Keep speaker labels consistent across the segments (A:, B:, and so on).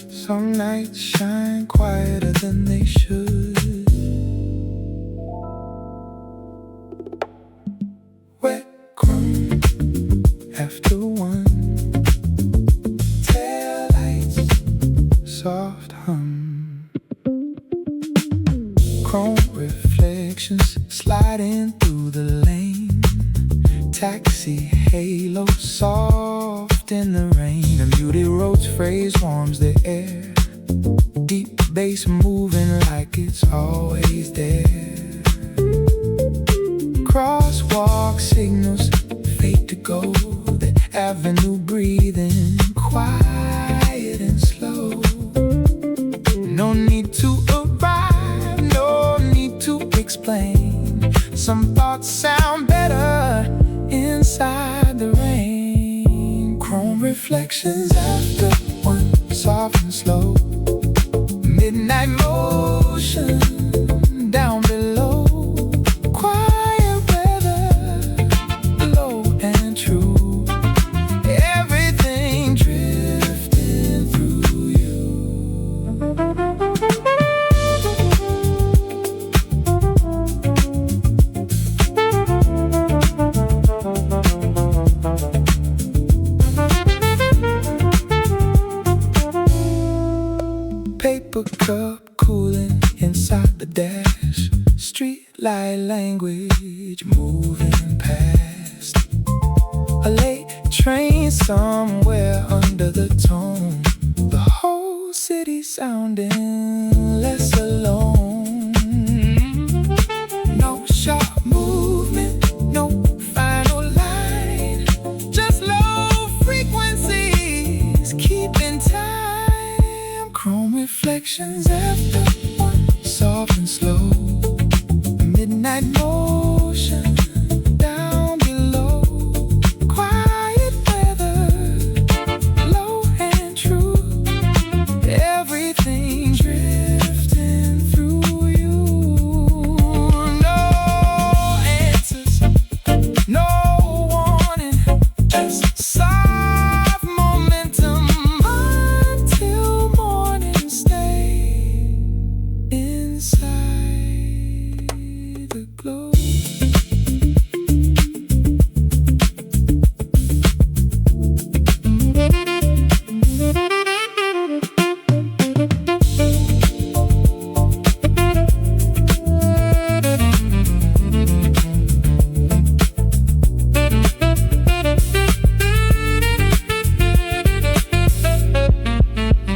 A: Some nights shine quieter than they should. Wet crumb after one. Taillights, soft hum. Chrome reflections sliding through the lane. Taxi halo soft in the rain. The muted Rhodes phrase warms the air. Deep bass moving like it's always there. Crosswalk signals fade to go. The avenue breathing quiet and slow. No need to arrive, no need to explain. Some thoughts sound better inside the rain. Chrome reflections after one, soft and slow. Midnight motion down below. Quiet weather, low and true. Everything drifting through you. Paper cup cooling inside the dash. Street light language moving past. A late train somewhere under the tone. The whole city sounding less alone. No sharp movement, no final line. Just low frequencies keeping time. Chrome reflections after one, soft and slow. Midnight motion down below. Quiet weather, low and true. Everything drifting through you. No answers, no warning, just soft momentum until morning. Stay inside the glow.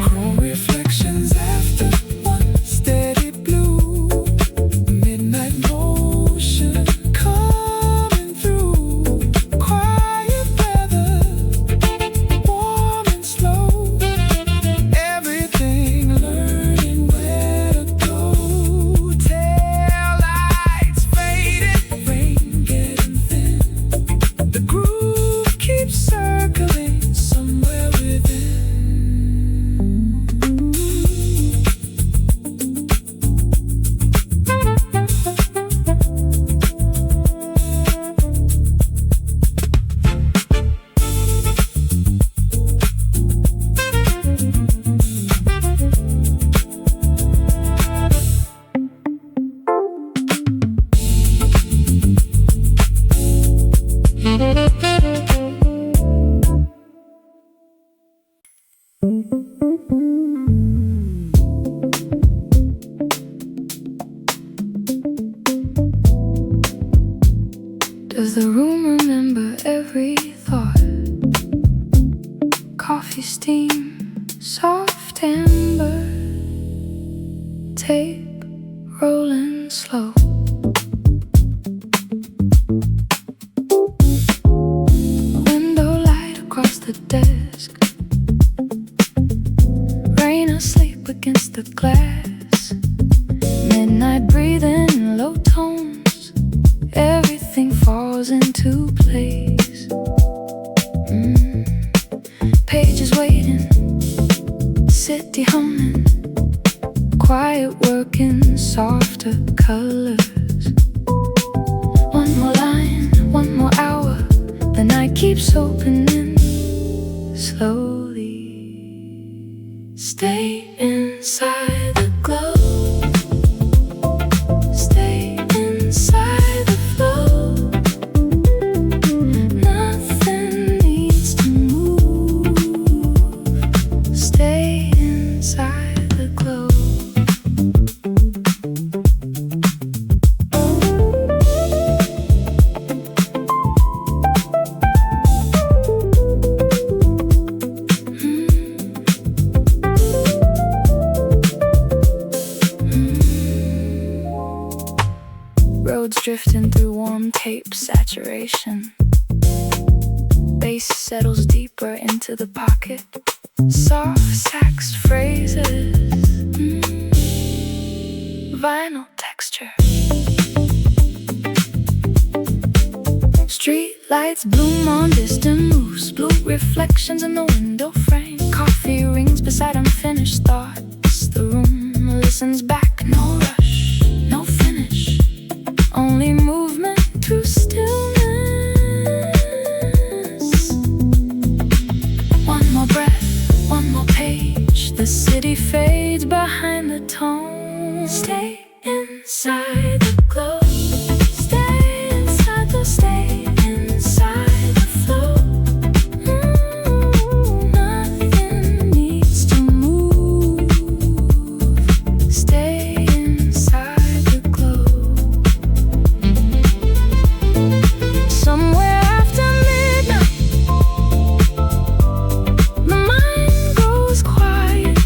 A: Chrome reflections after one, steady blue. Midnight motion coming through. Quiet weather, warm and slow. Everything learning where to go. Taillights fading, rain getting thin. The groove keeps circling somewhere within. Does the room remember every thought? Coffee steam, soft amber. Tape rolling slow. Window light across the desk. Rain asleep against the glass. Midnight breathing, low tones. Everything falls into place. Pages waiting, city humming. Quiet working, softer colors. One more doors opening slowly. Stay inside the glow. Stay inside the flow. Nothing needs to move. Stay inside the glow. Rhodes drifting through warm tape saturation. Bass settles deeper into the pocket. Soft sax phrases. Vinyl texture. Street lights bloom on distant moves. Blue reflections in the window frame. Coffee rings beside unfinished thoughts. The room listens back. No rush, no finish. Only movement through stillness. One more breath, one more page. The city fades behind the tone. Stay inside the glow. Stay inside the, stay inside the flow. Nothing needs to move. Stay inside the glow. Somewhere after midnight, the mind goes quiet.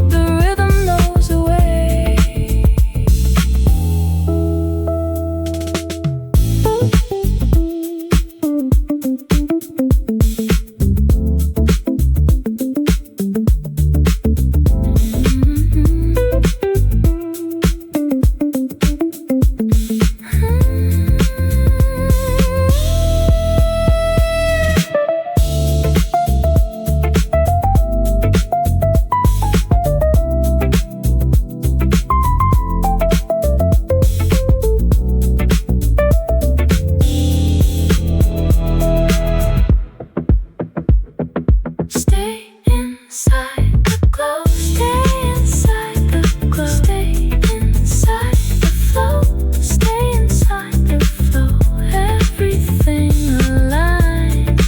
A: The rhythm knows the way. Stay inside the glow. Stay inside the glow. Stay inside the flow. Stay inside the flow. Everything aligned.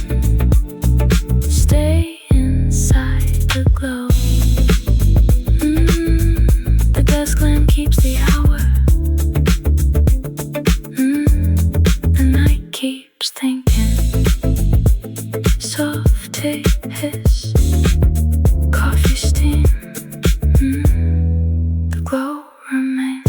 A: Stay inside the glow. The desk lamp keeps the hour. The night keeps thinking. Soft tape hiss, coffee steam. The glow remains.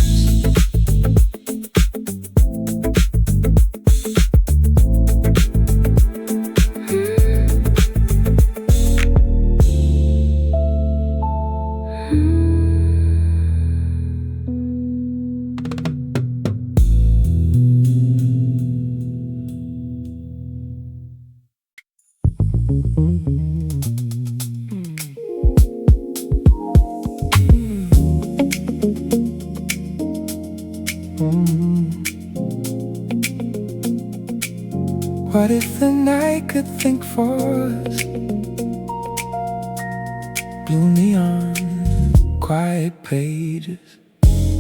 B: What if the night could think for us? Blue neon, quiet pages,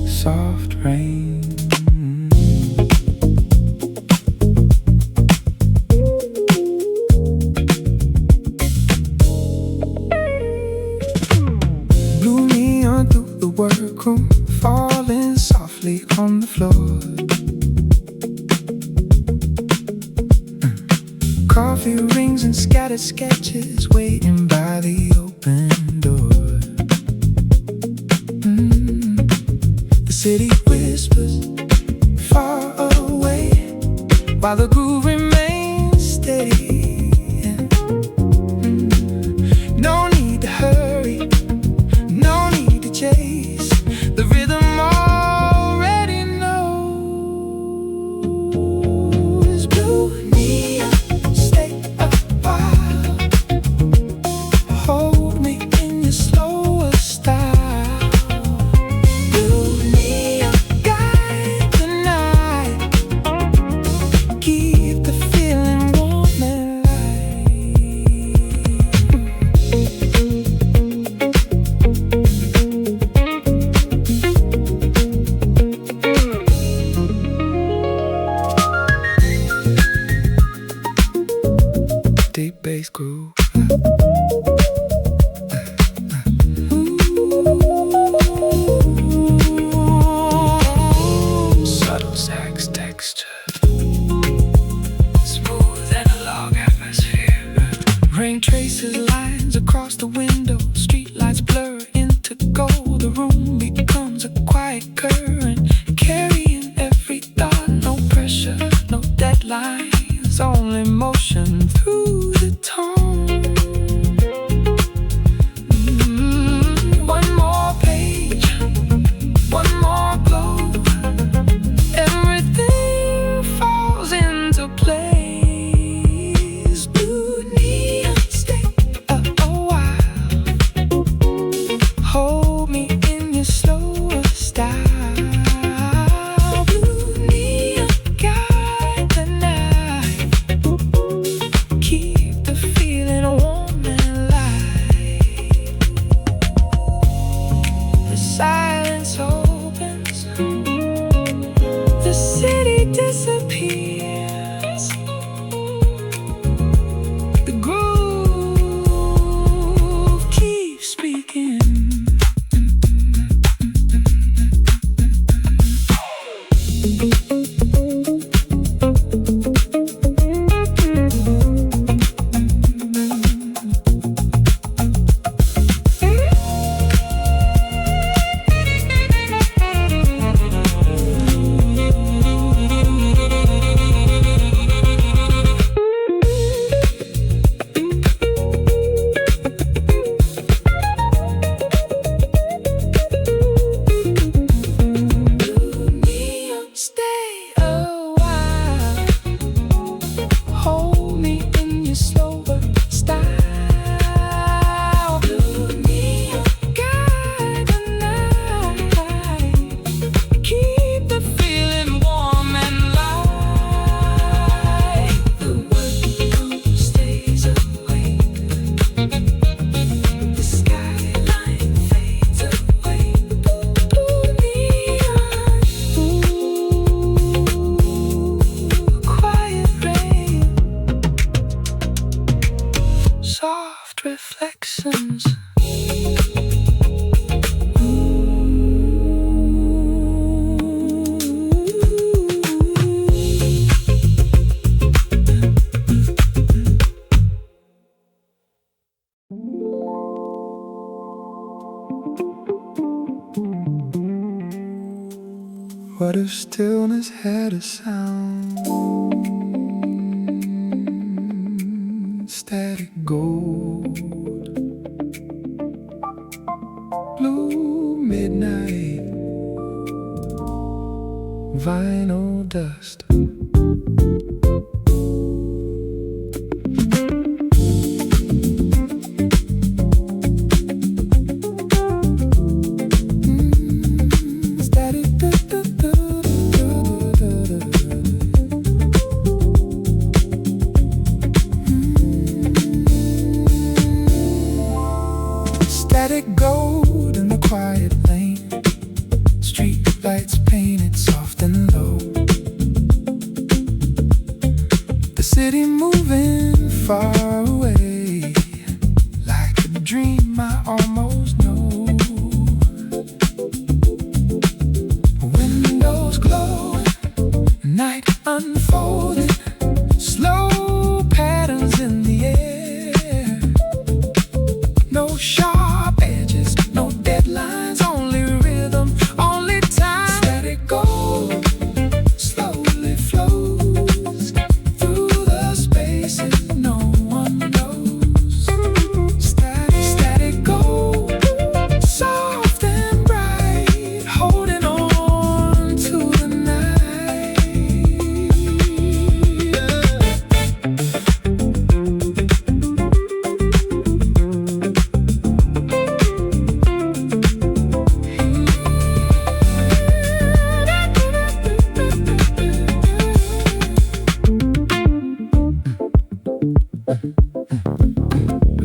B: soft rain. Blue neon through the workroom, falling softly on the floor. Coffee rings and scattered sketches waiting by the open door. The city whispers far away while the groove remains steady. No need to hurry, no need to chase. The rhythm already knows. Blue neon, stay a while. Hold me in your slower style. Blue neon, guide the night. Keep the the city disappears. The groove keeps speaking. Soft reflections.
A: What if stillness had a sound? Static gold, blue midnight, vinyl dust. Static gold in the quiet lane, street lights painted soft and low. The city moving far away, like a dream I almost know. Windows glowing, night unfolding, slow patterns in the air. No sharp edges, no deadlines, only rhythm, only time. Static gold slowly flows through the spaces no one knows. Static gold, soft and bright, holding on to the night.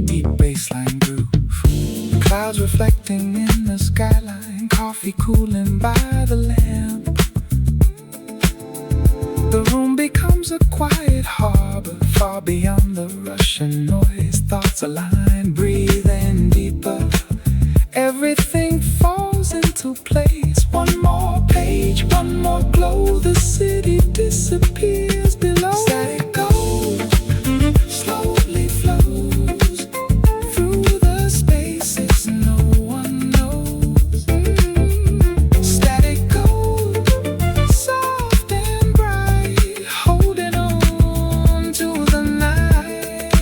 A: Deep bassline groove, clouds reflecting in the skyline, coffee cooling by the lamp. The room becomes a quiet harbor, far beyond the rushing noise. Thoughts align, breathing deeper. Everything falls into place. One more page, one more glow. The city disappears below. Static gold slowly flows through the spaces no one knows. Static gold, soft and bright, holding on to the night.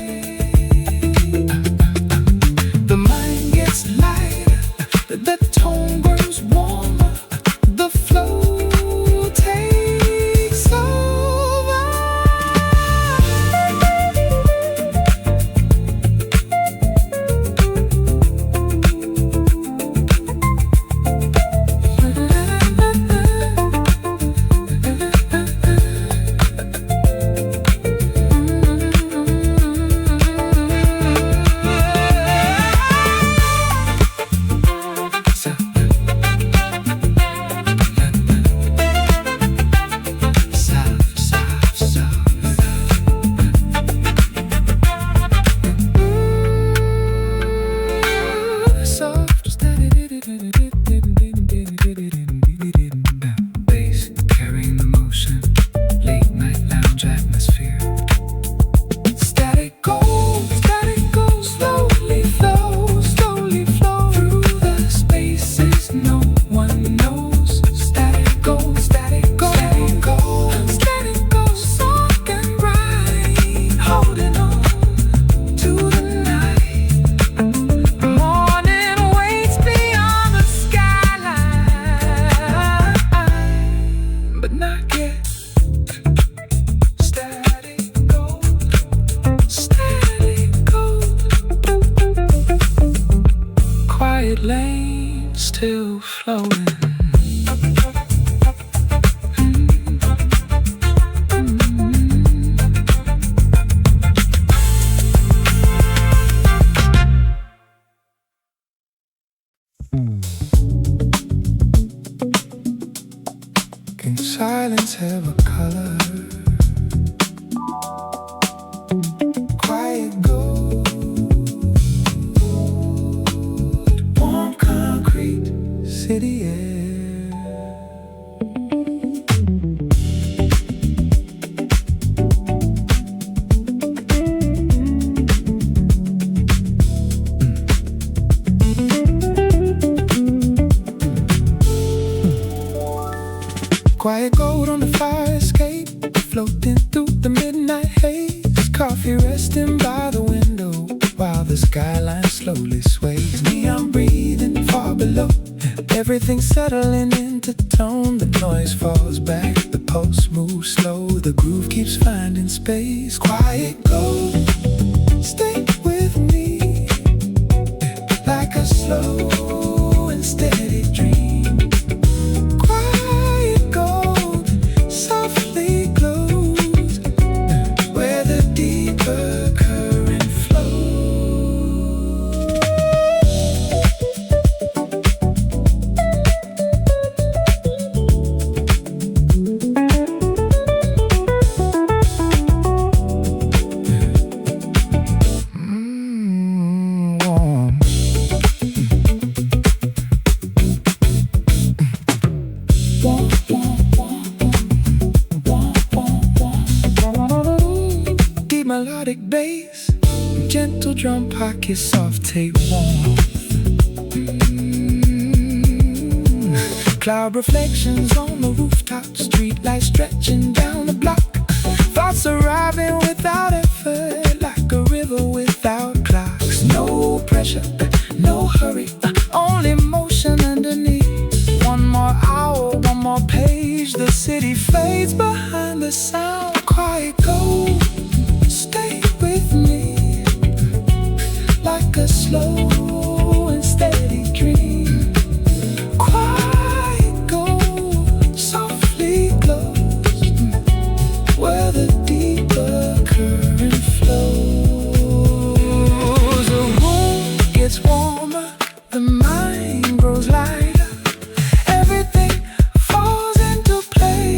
A: silence have a color. Quiet gold, warm concrete, city air. Quiet gold on the fire escape, floating through the midnight haze. Coffee resting by the window while the skyline slowly sways. Neon breathing far below, everything settling into tone. The noise falls back, the pulse moves slow, the groove keeps finding space. Quiet gold, stay with me, like a slow and steady dream. Melodic bass, gentle drum pocket, soft tape warm. Cloud reflections on the rooftop, street lights stretching down the block. Thoughts arriving without effort, like a river without clocks. No pressure, no hurry, only motion underneath. One more hour, one more page, the city fades behind the sound. Quiet gold, stay with me, like a slow and steady dream. Quiet gold, softly glows, where the deeper current flows. The room gets warmer, the mind grows lighter, everything falls into place.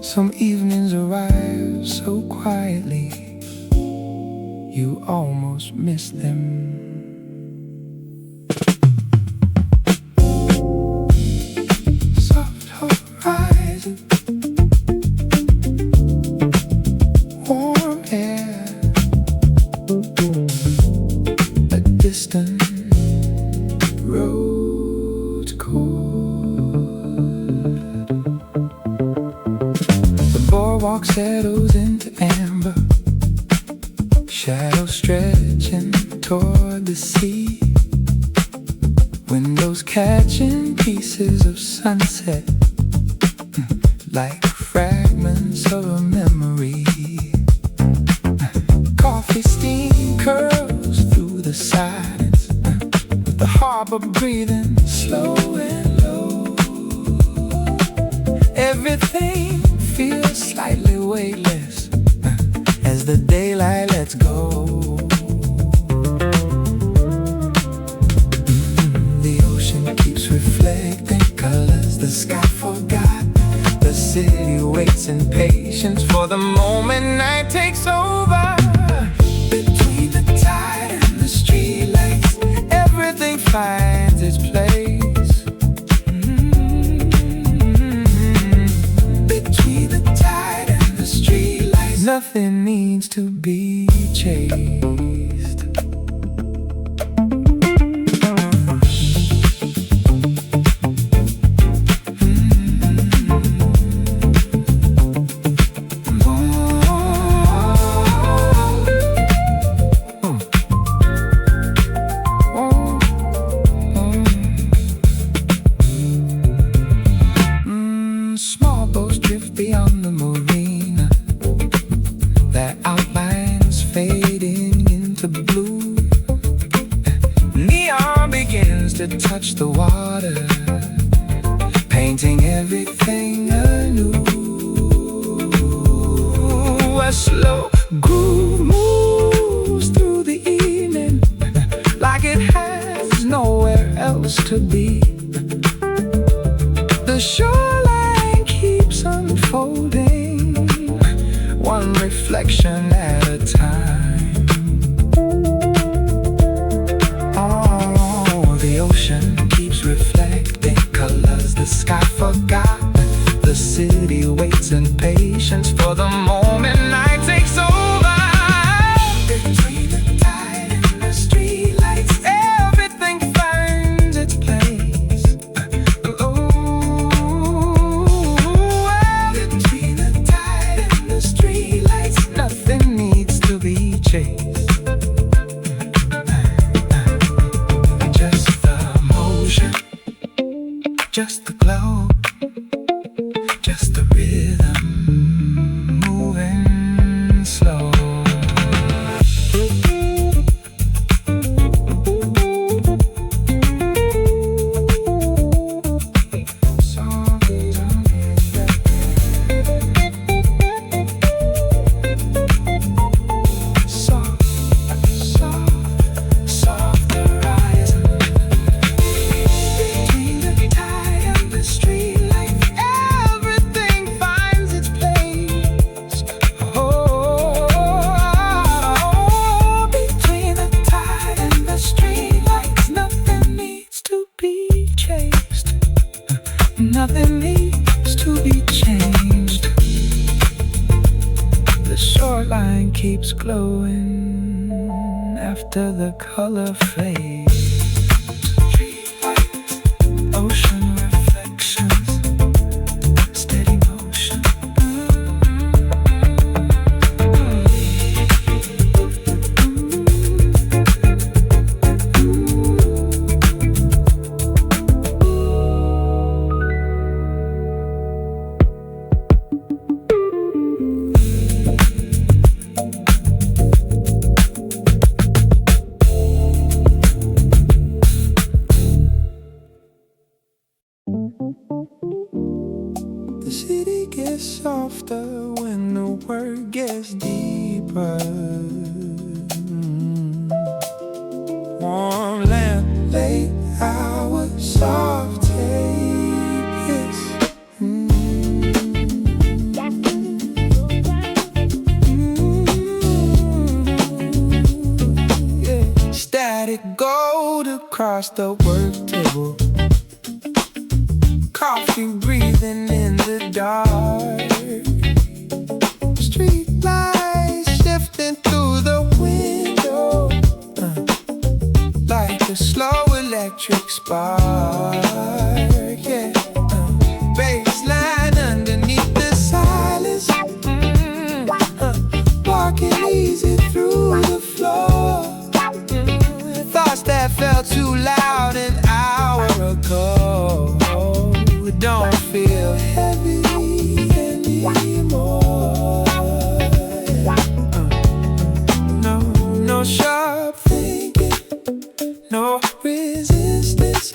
A: Some evenings arrive so quietly, you almost miss them. Soft horizon, warm air, a distant Rhodes chord. The boardwalk settles into amber, shadows stretching toward the sea. Windows catching pieces of sunset, like fragments of a memory. Coffee steam curls through the silence, with the harbor breathing slow and low. Everything feels slightly weightless as the daylight lets go. The ocean keeps reflecting colors the sky forgot. The city waits in patience for the moment night takes over. Between the tide and the streetlights, everything finds its place. Between the tide and the streetlights, nothing needs to be chased. Small boats drift beyond the marina, their outlines fading into blue. Neon begins to touch the water, painting everything anew. A slow groove moves through the evening, like it has nowhere else to be. The shoreline keeps unfolding, one reflection at a time. Oh, the ocean keeps reflecting colors the sky forgot. The city waits in patience for the moment night takes over. Between the tide and the streetlights, everything finds its place. Between the tide and the streetlights, nothing needs to be chased. Just the motion, just the glow, just the rhythm moving slow. Soft horizon. Between the tide and the streetlight, everything finds its place. Oh, between the tide and the streetlights, nothing needs to be chased. Nothing needs to be changed. The shoreline keeps glowing after the color fades. Ocean reflections, steady motion. The city gets softer when the word gets deeper. Warm lamp, late hour, soft taste. Yeah. Static gold across the work table, coffee breathing in the dark. Street lights shifting through the window, like a slow electric spark. Yeah, bassline underneath the silence, walking easy through the floor. Thoughts that felt too loud and out
B: don't feel heavy anymore. No sharp thinking, no resistance.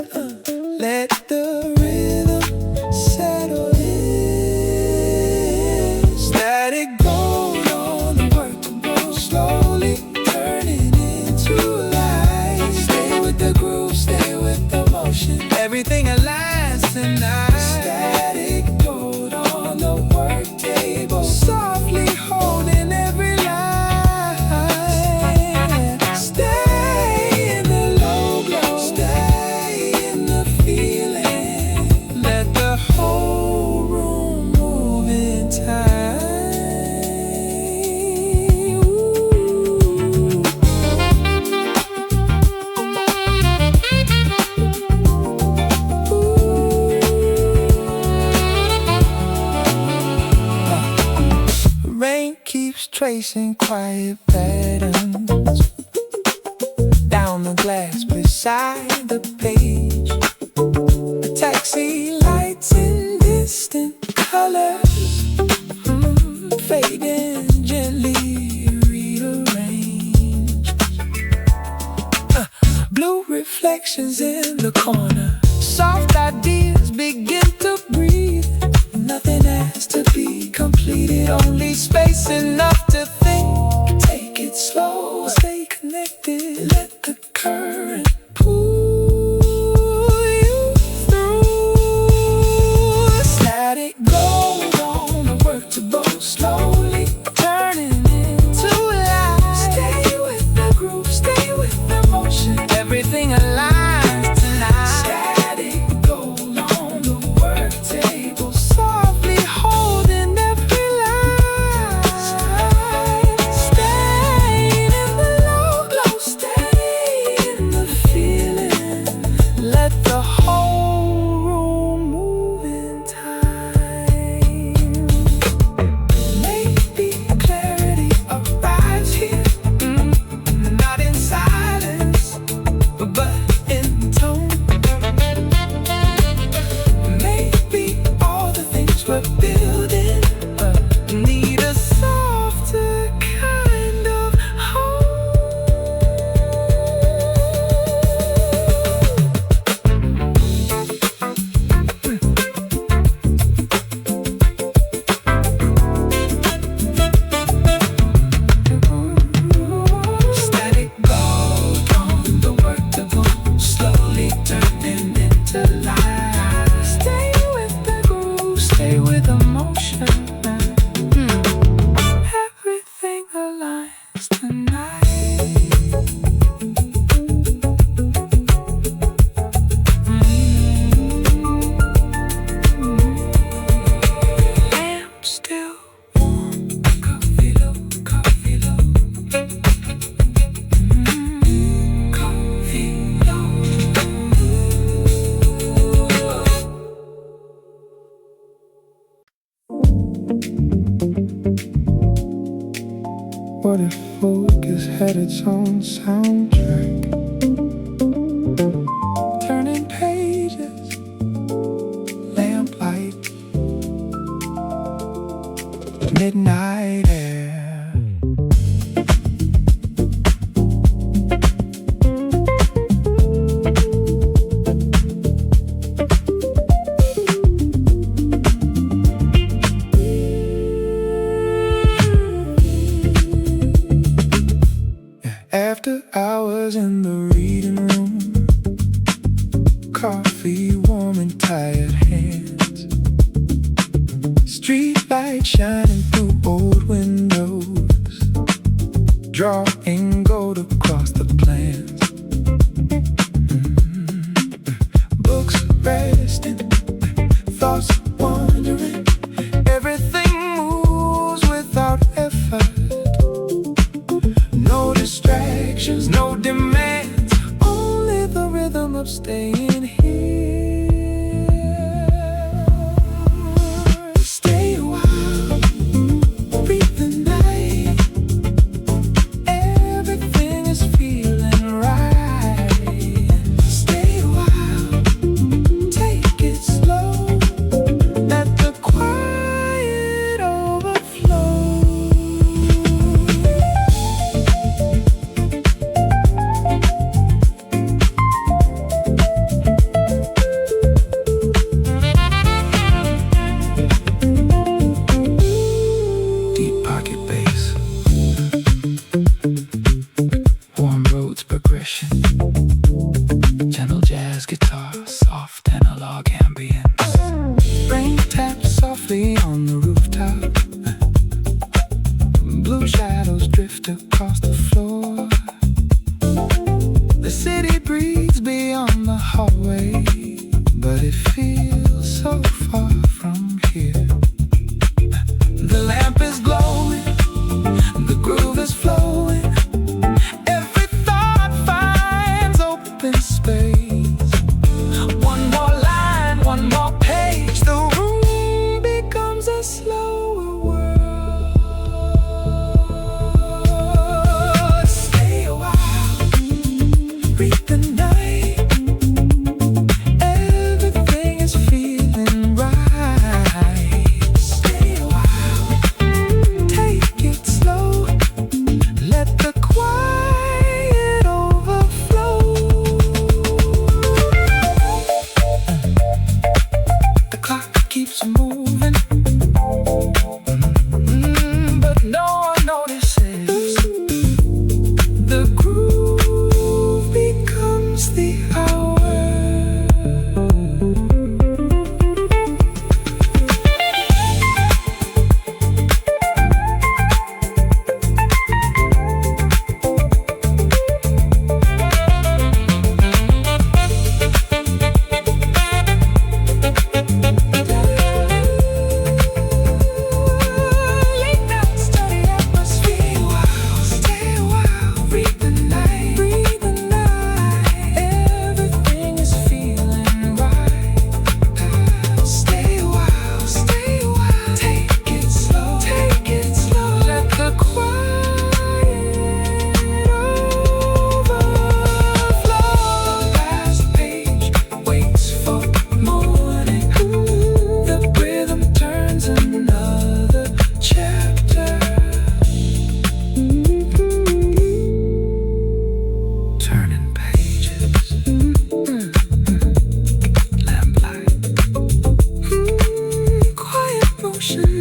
B: Let the rhythm settle in. Static gold on the workable, slowly turning into light. Stay with the groove, stay with the motion. Everything aligns tonight. Static gold on the work table, softly holding every line. Stay in the low glow, stay in the feeling. Let the whole room move in time. Rain keeps tracing quiet patterns down the glass beside the page. A taxi lights in distant colors, fading gently rearranged. Blue reflections in the corner, soft ideas begin to breathe. Nothing has to be completed, only space enough to think. Take it slow, stay connected, let the current pull you through. Static gold on the workable, slowly turning into light. Stay with the groove, stay with the motion. Everything aligns tonight. Static gold on the work table, softly holding every line. Stay in the low glow, stay in the feeling. Let the whole room move in time. Maybe clarity arrives here, not in silence, but in tone. Maybe all the things we're building need a softer kind of home. Static gold on the workable, slowly turning into light. Stay with the groove, stay with emotion. Everything aligns tonight. Lamp still warm, coffee low, coffee low. Coffee low.
A: What if focus had its own soundtrack? Turning pages, lamplight, midnight air. After hours in the reading room, coffee warm and tired hands, street light shining through old windows, drawing gold across the plans. Books resting, thoughts wandering. Everything moves without effort. No distractions, no demands, only the rhythm of staying here. Stay a while, breathe the night. far from here.
B: The lamp is glowing, the groove is flowing. Every thought finds open space. One more line, one more page. The room becomes a slower world. Stay a while, read the night. Everything is feeling right. Stay a while, take it slow. Let the quiet overflow. The clock keeps moving, but no one notices. The groove becomes the hour. Late night, study atmosphere. Stay a while, read the night. Everything is feeling right. Stay a while, take it slow. Let the quiet overflow. Last page waits for morning. The rhythm turns another chapter. Turning pages. Lamplight. Quiet motion.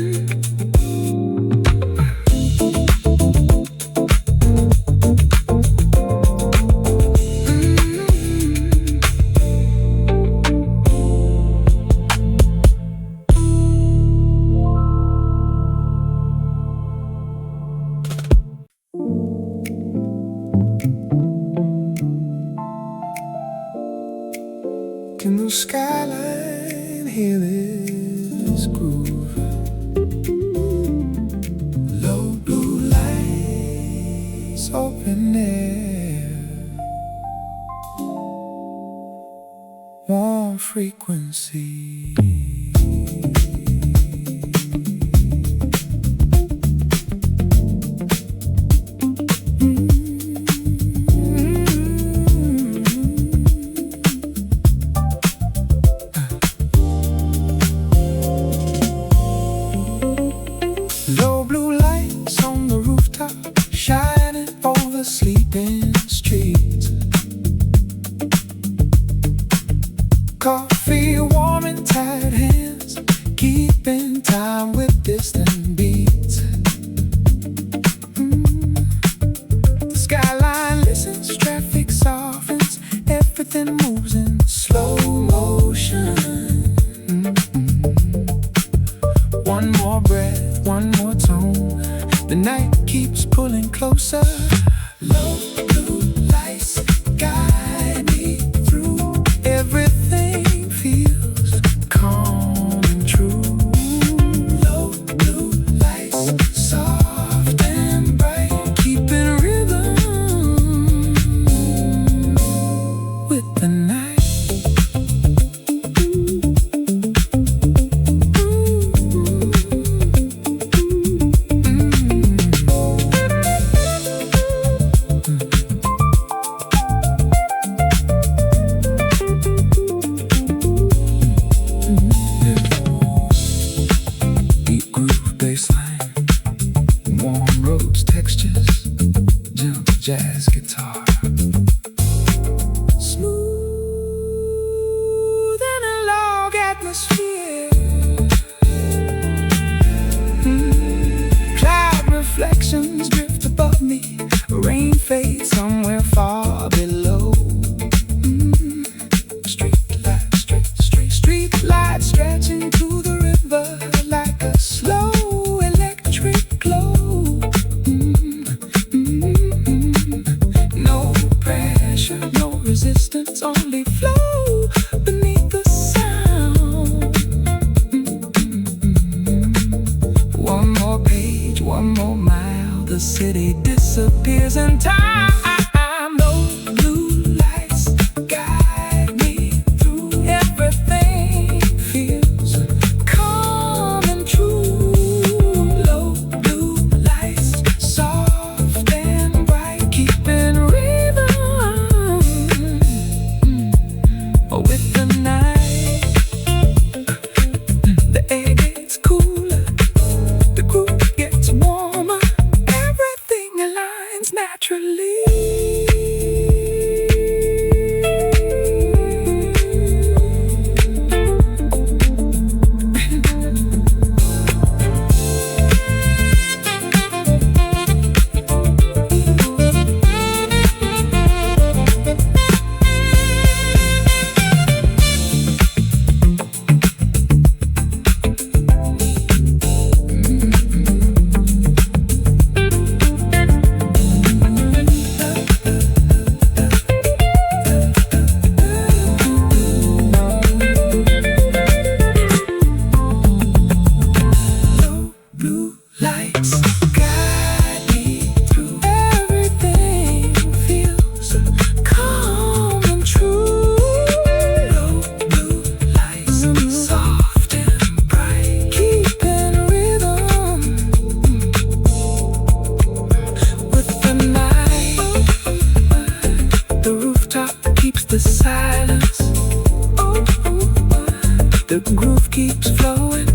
A: Can the skyline hear this groove? Low blue lights, open air, warm frequency. Low blue lights on the rooftop, shining over sleeping streets. Coffee warm in tight hands, keeping time with distant beats. The skyline listens, traffic softens, everything moves in slow motion. One more breath, one more tone. The night keeps pulling closer. Low blue lights guide me through. Everything feels calm and true. Low blue lights, soft and bright, keeping rhythm with the night.
B: space and time. No blue lights guide me through. Everything feels calm and true. Low blue lights, soft and bright, keeping rhythm with the night. The air gets cooler, the groove gets warmer, everything aligns naturally. Blue lights guide me through. Everything feels calm and true. Low blue lights, soft and bright, keeping rhythm with the night. The rooftop keeps the silence. The groove keeps flowing.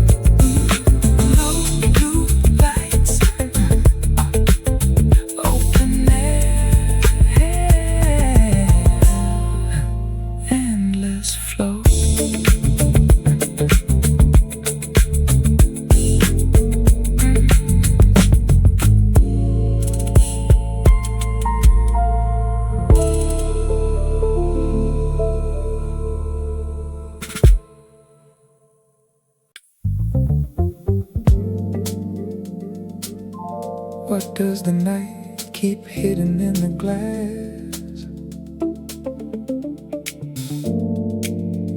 B: What does the night keep hidden in the glass?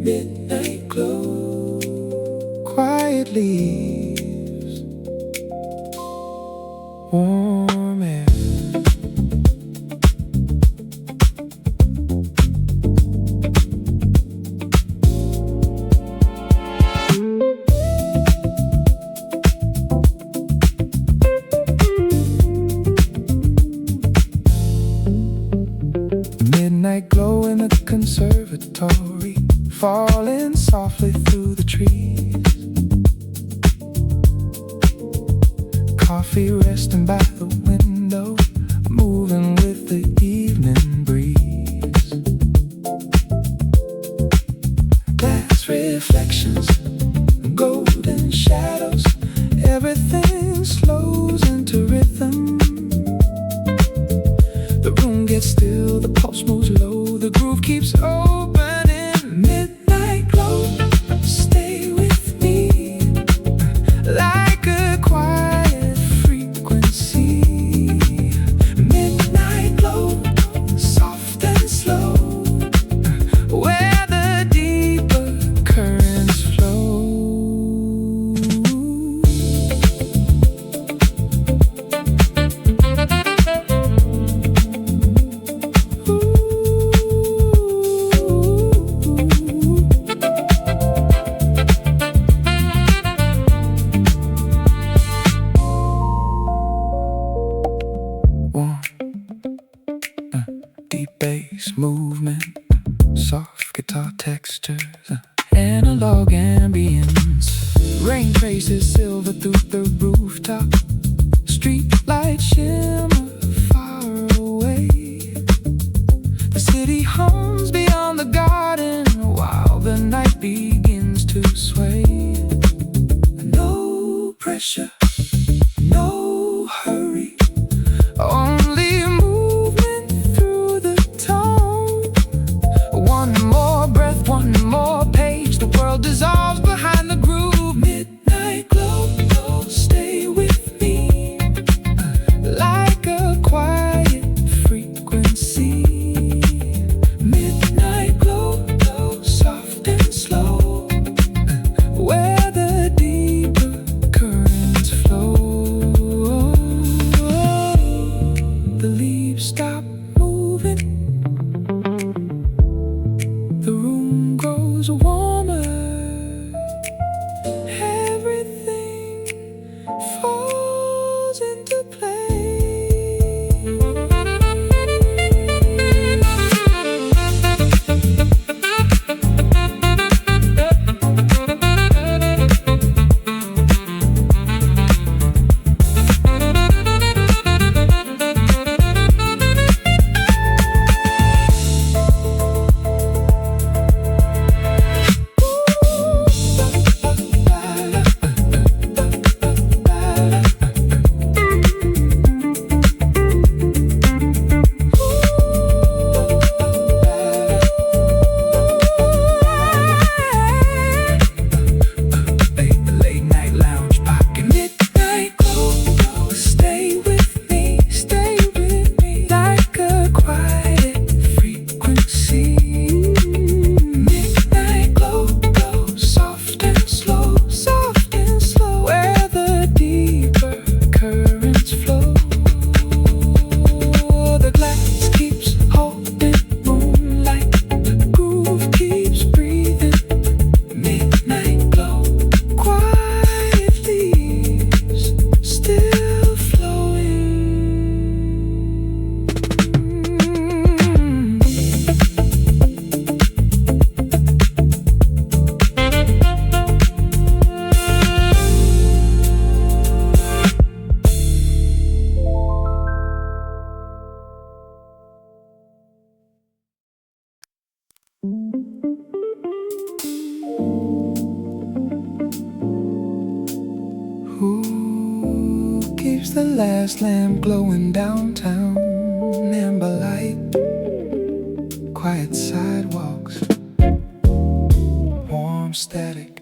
B: Midnight glow, quiet leaves, warm air. Midnight glow in the conservatory, falling softly through the trees. Coffee resting by the window, moving with the evening breeze. Glass reflections, golden shadows, everything slows into rhythm. The room gets still, the pulse moves low, the groove keeps opening. Midnight glow, stay with me, like a quiet frequency. Midnight glow, soft and slow, where the deeper currents flow. Deep bass movement, soft guitar textures, analog ambience. Rain traces silver through the rooftop, street lights shimmer far away. The city hums beyond the garden while the night begins to sway. No pressure, no hurry, only movement through the tone. One more breath, one more page, the world dissolves behind the groove. Midnight glow, stay with me, like a quiet frequency. Midnight glow, soft and slow, where the deeper currents
A: the last lamp glowing downtown. Amber light, quiet sidewalks, warm static.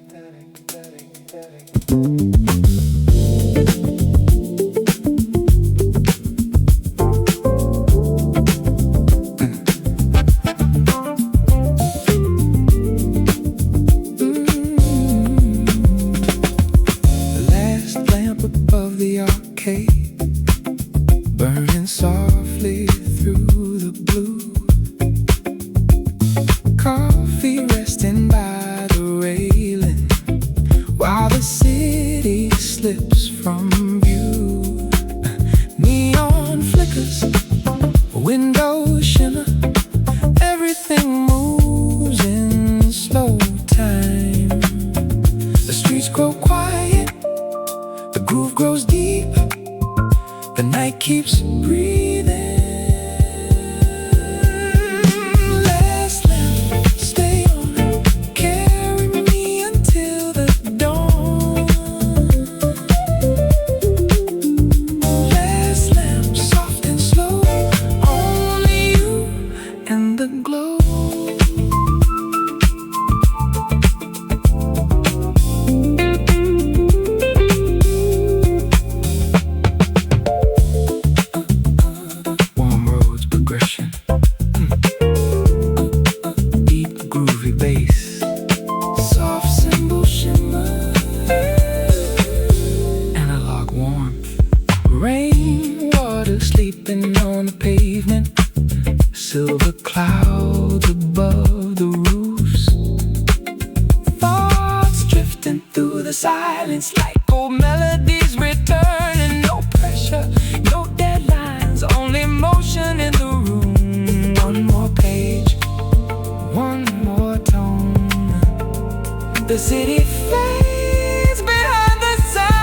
A: Burning softly through the blue. Coffee resting by the railing while the city slips from view. Neon flickers, windows shimmer, everything moves in slow time. The streets grow quiet, the groove grows deep. The night keeps breathing. Last lamp, stay on, carry me until the dawn. Last lamp, soft and slow, only you and the glow. Rainwater sleeping on the pavement, silver clouds above the roofs, thoughts drifting through the silence like old melodies returning. No pressure, no deadlines, only motion in the room. One more page, one more tone. The city fades behind the sound.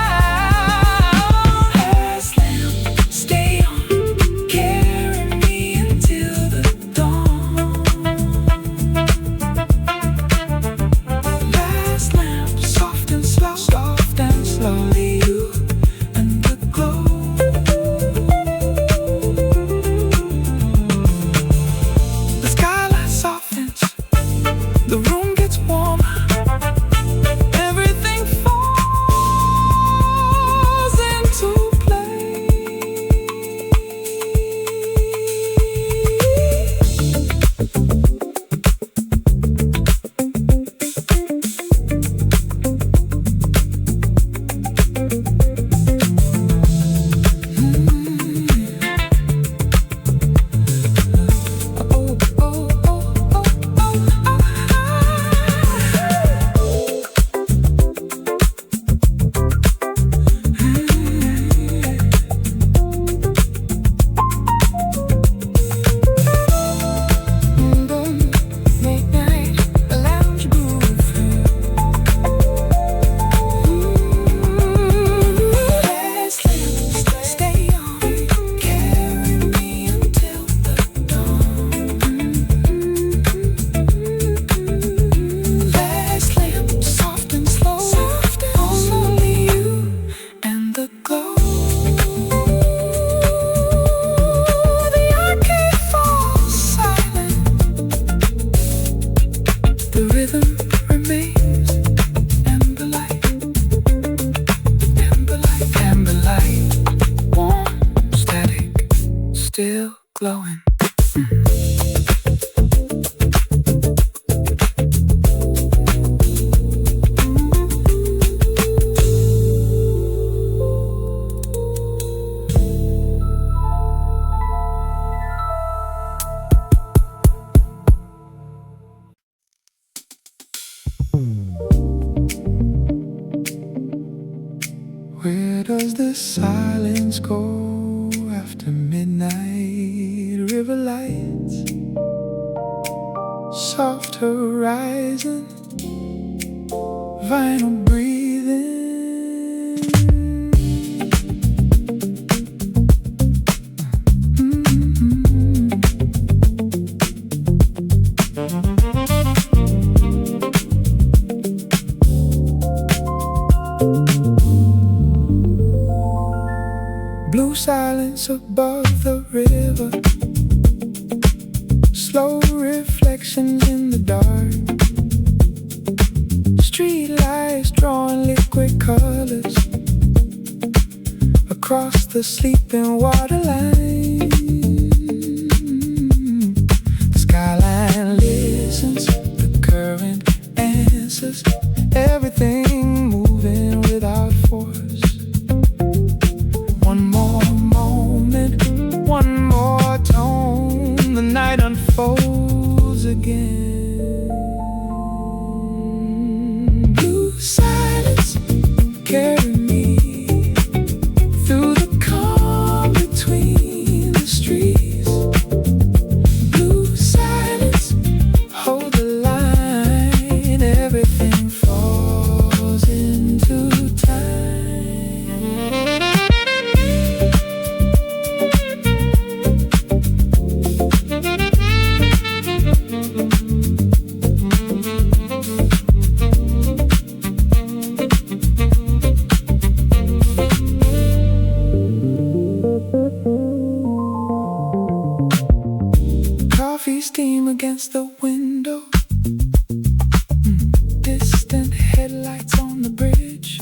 A: The room gets warmer, everything falls into still glowing. Where does the silence go after midnight? River lights, soft horizon, vinyl breathing. blue silence above the river, slow reflections in the dark, street lights drawing liquid colors across the sleeping water line. The skyline listens, the current answers, everything moving without force. One more moment, one more tone, the night unfolds again. Blue silence, carry me through the calm between the streets. Blue silence, hold the line, everything falls into time. Coffee steam against the window, distant headlights on the bridge,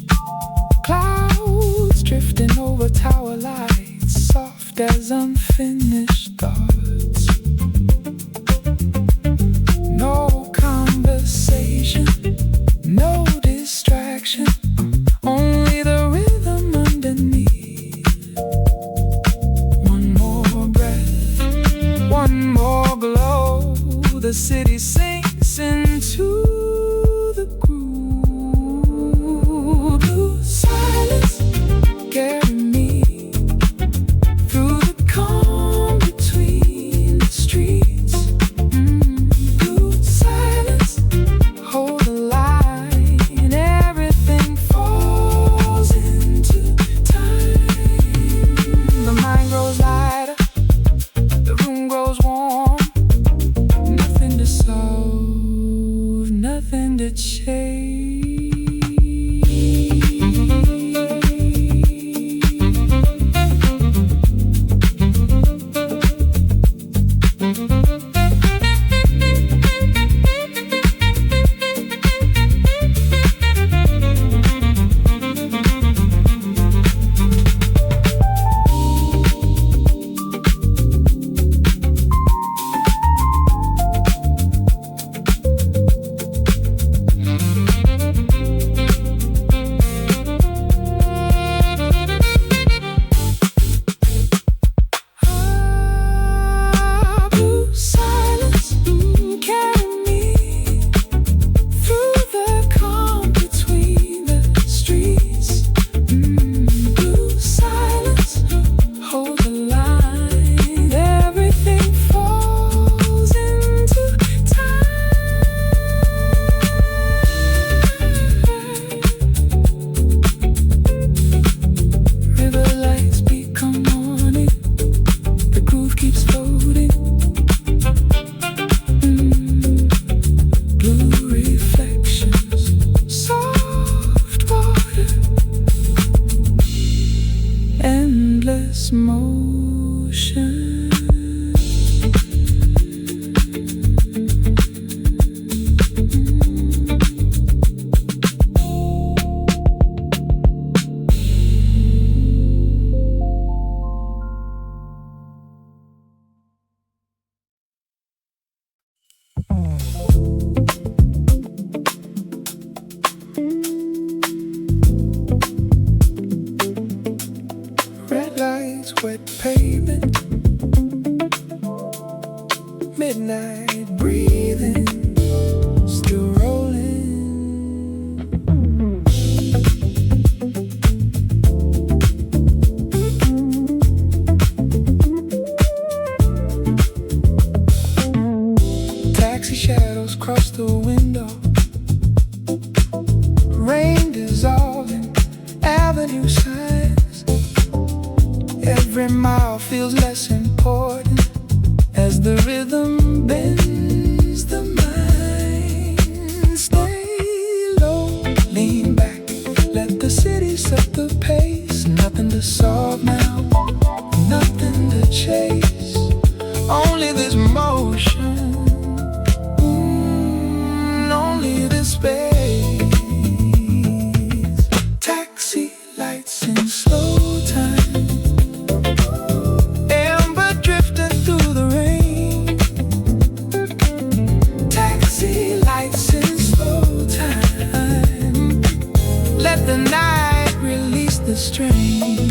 A: clouds drifting over tower lights, soft as unfinished thoughts. No conversation, no distraction, only the rhythm underneath. One more breath, one more glow, the city sinks into the groove. Blue silence, carry me through the calm between the streets. Blue silence, hold the line, everything falls into time. The mind grows lighter, the room grows warm, nothing to solve, nothing to change. Blue silence, carry me through the calm between the streets. Blue silence, hold the line, everything falls into time. River lights become morning, the groove keeps floating. Blue reflections, soft water, endless motion. Red lights, wet pavement, midnight breathing, still rolling. Taxi shadows cross the window, rain dissolving, avenue signs. Every mile feels less important as the rhythm bends the mind. Stay low, lean back, let the city set the pace. Nothing to solve now, the strain.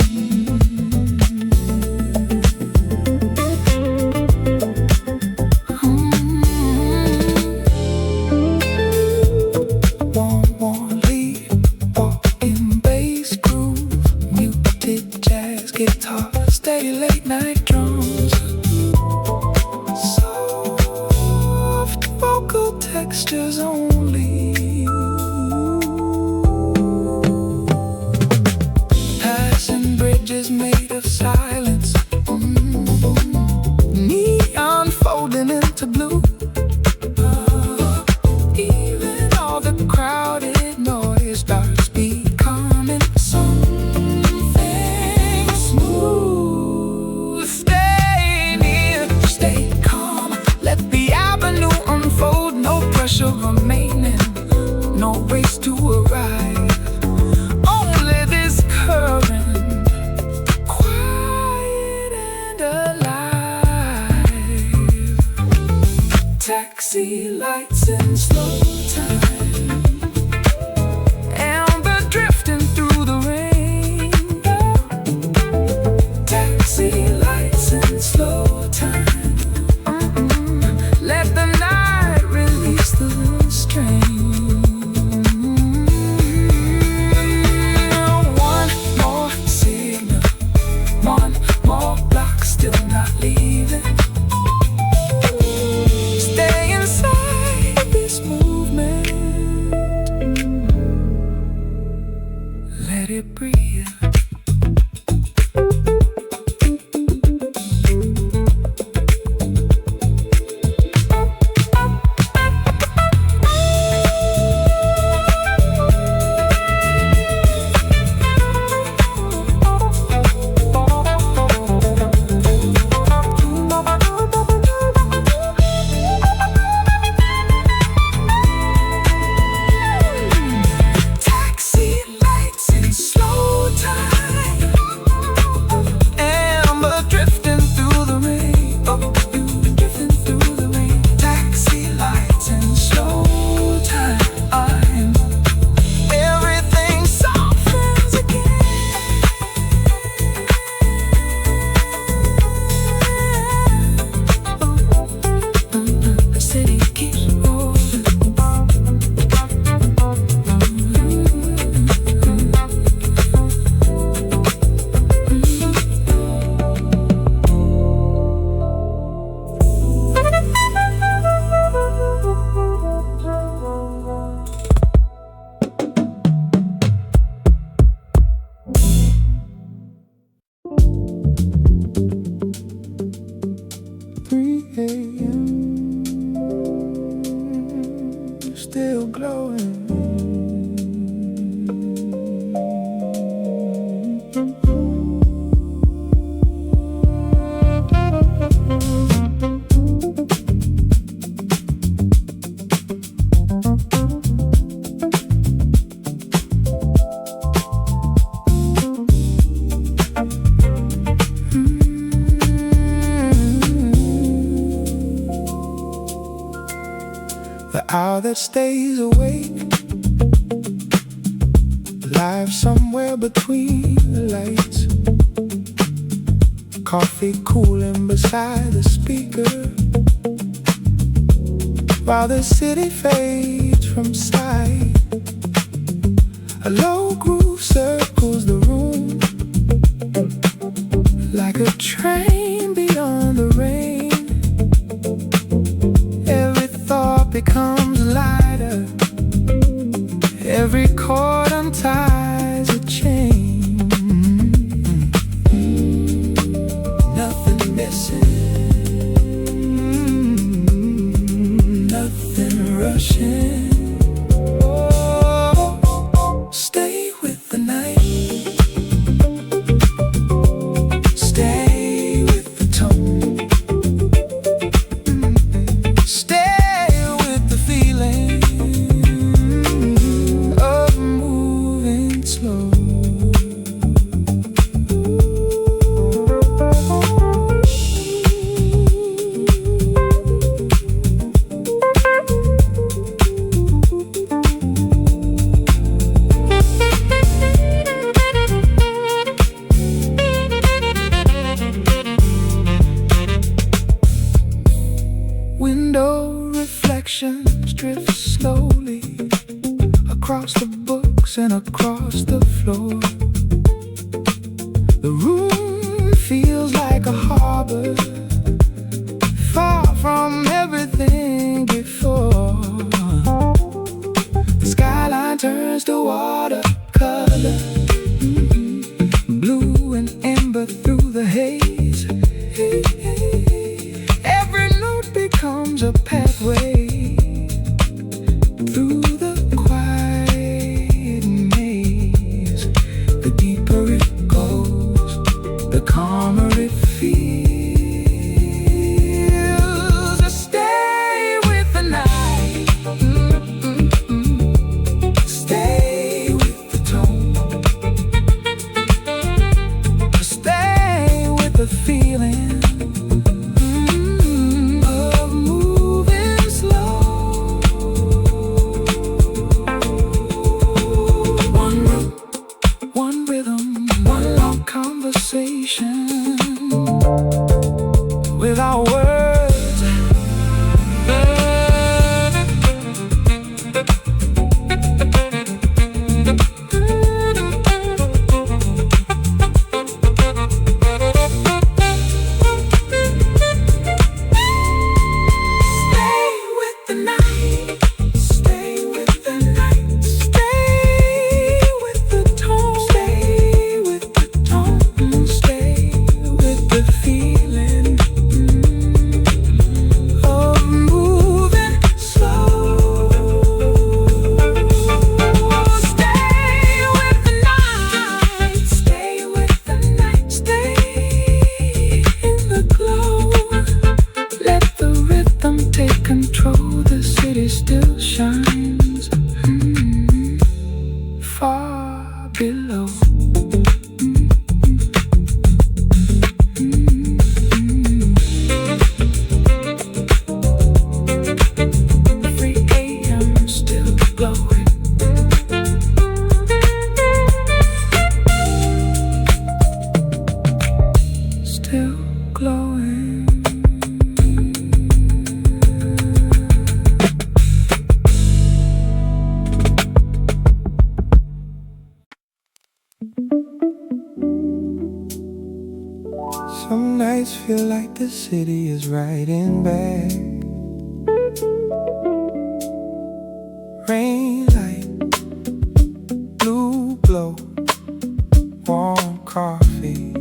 A: Warm leaf, walking bass groove, muted jazz guitar, steady late night drums, soft vocal textures only. Passing bridges made of silence, neon folding into blue. Even all the crowded noise starts becoming something smooth. Stay near, stay calm, let the avenue unfold. No pressure remaining, no race to arrive. Only this current, quiet and alive. Taxi lights in slow time, amber drifting through the rain. Taxi lights in slow time, let the night release the strain. One more signal, one more block, still not leaving. Stay inside this movement, let it breathe. Taxi lights in slow time, amber drifting through the rain. Oh, you drifting through the rain. Taxi lights in slow time, everything softens again. The city keeps rolling. Still glowing. The hour that stays awake, live somewhere between the lights. Coffee cooling beside the speaker, while the city fades from sight. A low groove circles the room, like a train beyond the rain. Every thought becomes lighter, every chord unties a chain. Nothing missing, nothing rushing. Oh, stay with the night. across the floor. The room feels like a harbor, far from everything before. The skyline turns to watercolor, blue and amber through the haze. Every note becomes a pathway through the quiet maze. The deeper it goes, the calmer it feels. Stay with the night, stay with the tone, stay with the feeling of moving slow. One room, one rhythm, one long conversation without words. Far below. Still glowing. Still glowing. Some nights feel like the city is riding back. Rain light, blue glow, warm coffee.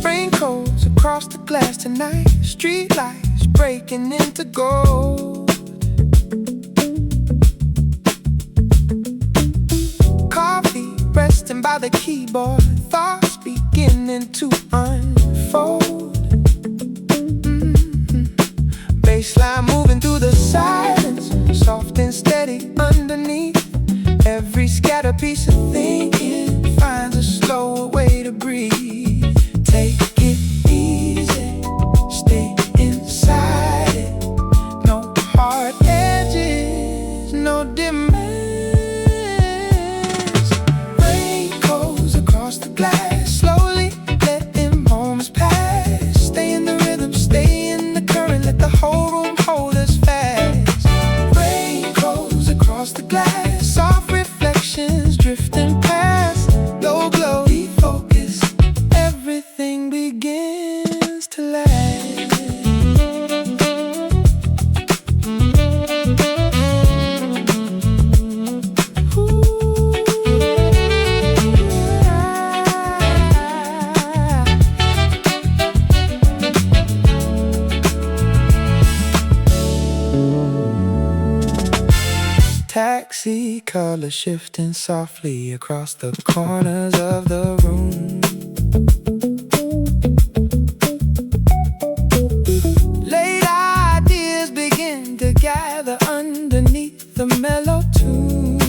A: Raincoats across the glass tonight, street lights breaking into gold. Resting by the keyboard, thoughts beginning to unfold. Bassline moving through the silence, soft and steady underneath. Every scattered piece of thinking finds a slower way to breathe. Take it easy, stay inside it. No hard edges, no demands. The glass, slowly letting moments pass. Stay in the rhythm, stay in the current. Let the whole room hold us fast. Rain goes across the glass, soft reflections drifting past. Low glow, deep focus, everything begins to last. Taxi color shifting softly across the corners of the room. Late ideas begin to gather underneath the mellow tune.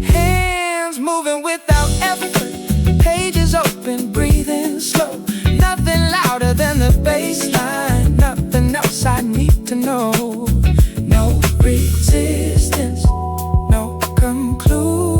A: Hands moving without effort, pages open, breathing slow. Nothing louder than the bass line, nothing else I need to know. No resistance, no conclusion.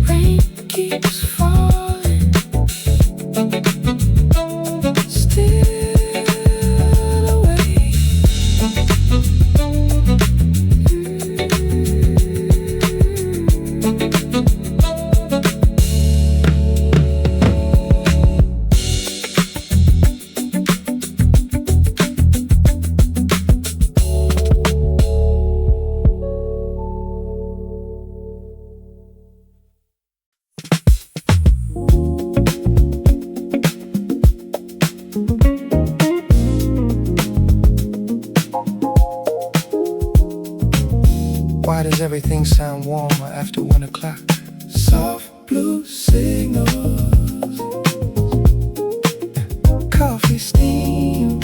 B: Rain keeps falling, still away.
A: Why does everything sound warmer after 1 o'clock?
B: Soft blue signals,
A: Coffee steam,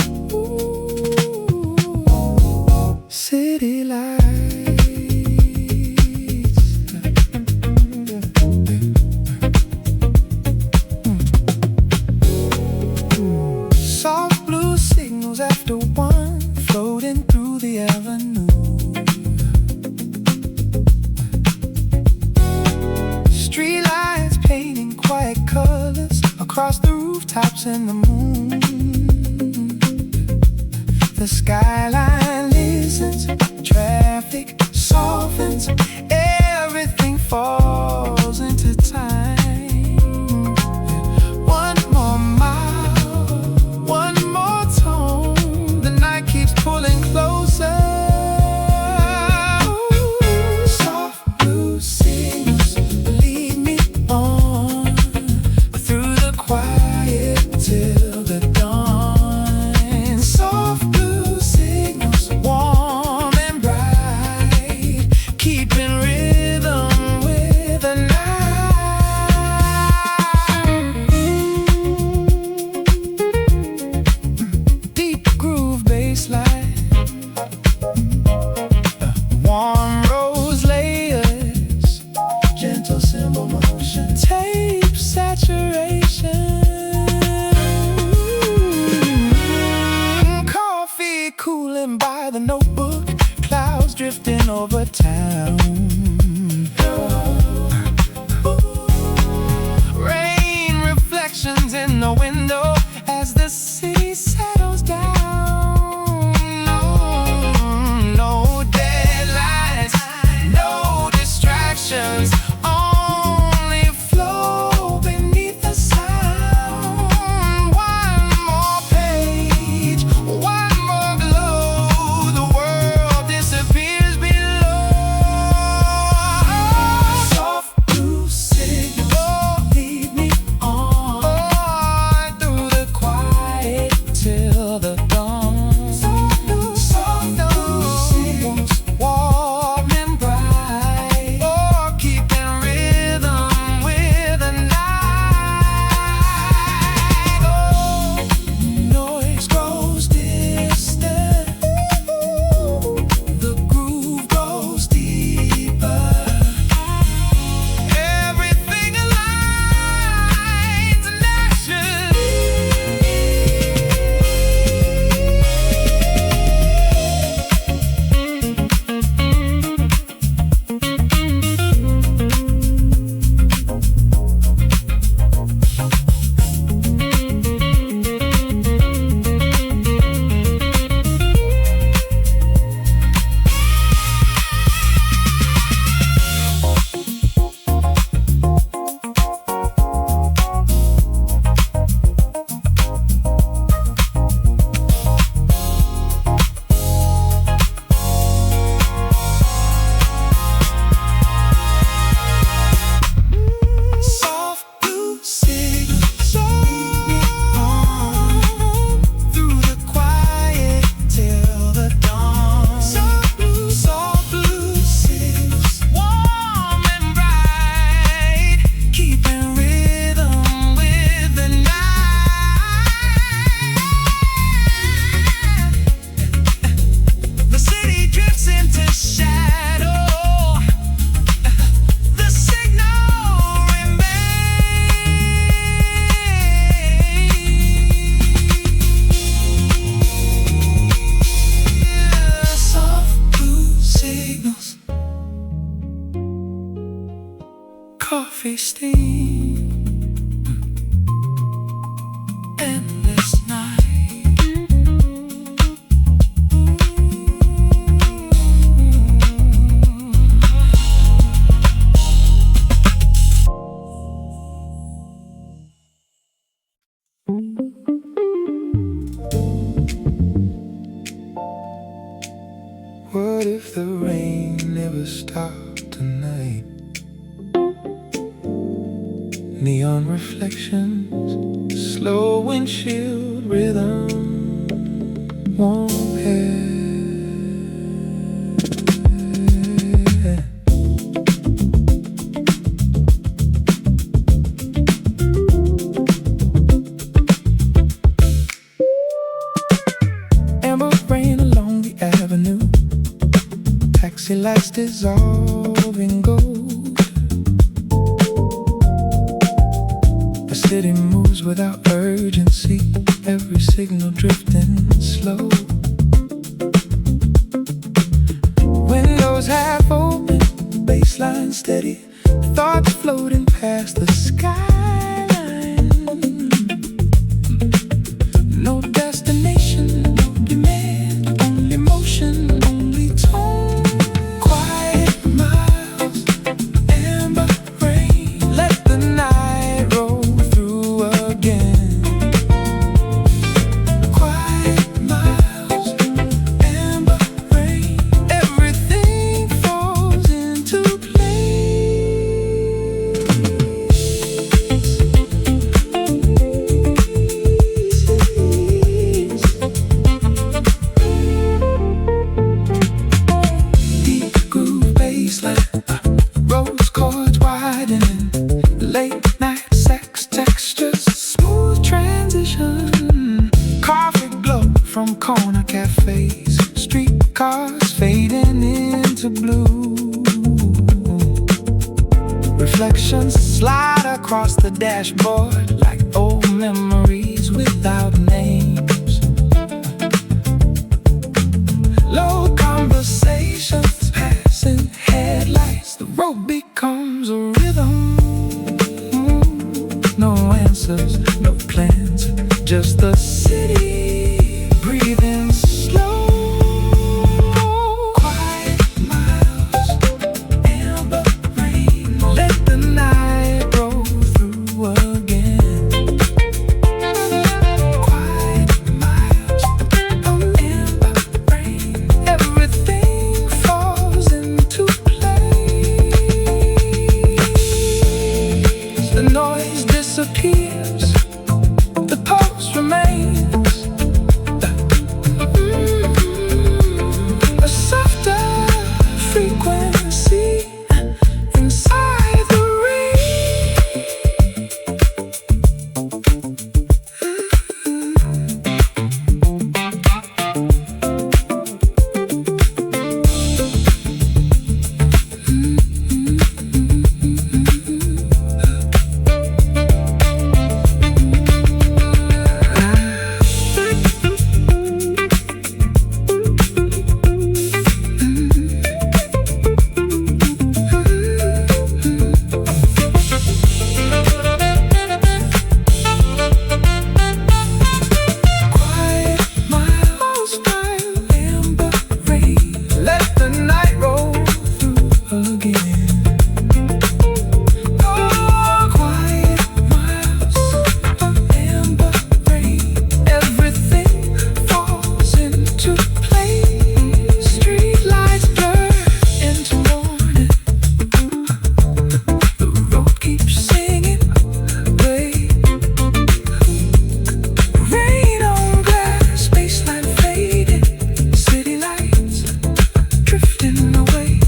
B: city lights.
A: soft blue signals after 1, floating through the avenue. Street lights painting quiet colors across the rooftops and the moon. The skyline listens, traffic softens, everything falls into time. 1 more mile, 1 more tone, the night keeps pulling closer. Soft blue signals lead me on through the quiet till the dawn. Soft blue signals, warm and bright, keeping rhythm with the night. Deep groove bass line, warm rose layers,
B: Gentle cymbal motion,
A: tape saturation. Coffee cooling by the notebook, clouds drifting over town. Rain reflections in the window as the city settles down. No deadlines, no distractions, only flow beneath the sound. 1 more page, 1 more glow, the world disappears below. Soft blue signals lead me on coffee steam. Endless night. What if the rain never stopped tonight? Neon reflections, slow windshield rhythm, warm air. Amber rain along the avenue, taxi lights dissolve in gold. The city moves without urgency, every signal drifting slow. Windows half open, bassline steady, thoughts floating past the skyline. No destination, no demand, only motion, only tone. Quiet miles, amber rain, let the night roll through again. Quiet miles, amber rain, everything falls into deep groove bassline, rose chords widening, late night sax textures, smooth transition, coffee glow from corner cafes, street cars fading into blue. Reflections slide across the dashboard like old memories without names. Low conversations, passing headlights, the road becomes a rhythm. No answers, no plans, just the city breathing slow. Quiet miles, amber rain, let the night roll through again. Quiet miles, amber rain, everything falls into place. The noise disappears, the pulse remains. A softer frequency inside the quiet miles, amber rain, let the night roll through again. Oh, quiet miles, amber rain, everything falls into place. Street lights blur into morning, the road keeps singing. Rain on glass, baseline fading, city lights drifting away.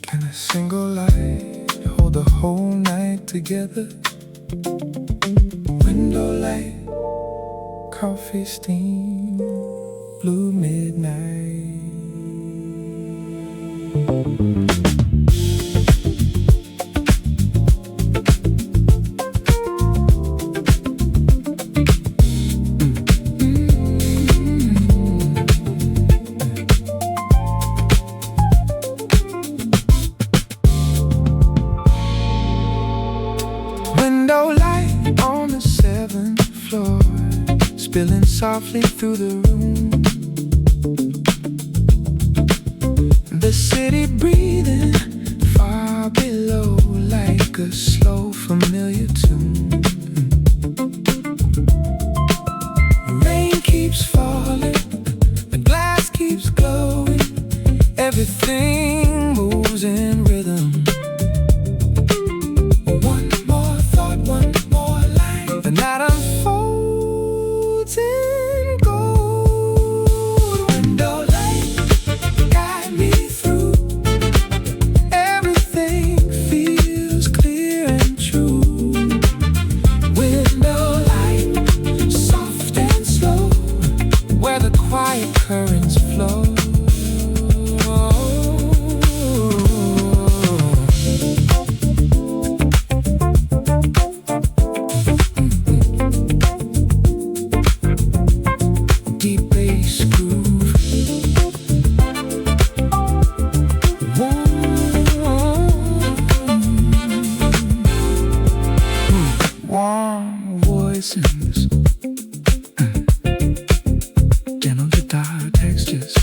A: Can a single light hold the whole night together? Window light coffee steam, blue midnight. Window light on the 7th floor, spilling softly through the room. The city breathing far below, like a slow familiar tune. Rain keeps falling, the glass keeps glowing, everything moves in rhythm. One more thought, one more line, the night unfolds in gold. Window light, guide me through. Everything feels clear and true. Window light, soft and slow, where the quiet currents flow. Deep bass groove, warm voices, gentle guitar textures,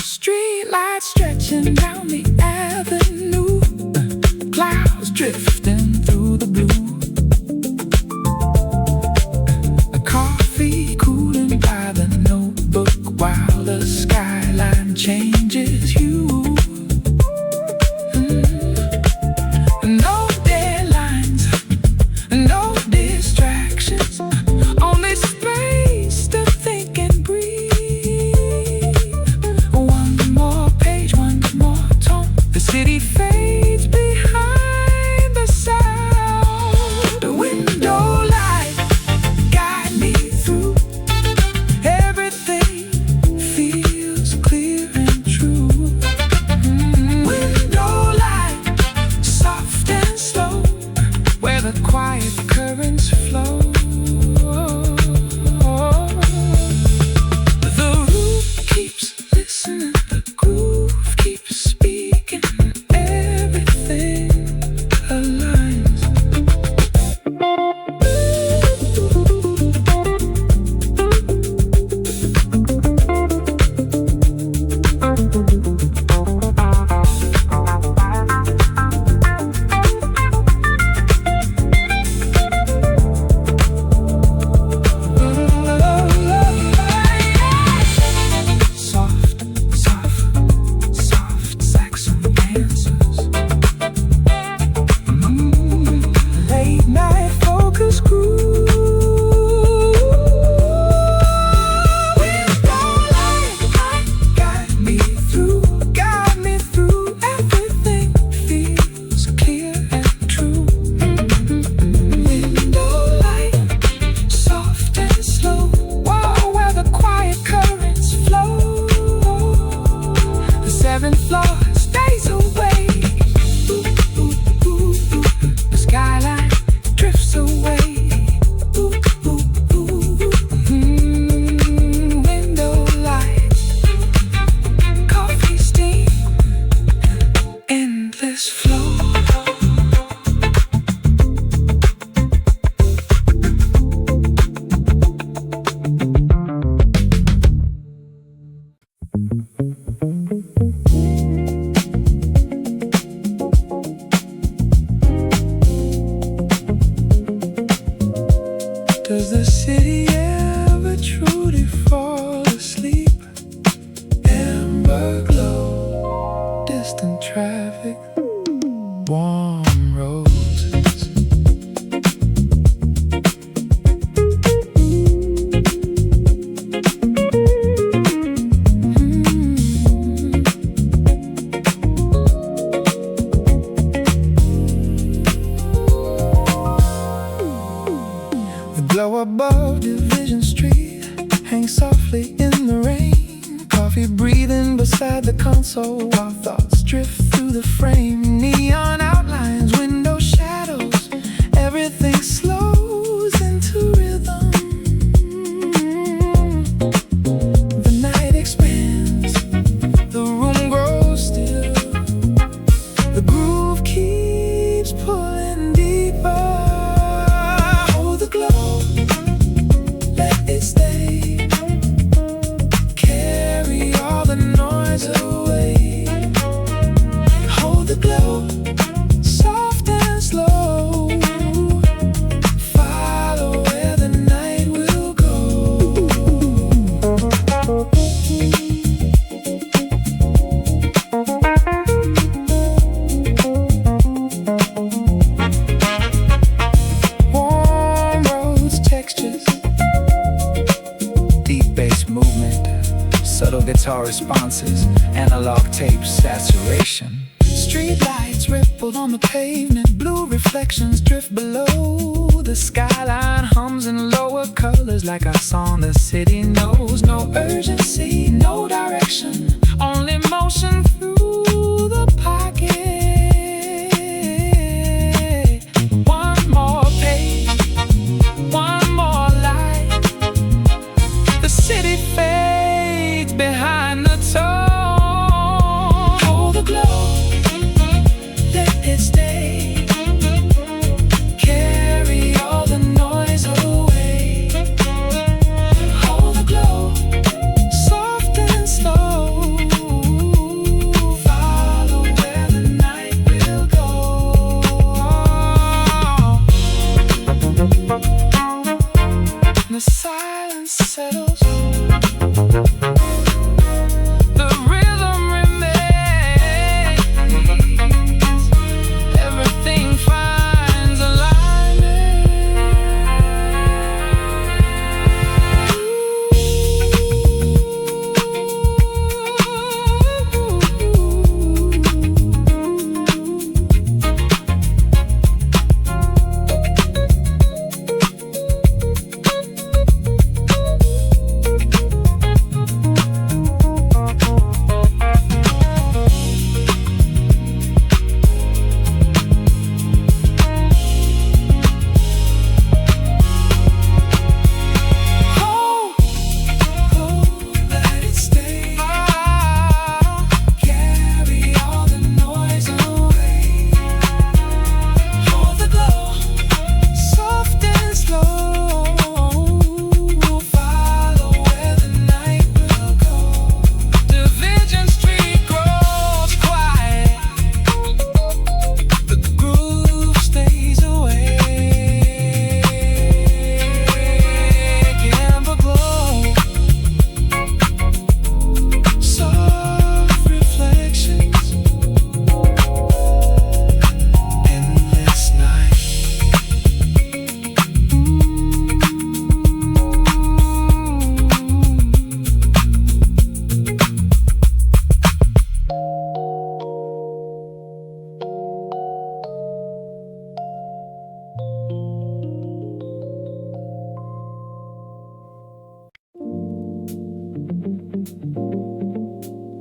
A: street lights stretching down the avenue, clouds drifting through the blue. Coffee cooling by the notebook while the skyline changes hue. No deadlines, no distractions, only space to think and breathe. One more page, one more tone, the city fades behind the sound. The window light, guide me through. Everything feels clear and true. Window light, soft and slow, where the quiet currents flow. The roof keeps listening, the groove keeps speaking, everything aligns. Glow above Division Street, hang softly in the rain. Coffee breathing beside the console while thoughts drift through the frame. Neon outlines, window shadows, everything slows into rhythm. The night expands, the room grows still. The groove keeps pulling deeper. Hold the glow, let it stay. Carry all the noise away. Hold the glow, soft and slow. Follow where the night will go. Warm Rhodes textures, deep bass movement, subtle guitar responses, analog tape saturation. Street lights rippled on the pavement, blue reflections drift below. The skyline hums in lower colors like a song the city knows. No urgency, no direction, only motion through the pocket. One more page, one more light. The city fades behind the tone. Hold the glow, let it stay. Carry all the noise away. Hold the glow, soft and slow. Follow where the night will go. The silence settles, the rhythm remains. Everything finds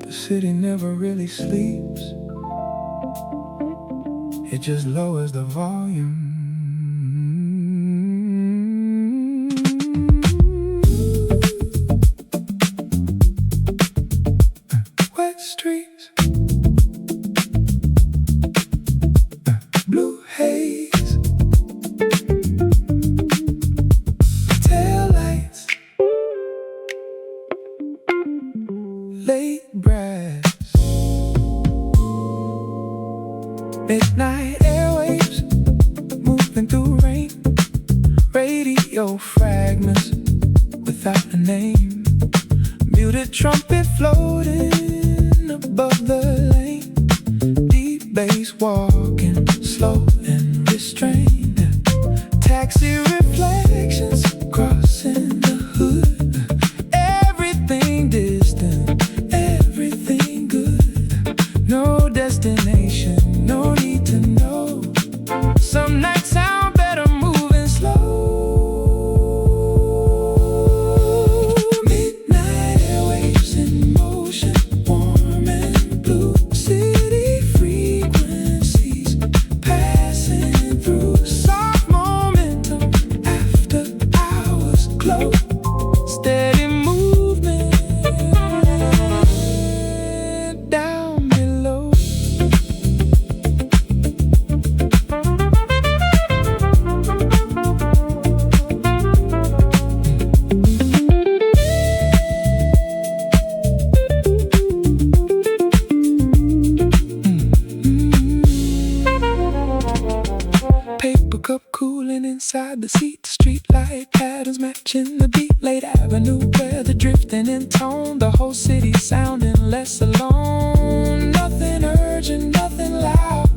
A: The city never really sleeps, it just lowers the volume. Wet streets, blue haze, taillights, late brass, midnight airwaves moving through rain, radio fragments without a name, muted trumpet floating above the lane, deep bass walking slow and restrained, taxi reflections crossing the hood, everything distant, everything good, no destination, no need to know. Some nights sound better moving slow. Paper cup cooling inside the seat. The street light patterns matching the beat. Late Avenue weather drifting in tone. The whole city sounding less alone. Nothing urgent, nothing loud,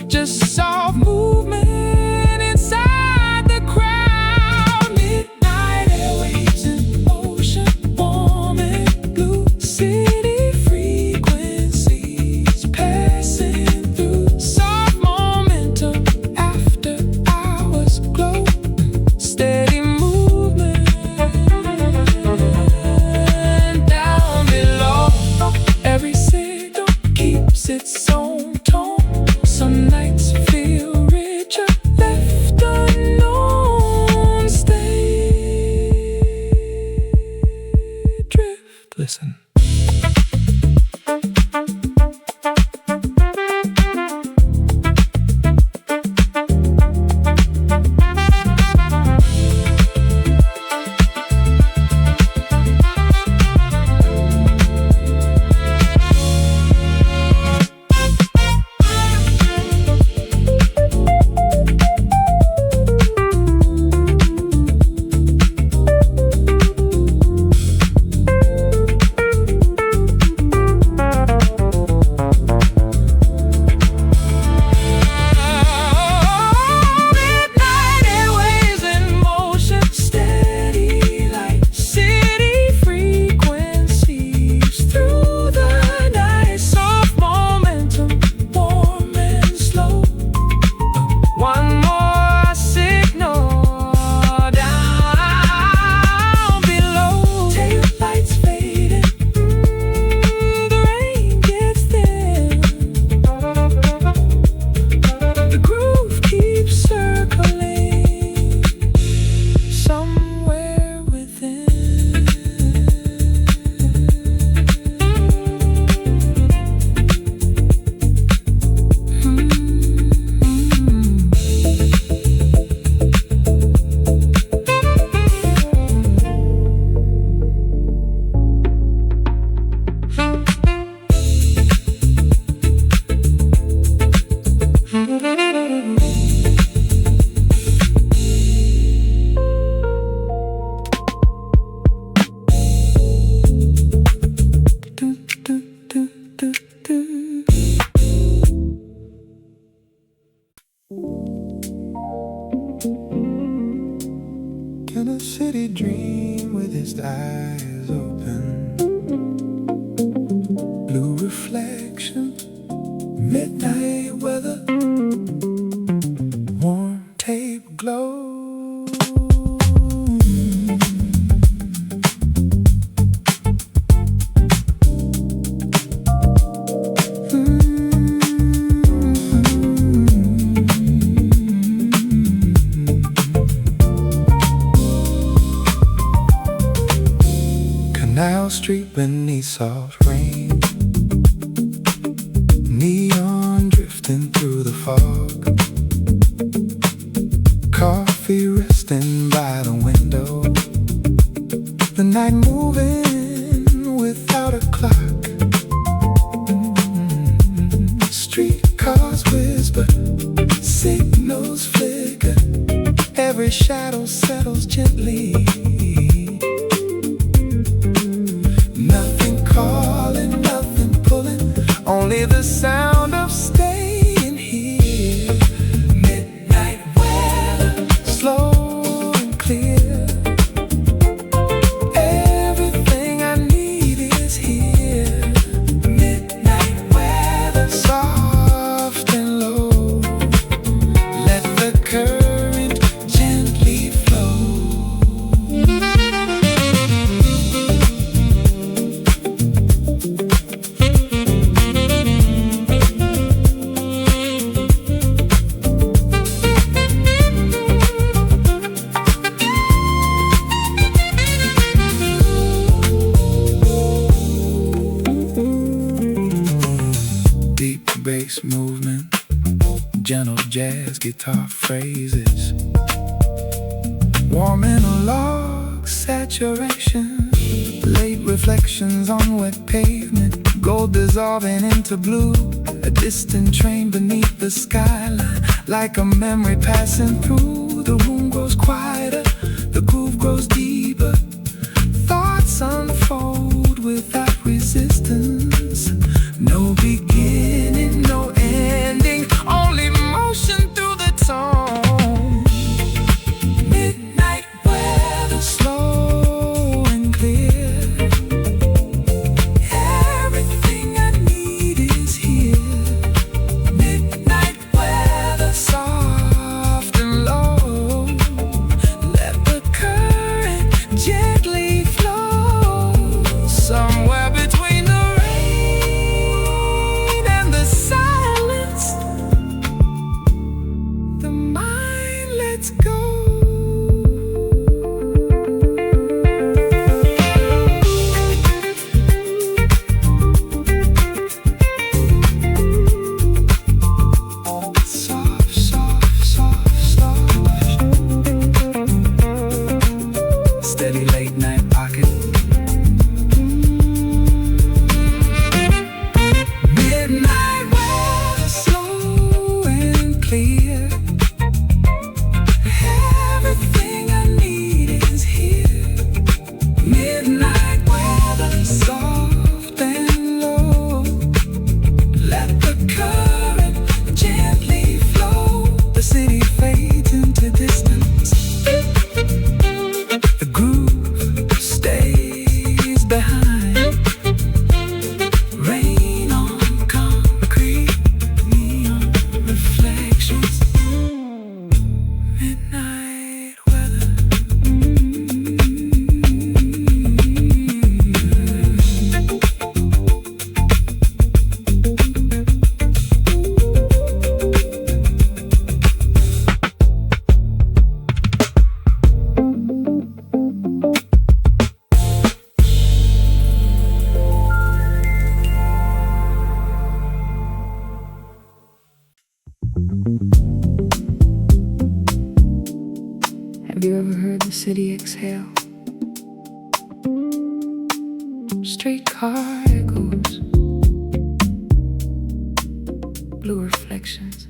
A: just soft movement inside the crowd. Midnight airwaves in motion, warm and blue. City frequencies passing through. Soft momentum after hours glow. Steady movement down below. Every signal keeps its own tone. Some nights feel richer, left unknown. Stay, drift, listen. Can a city dream with its eyes open? Blue reflection, midnight weather, warm table glow. Canal Street beneath soft rain, neon drifting through the fog. Coffee resting by the window, the night moving without a clock. Streetcars whisper, signals flicker, every shadow settles gently. Nothing calling, nothing pulling, only the sound of staying here. Midnight weather, slow and clear. Everything I need is here. Midnight weather, soft and low. Let the current gently flow. Deep bass movement, gentle jazz guitar phrases, warm analog saturation, late reflections on wet pavement, gold dissolving into blue, a distant train beneath the skyline. like a memory passing through. The room grows quieter, the groove grows deeper. Thoughts unfold without resistance. No beginning, no ending, only motion through the tone. Midnight weather, slow and clear. Everything I need is here. Midnight weather, soft and low. Let the current gently flow. Somewhere between the rain and the silence, the mind lets go. Soft, soft, soft, soft. Steady late night pocket. Midnight weather, slow and clear. Everything I need is here. Midnight weather, soft and low. Let the current gently flow. The city fades into distance. The groove stays behind. Rain on concrete, neon reflections. Midnight weather. Have you ever heard the city exhale? Streetcar echoes, blue reflections,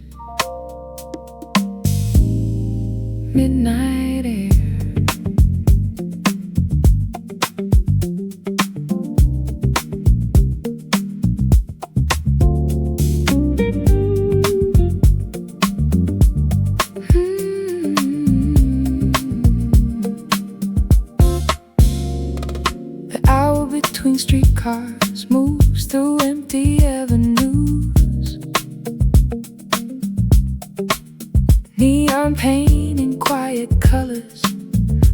A: midnight air. The hour between streetcars moves through empty avenues. Neon paint in quiet colors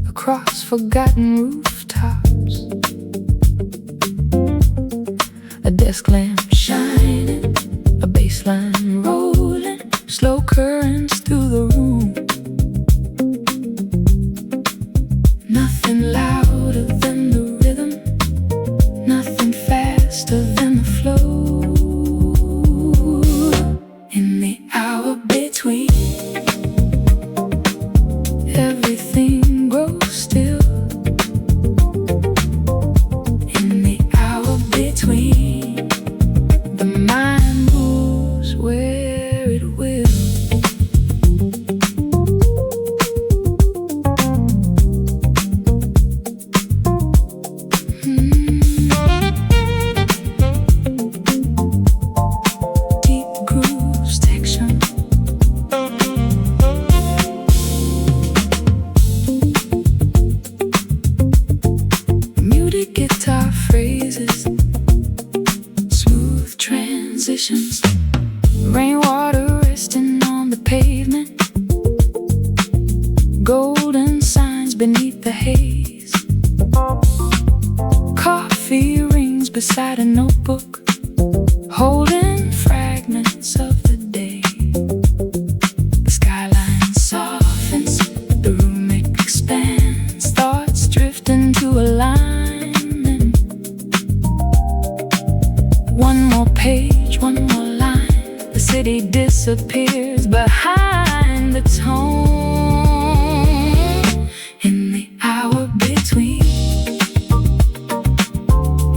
A: across forgotten rooftops. A desk lamp shining, a bassline rolling, slow currents through the room. Nothing louder than the rhythm, nothing faster than the flow. In the hour between, everything grows still. In the hour between, the mind moves where it will. Deep grooves, section. Muted guitar phrases, smooth transitions, rainwater resting on the pavement, golden signs beneath the haze. Coffee rings beside a notebook, holding fragments of the day. The skyline softens, the room expands, thoughts drift into alignment. One more page, one more line, the city disappears behind the tone. In the hour between,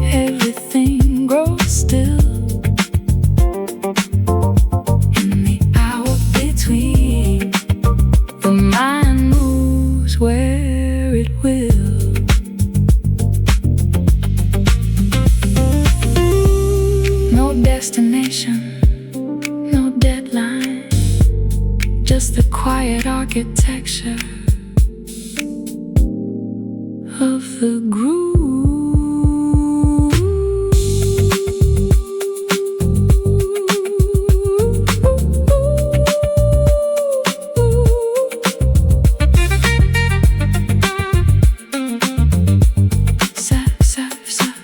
A: everything grows
B: where it will. No destination, no deadline, just the quiet architecture of the groove.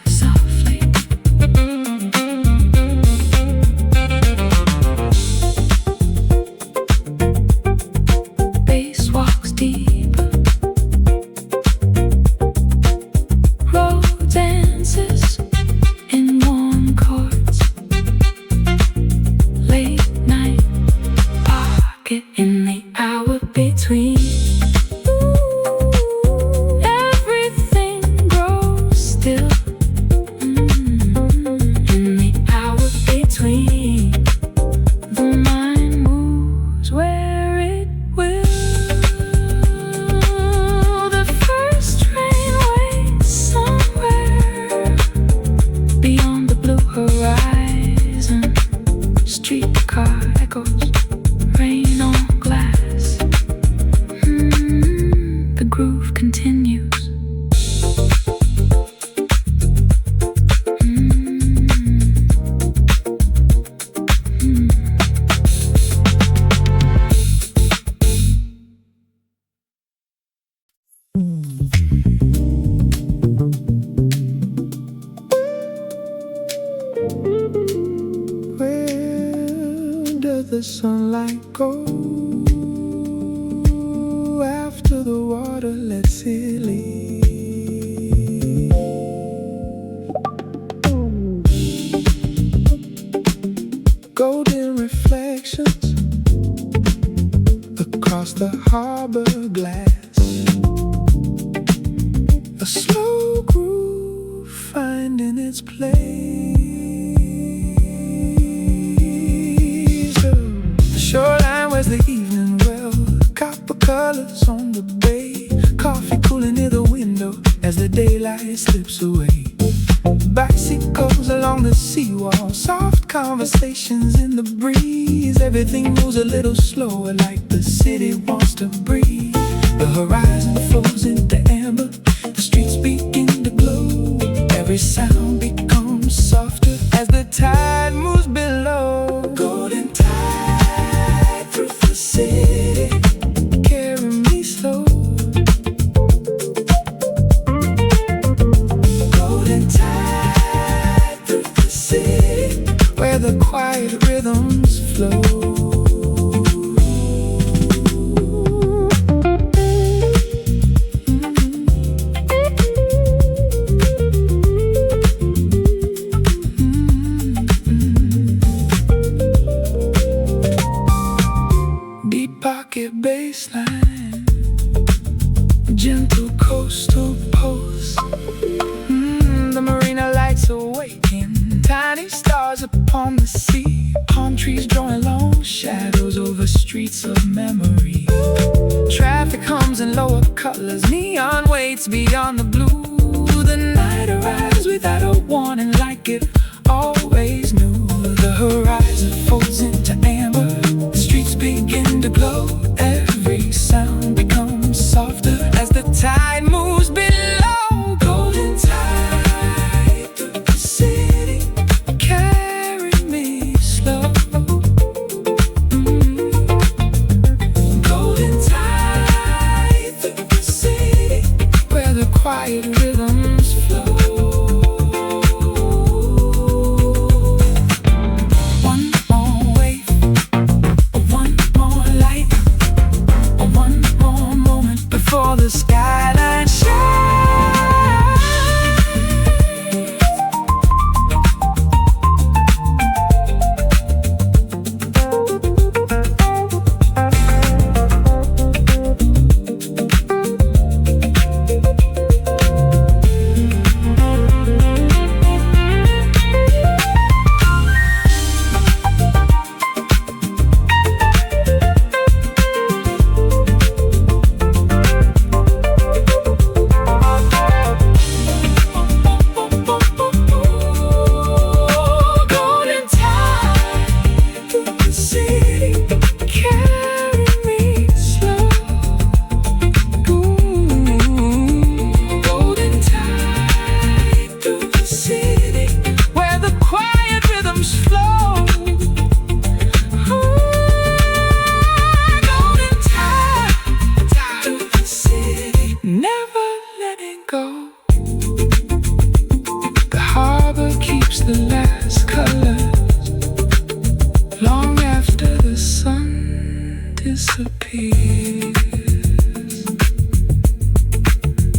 B: Softly. Bass walks deep. Road dances in warm courts. Late night pocket in the hour between. Everything grows still in the hour between. The mind moves where it will. The first train waits somewhere beyond the blue horizon. Streetcar echoes, rain on glass. The groove continues.
A: Where does the sunlight go after the water lets it leave? Golden reflections across the harbor glass. A slow groove finding its place. The shoreline wears the evening well. Copper colors on the bay. Coffee cooling near the window as the daylight slips away. Bicycles along the seawall. Soft conversations in the breeze. Everything moves a little slower, like the city wants to breathe. The horizon flows into amber. The streets begin to glow. Every sound becomes softer as the tide moves below. Golden tide through the city, carry me slow. Golden tide through the city, where the quiet rhythms flow. Pocket bassline, gentle coastal pulse. The marina lights awaken, tiny stars upon the sea. Palm trees drawing long shadows over streets of memory. Traffic hums in lower colors, neon waits beyond the blue. The night arrives without a warning, like it always knew. The horizon folds into amber, the streets begin to glow. Every sound becomes softer as the tide moves below. Golden tide through the city, carry me slow. Golden tide through the city, where the quiet rhythms flow. For the skyline shines.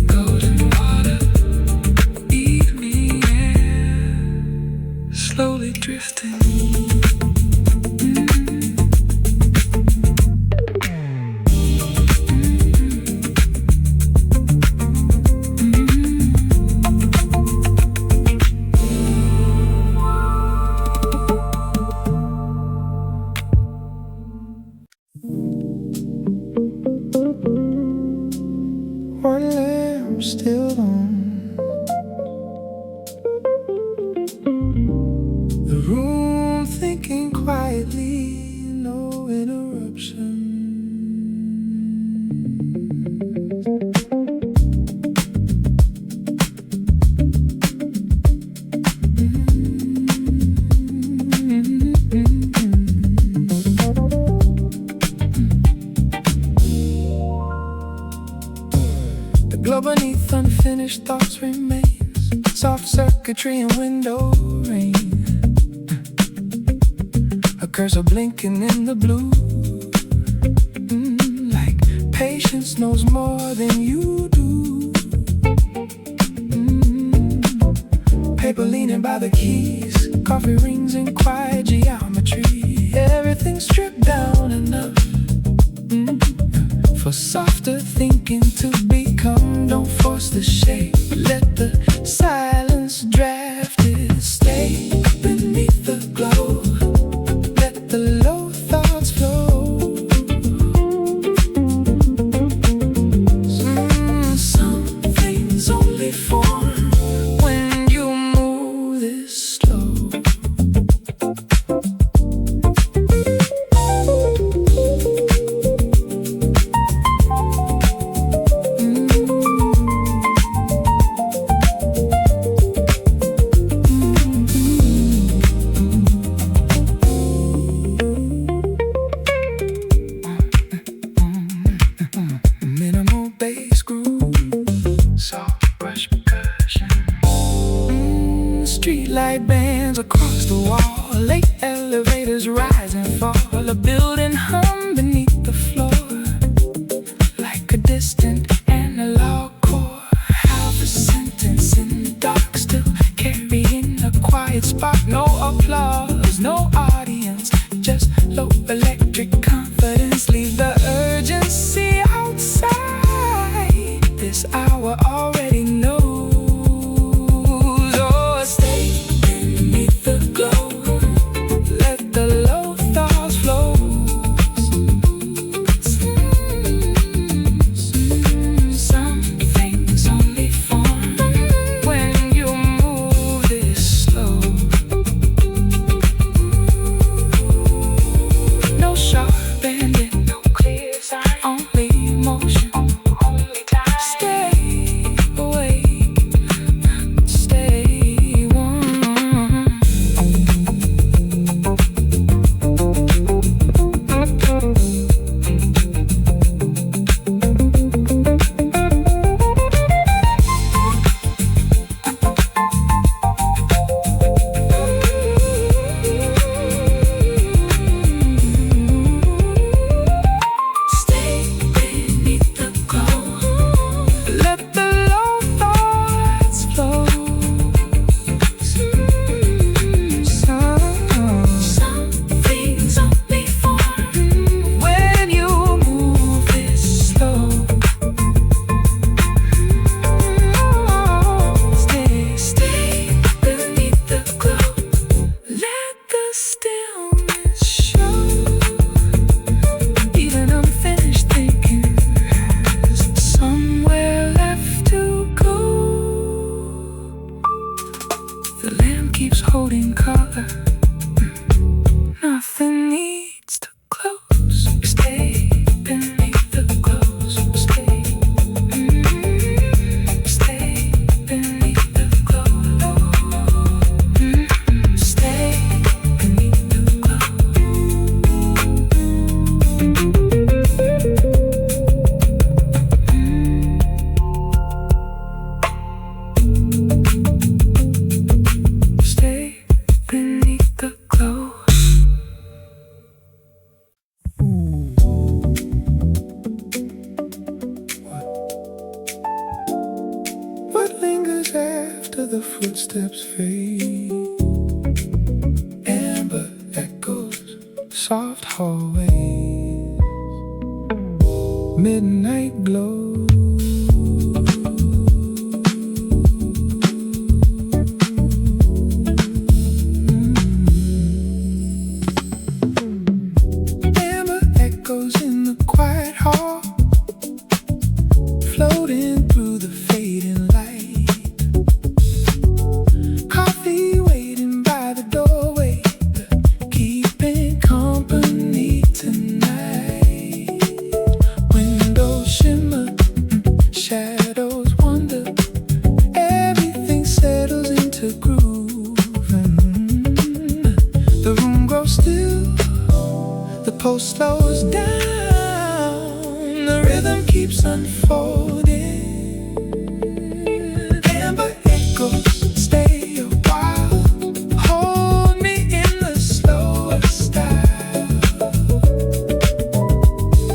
B: Golden water, evening air, slowly drifting.
A: One lamp still on, the room thinking quietly, no interruption. The glow beneath unfinished thoughts remains, soft circuitry and window rain. A cursor blinking in the blue, like patience knows more than you do. Paper leaning by the keys, coffee rings in quiet geometry. Everything stripped down enough for softer thinking to become. Don't force the shape, let the silence draft it. Stay beneath the glow, let the low thoughts flow. Some things only form when you move this slow. Minimal bass groove, soft brush percussion. Streetlight bands across the wall, late elevators rise and fall. A building hum beneath the floor, like a distant analog core. Half a sentence in the dark, still carrying a quiet spark. No applause, no audience, just low electric confidence. Leave the urgency outside, this hour already knows. Oh, stay beneath the glow, let the low thoughts flow. the footsteps fade. Amber echoes, soft hallways, midnight glow. Amber echoes in the quiet hall, floating through the fading light. Coffee waiting by the doorway, keeping company tonight. Windows shimmer, shadows wander, everything settles into groove. The room grows still, the pulse slows down, the rhythm keeps unfolding. Amber echoes, stay a while, hold me in the slower style.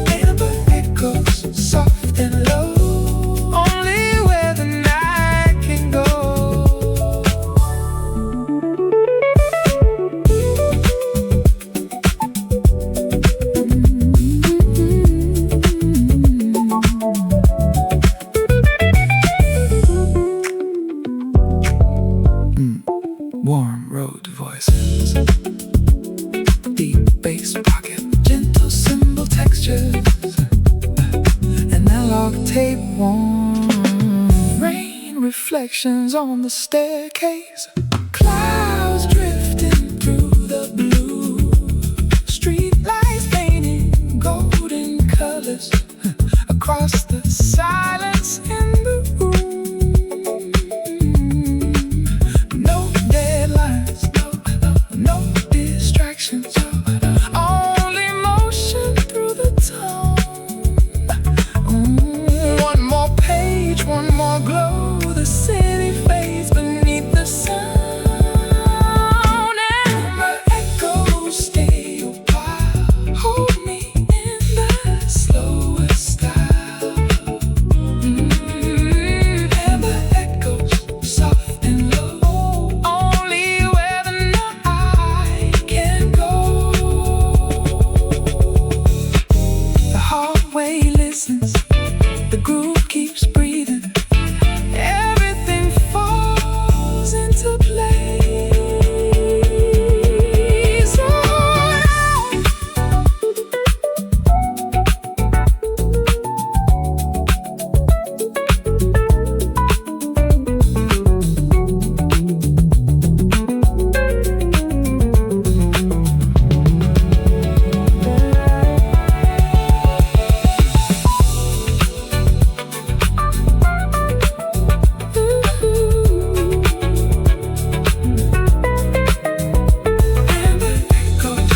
A: Amber echoes, soft and low, only where the night can go. Warm road voices, deep bass pocket, gentle cymbal textures, analog tape warm, rain reflections on the staircase, clouds drifting through the blue, street lights painting golden colors across the silence in the room. No deadlines, no distractions, only motion through the tone. One more page, one more glow, the city fades beneath the sound. Amber echoes, stay a while, hold me in the slower style. Amber echoes, soft and low, only where the night can go. The hallway listens, the groove keeps breathing, everything falls into place. Oh, Amber echoes.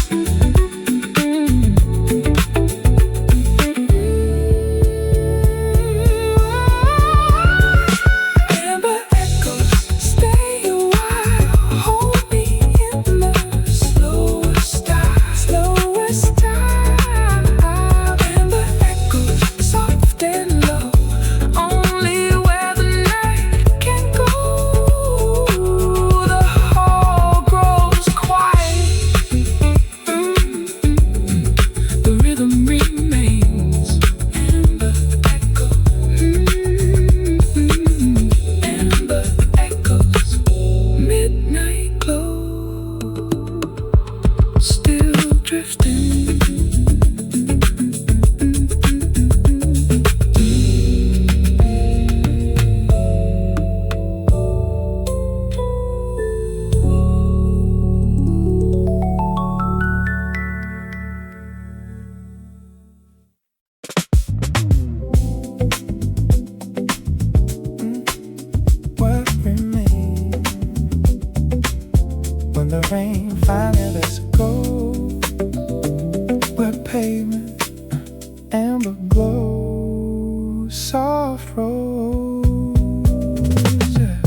A: Amber echoes, stay a while, hold me in the slower style, slower style. Amber echoes, soft and low, only where the night can go. The hall grows quiet, the rhythm remains. Amber echo, amber echoes, midnight glow, still drifting. What remains when the rain finally lets go? Where pavement, amber glow, soft roads. Yeah.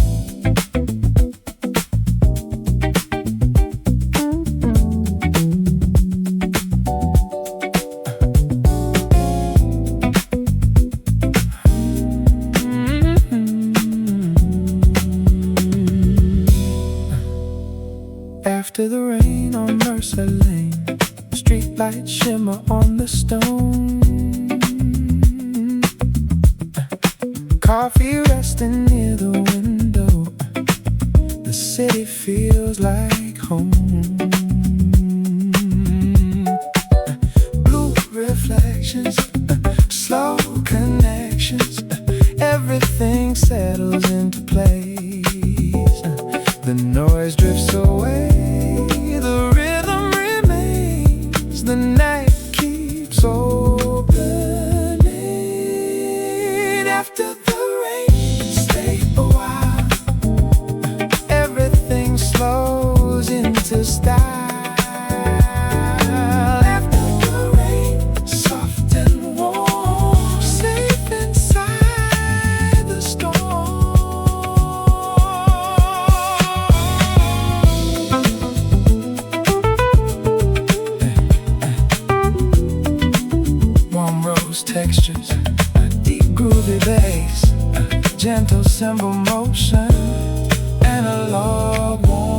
A: light shimmer on the stone. Coffee resting near the window. The city feels like home. Blue reflections, slow connections. Everything settles into place. The noise drifts away. The rhythm remains. The night keeps opening. After the rain, stay a while. Everything slows into style. After the rain, soft and warm, safe inside the storm. Warm rose textures, a deep groovy bass, a gentle cymbal motion, analog warm.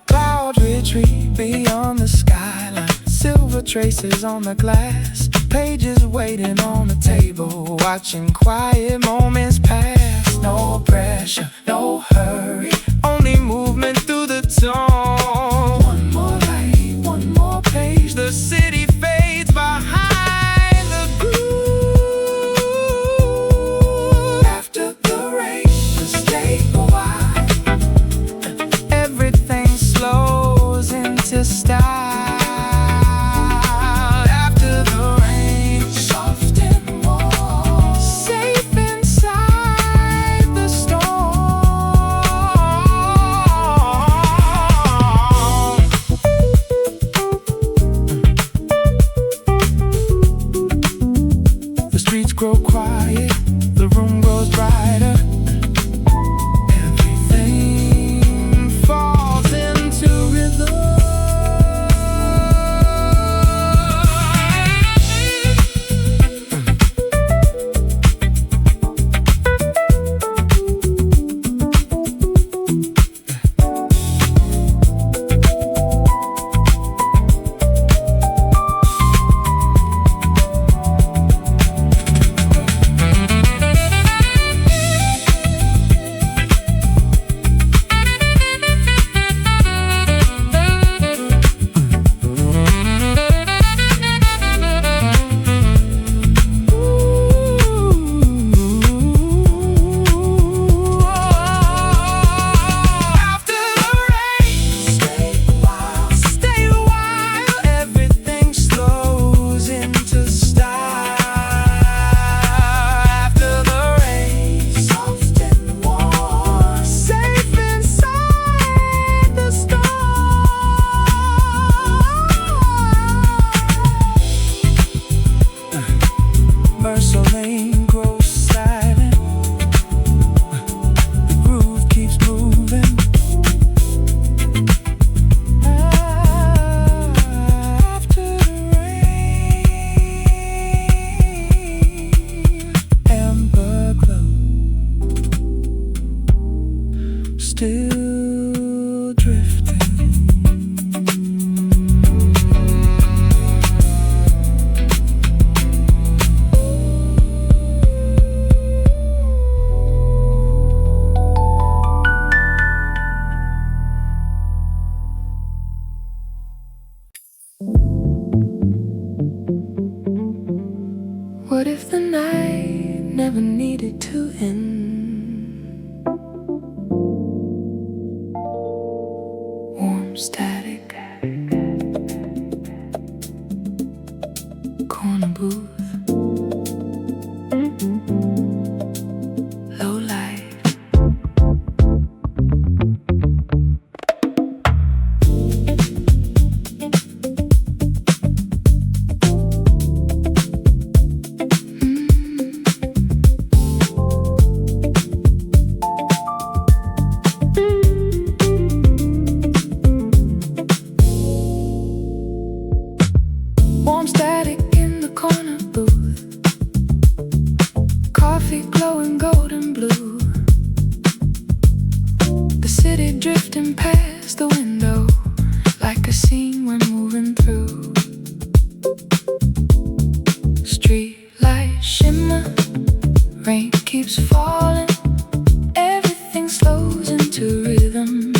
A: Clouds retreat beyond the skyline, silver traces on the glass, pages waiting on the table, watching quiet moments pass. No pressure, no hurry, only movement through the tone. One more light, one more page, the city fades behind the groove. After the rain, stay a while. Everything slows into style. After the rain, soft and warm, safe inside the storm. The streets grow quiet, the room grows brighter. Everything falls into rhythm. After the rain, stay a while. Everything slows into style. After the rain, soft and warm, safe inside the storm. Mercer Lane grows silent. The groove keeps moving. After the rain, amber glow, still drifting. What if the night never needed to end? Warm static, corner booth, low light. Warm static in the corner booth, coffee glowing golden blue. The city drifting past the window,
B: Rain keeps falling, everything slows into rhythm.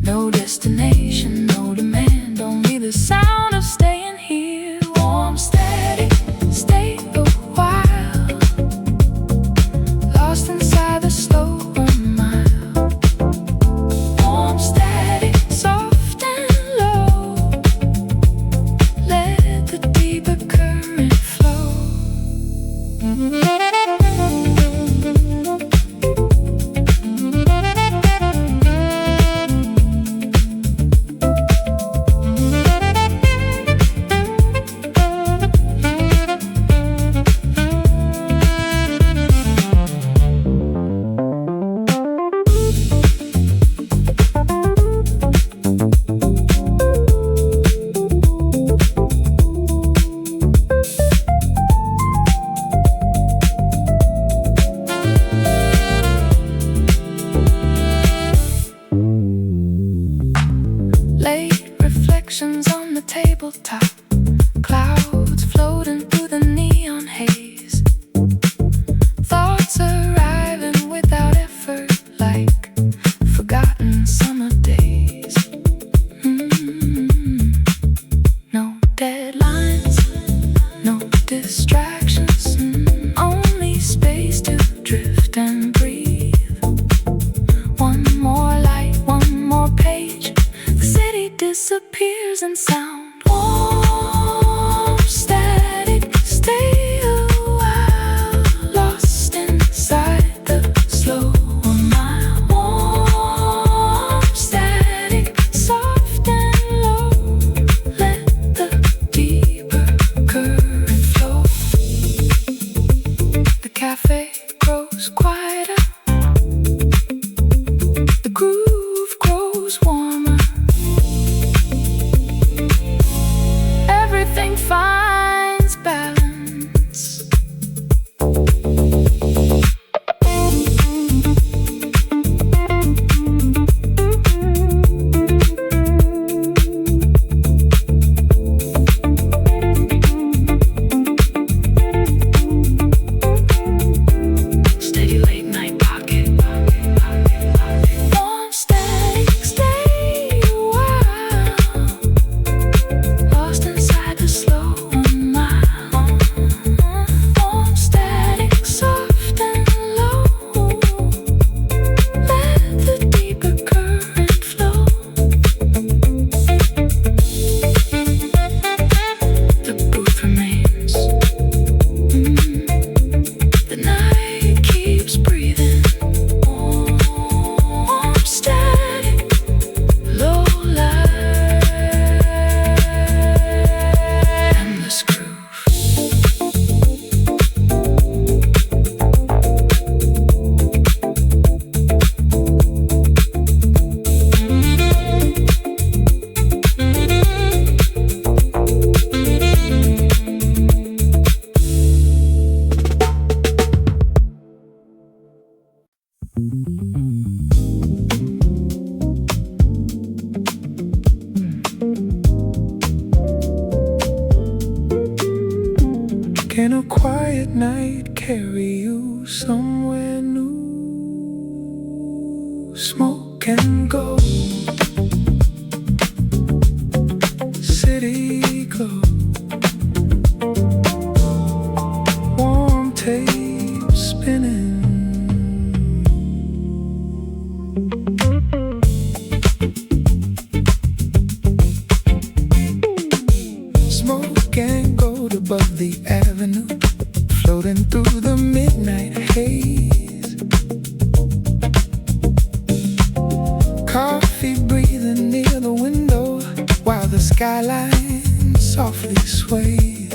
B: No destination, no demand, only the sound of staying here. Warm, steady, stay a while, lost inside the slower mile. Warm, steady, soft and low, let the deeper current flow. Late reflections on the tabletop, clouds floating through the neon haze. Thoughts arriving without effort, like forgotten summer days. No deadlines, no distractions, only space to drift and breathe. One more light, one more page, the city disappears in sound. Warm, static, stay a while, lost inside the slower mile. Warm, static, soft and low, let the deeper current flow. The cafe grows quieter, the groove grows warmer. Everything finds balance. Steady late night pocket. Warm, static, stay a while, lost inside the slower mile. Warm, static, soft and low, let the deeper current flow. The booth remains. The night keeps breathing. Warm, static, low light, endless groove.
A: Can a quiet night carry you somewhere new? Smoke and go, city glow, warm tape spinning. Smoke and gold above the avenue, floating through the midnight haze. Coffee breathing near the window, while the skyline softly sways.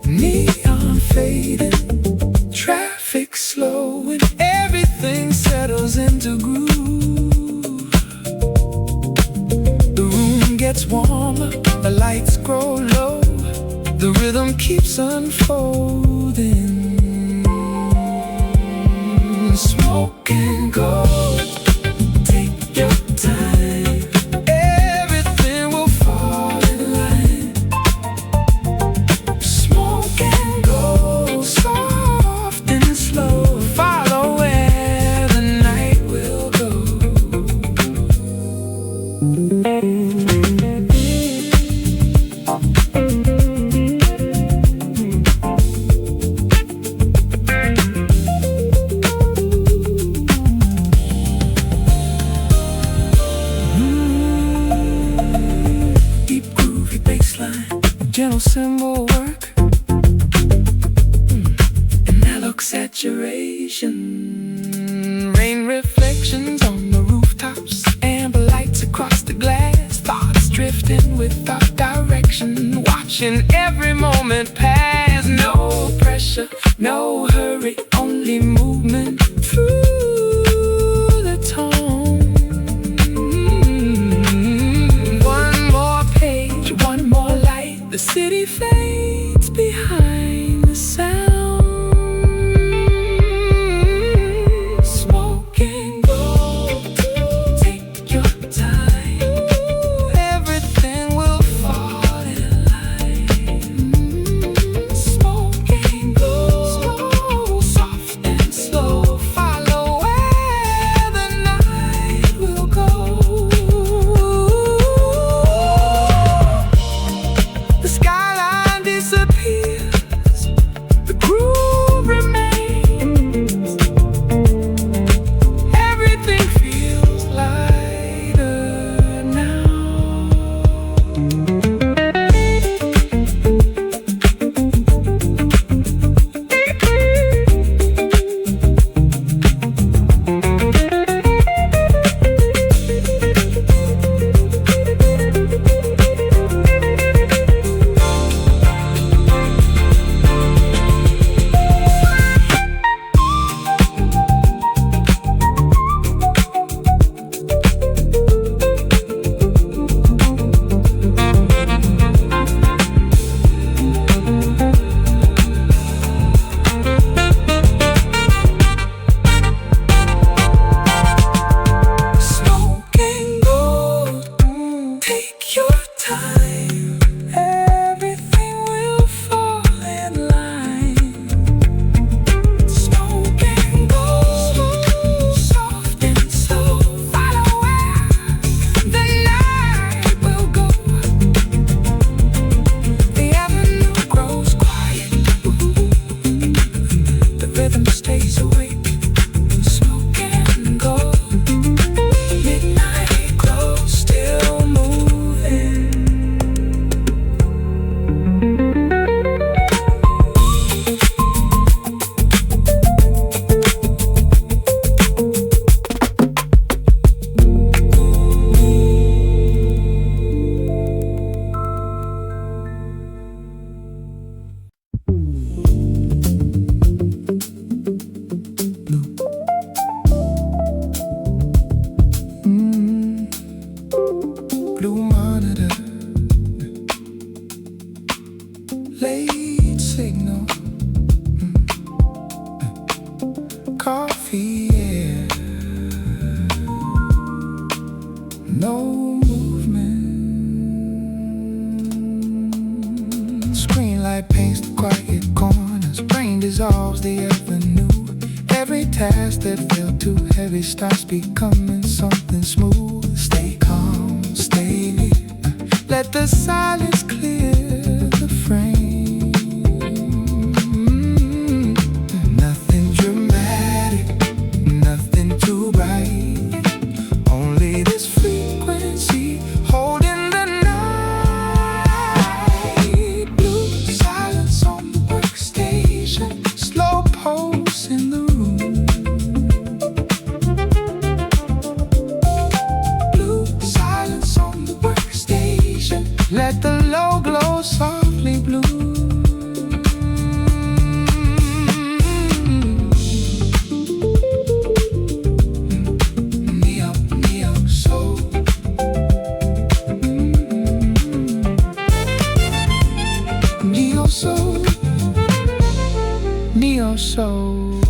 A: Neon fading, traffic slowing, everything settles into groove. The room gets warmer, the lights grow low, the rhythm keeps unfolding. Smoke and go, take your time, everything will fall in line. Smoke and go.
B: gentle cymbal work, analog saturation, rain reflections on the rooftops, amber lights across the glass, thoughts drifting without direction, watching every moment pass. No pressure, no hurry, only movement through the tone. One more page, one more light, the city fades behind the sound. Smoke and gold, take your time, everything will fall in line. Smoke and gold, soft and slow, follow where the night will go. The skyline disappears, the groove remains. Everything feels lighter now. Smoke and gold, take your time, everything will fall in line. Smoke and gold, soft and slow, follow where the night will go. The avenue grows quiet, the rhythm stays awake. Smoke and gold, midnight glow, still moving. Blue monitor, late signal, coffee, yeah, no movement. Screen light paints the quiet corners, rain dissolves the avenue. Every task that felt too heavy starts becoming something smooth. Stay calm, stay near, let the silence clear the frame. Nothing dramatic, nothing too bright, only this frequency holding the night. Blue silence on the workstation, slow pulse in the room. Blue silence on the workstation, let the low glow softly bloom. Neo, neo soul. Neo soul. Neo soul.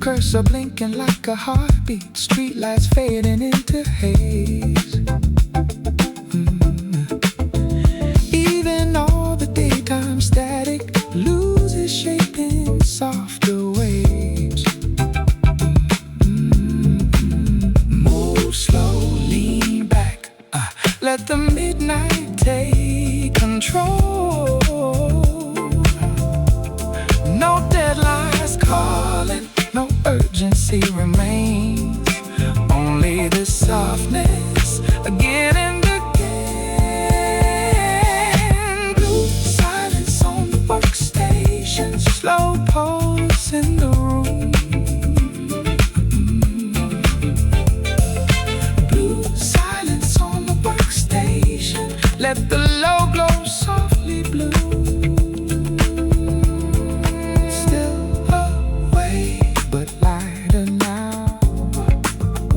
B: Cursor blinking like a heartbeat, streetlights fading into haze. Even all the daytime static loses shape in softer waves. Move slow, lean back, let the midnight take control. No deadlines calling, no urgency remains, only the softness again and again. Blue silence on the workstation, slow pulse in the room. Blue silence on the workstation, let the low glow softly bloom. Still away, but lighter now.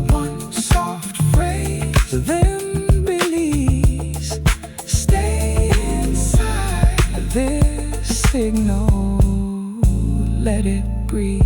B: One soft phrase, then release. Stay inside this signal, let it breathe.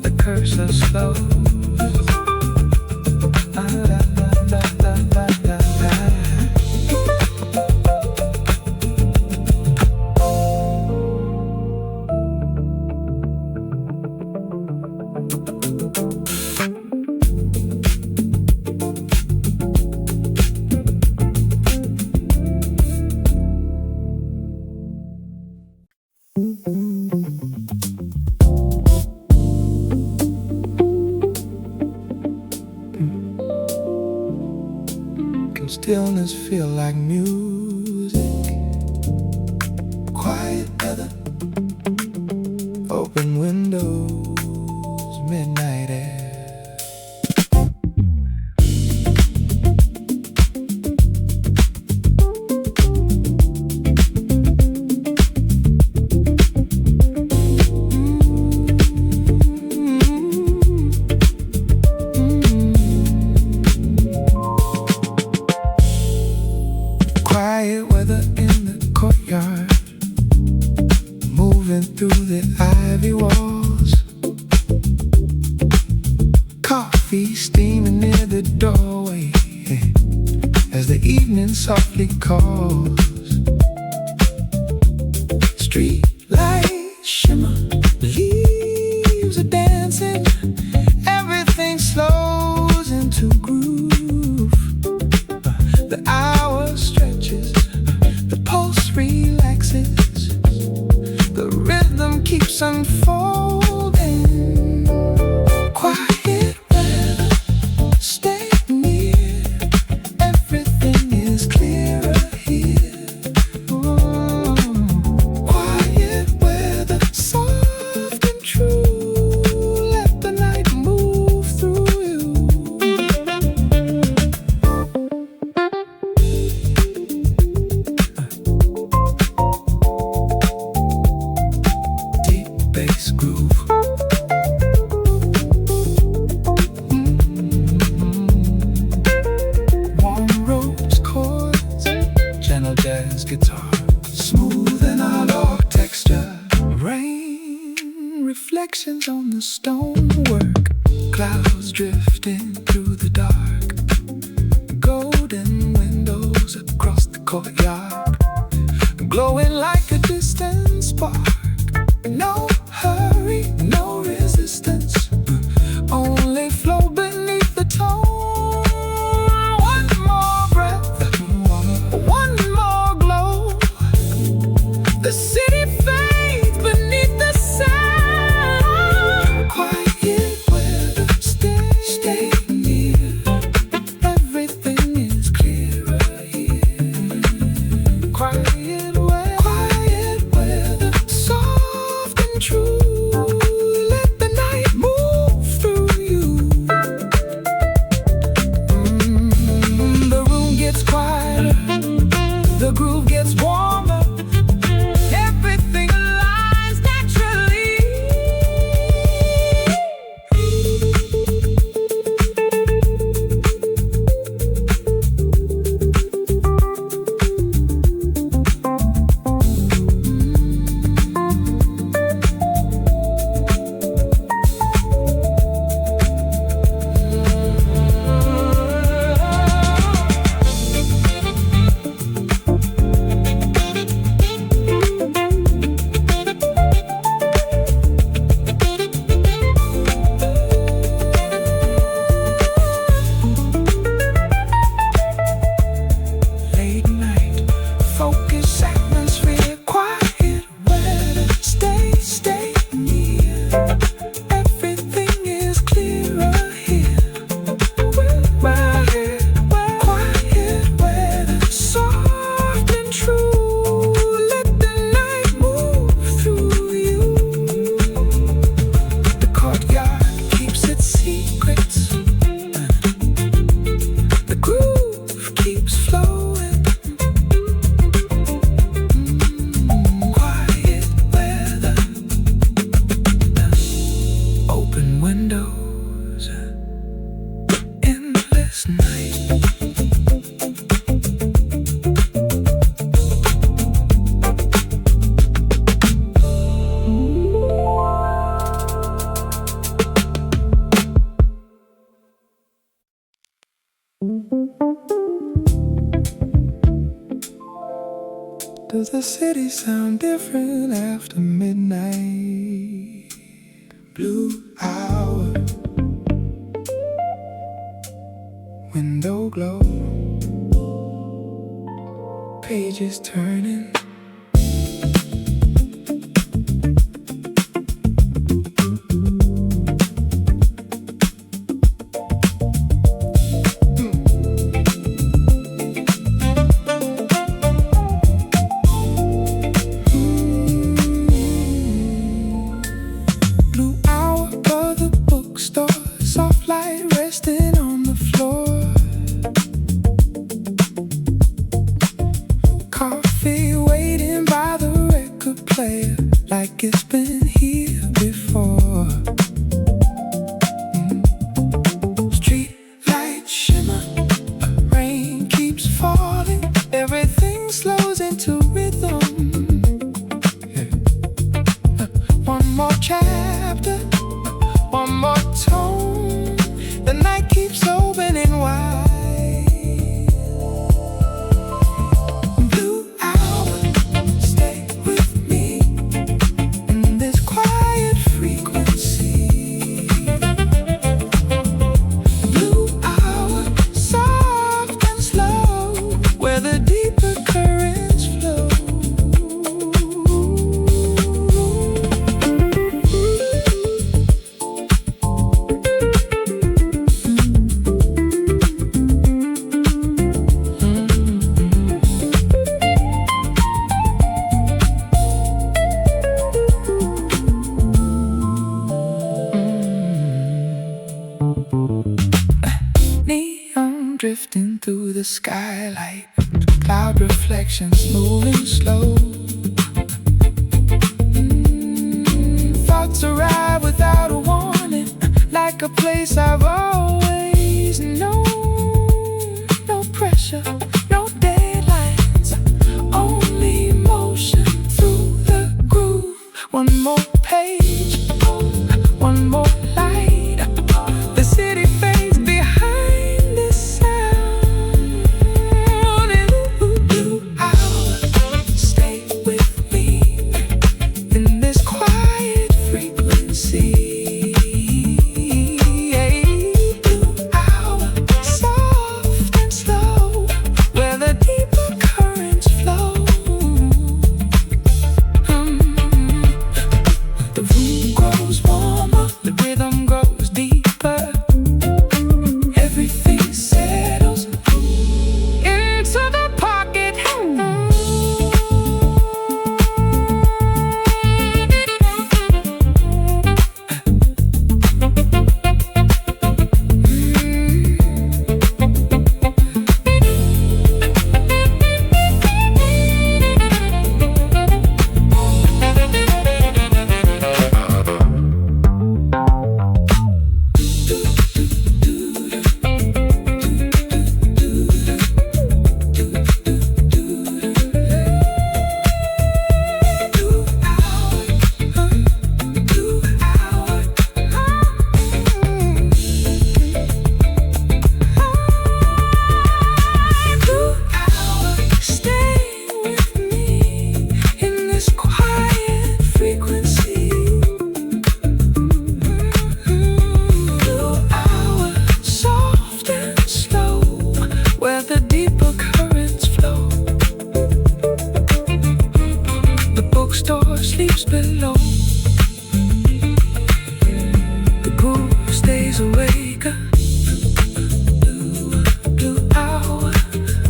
B: The cursor slows. Can stillness feel like music? Quiet weather, open windows, midnight air. Quiet weather in the courtyard, moving through the ivy walls. Coffee steaming near the doorway as the evening softly calls. Street lights shimmer, leaves are dancing, everything slows into groove. The hour stretches, the pulse relaxes, the rhythm keeps unfolding. Quiet weather, stay near, everything is clearer here. Quiet weather, soft and true, let the night move through you. Bass groove. Warm Rhodes chords, gentle jazz guitar, smooth and analog texture. Rain reflections on the stonework, clouds drifting through the dark. Golden windows across the courtyard, glowing like a distant spark. No hurry, no resistance, only flow beneath the tone. One more breath, one more glow. The city fades beneath the sound. Quiet weather, stay near, everything is clearer here. Quiet weather, soft and true.
A: 'cause the city sound different after midnight. Blue hour, window glow, pages turning. Soft light resting on the floor. Coffee waiting by the record player, like it's been here before. Street light shimmer, rain keeps falling, everything slows into rhythm. One more chapter, one more tone, the night keeps opening wide. Blue hour, stay with me in this quiet frequency. Blue hour, soft and slow, where the deeper currents flow. Neon drifting through the skylight, cloud reflections moving slow. Thoughts arrive without a warning, like a place I've always known. No pressure, no deadlines, only motion through the groove. One more page, one more light, the city fades behind this sound. And blue hour, stay with me in this quiet frequency. Blue hour, soft and slow, where the deeper currents flow. The room grows warmer, the rhythm grows deeper. Everything settles into the pocket. The deeper currents flow. The bookstore sleeps below. The pool stays awake. Blue hour,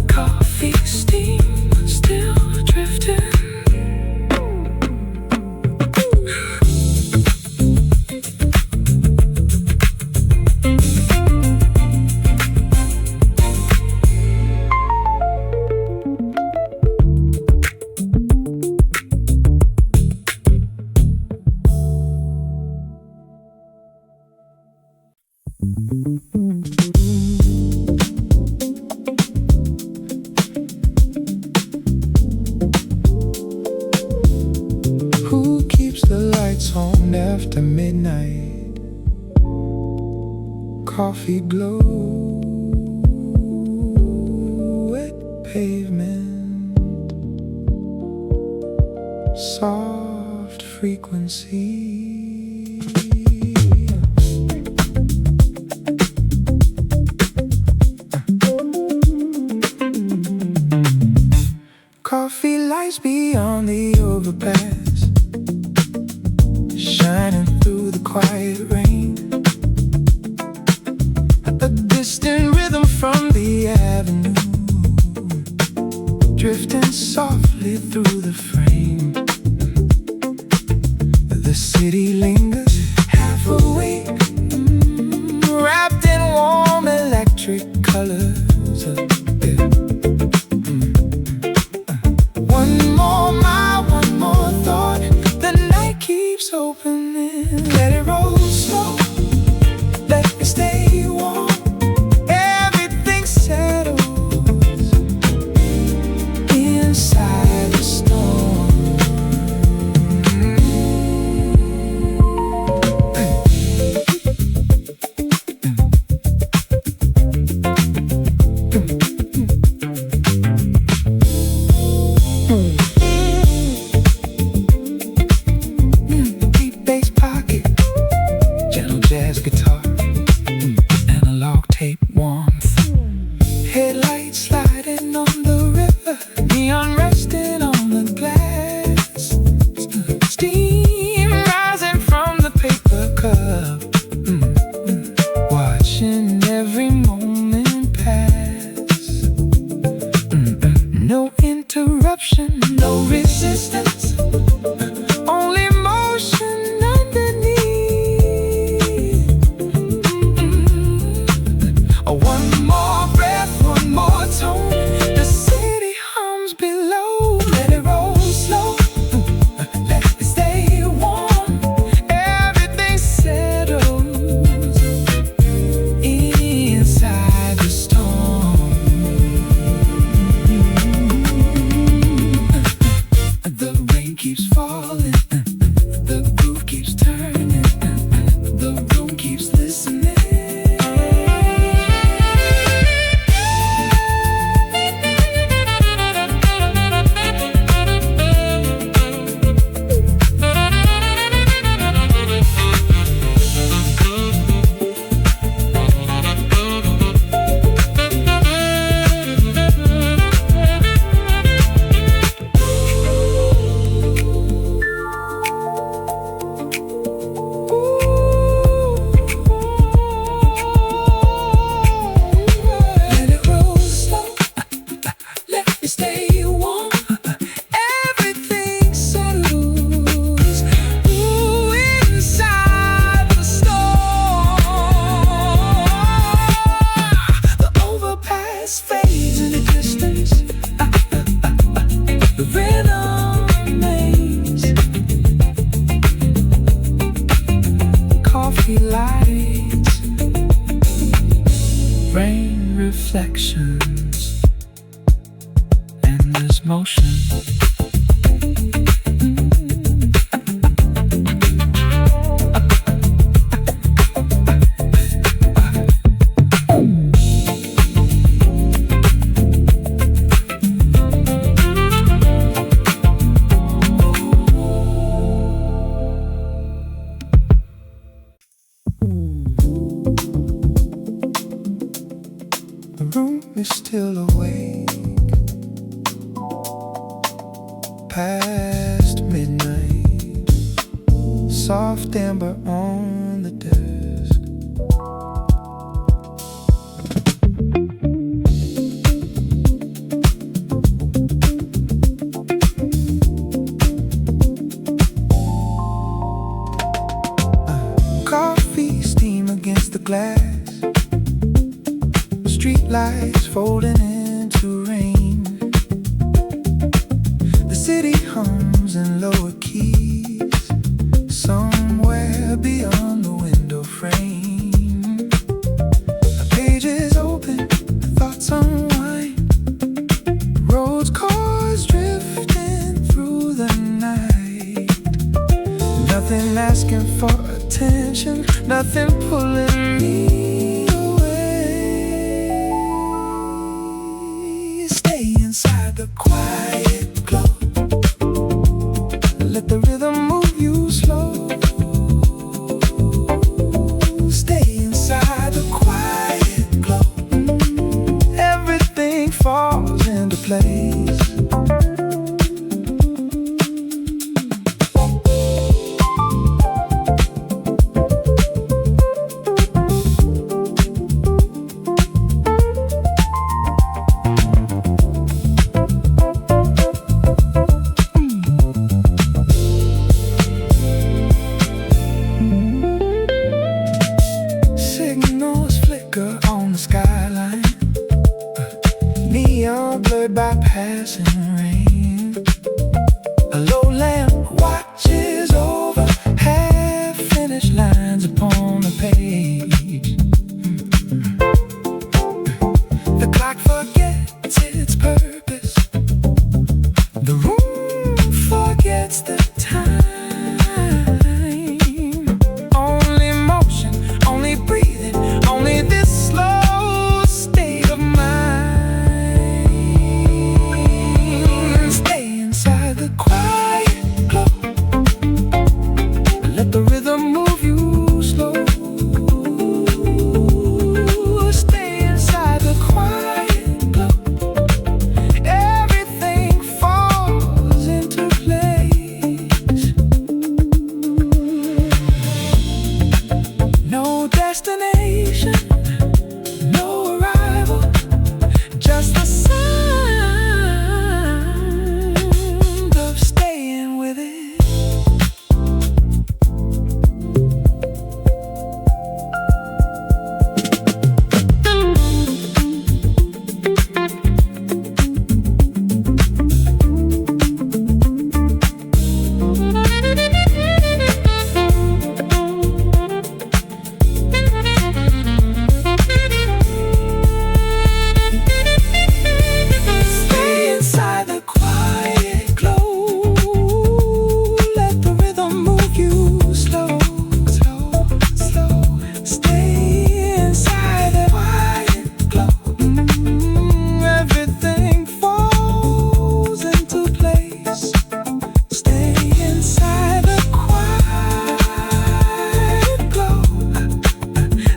A: coffee steam still drifting. Who keeps the lights on after midnight? Coffee glow, wet pavement, soft frequency. Coffee lights beyond the overpass, shining through the quiet rain. A distant rhythm from the avenue, drifting softly through the frame. The city lingers, half awake, wrapped in warm electric colors. One more mile, one more thought. The night keeps opening. Let it roll slow, let me stay warm. Everything settles inside the storm. Deep bass pocket, gentle jazz guitar, analog tape warmth. Headlights sliding on the river, neon resting on the glass. Steam rising from the paper cup, watching every moment pass. No interruption, no resistance, only motion underneath. One more breath, one more tone. The city hums below. Let it roll slow, let it stay warm. Everything settles inside the storm. The rain keeps falling, the groove keeps turning, the room keeps listening. Let it roll slow, let me stay warm. Everything settles inside the storm. The overpass fades in the distance. The rhythm remains. Coffee lights, rain reflections, endless motion. The room is still awake, past midnight. Soft amber on the desk. Coffee steam against the glass, street lights folding into rain. The city hums in lower keys, somewhere beyond the window frame. A page is open, thoughts unwind. Rhodes chords drifting through the night. Nothing asking for attention, nothing pulling me away. Stay inside the quiet glow. passing rain. A low lamp watches over half-finished lines upon the page. The clock forgets its purpose. The room forgets the time. Only motion, only breathing, only this slow state of mind. Stay inside the quiet glow. Let the rhythm move you slow. Stay inside the quiet glow. Everything falls into place. No destination, no arrival, just the sound of staying with it. Stay inside the quiet glow. Let the rhythm move you slow, slow, slow. Stay inside the quiet glow. Everything falls into place. Stay inside the quiet glow.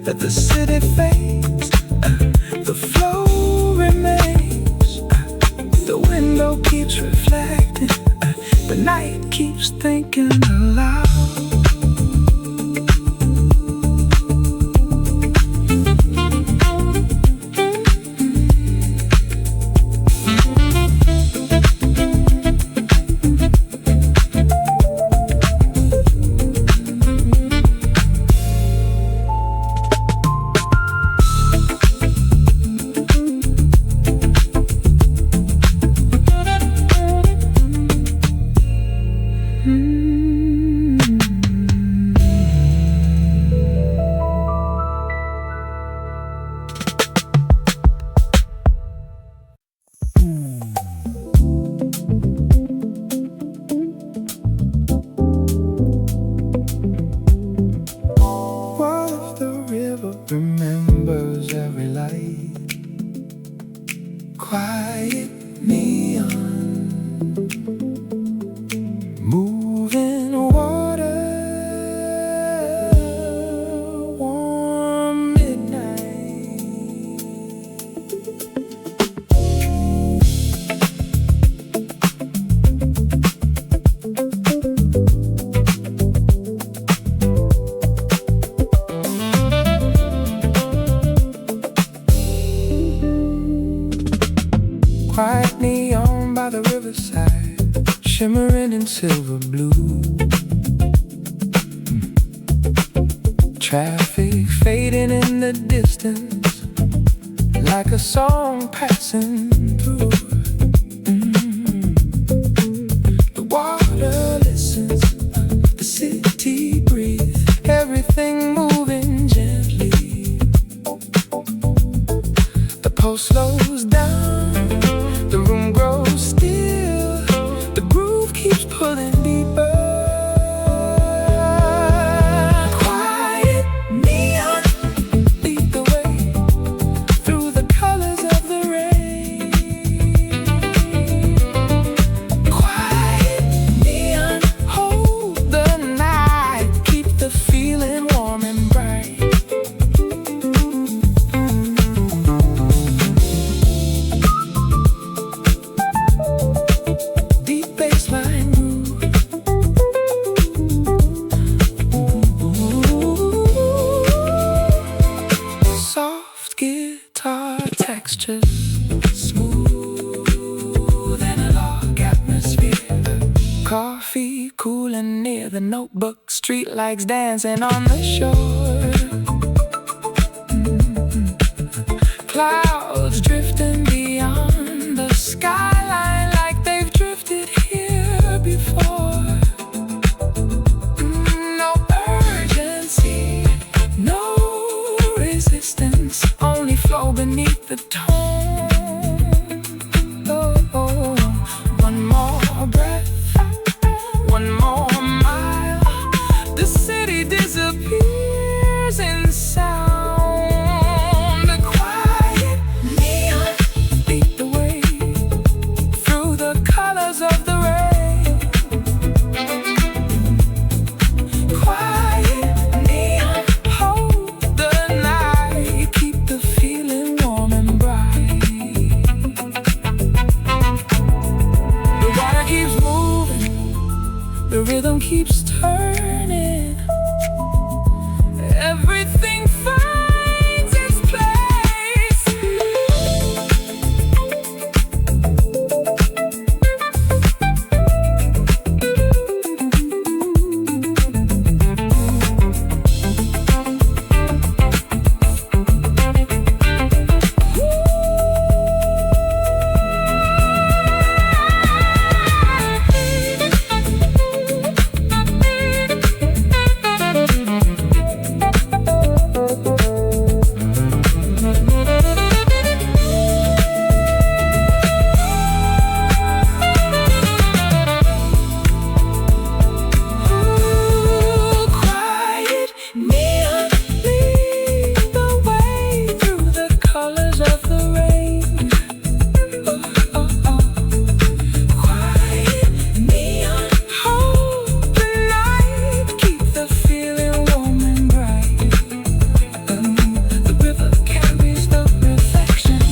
A: Let the city fades, the flow remains. The window keeps reflecting, the night keeps thinking aloud. What if the river remembers every light? Quiet neon, moving water, warm midnight. Quiet neon by the riverside, shimmering in silver blue. Traffic fading in the distance, like a song passing through. The water listens, the city breathes, everything moving gently. The pulse slows down, the room grows still, the groove keeps pulling deeper. Quiet neon, lead the way through the colors of the rain. Quiet neon, hold the night, keep the feeling warm and bright. Deep bassline groove, soft guitar textures, smooth analog atmosphere. Coffee cooling near the notebook, street lights dancing on the shore. Clouds drifting beyond the skyline.
B: resistance, only flow beneath the tone. Oh, oh. One more breath, one more mile. The city disappears in sound. A quiet neon lead the way through the colors of the rain. Quiet neon, hold the night, keep the feeling warm and bright. The water keeps moving, the rhythm keeps turning. Everything finds its place. Quiet neon lead the way through the colors of the rain. Oh, oh, oh. Quiet neon, hold the night, keep the feeling warm and bright. The river carries the reflection.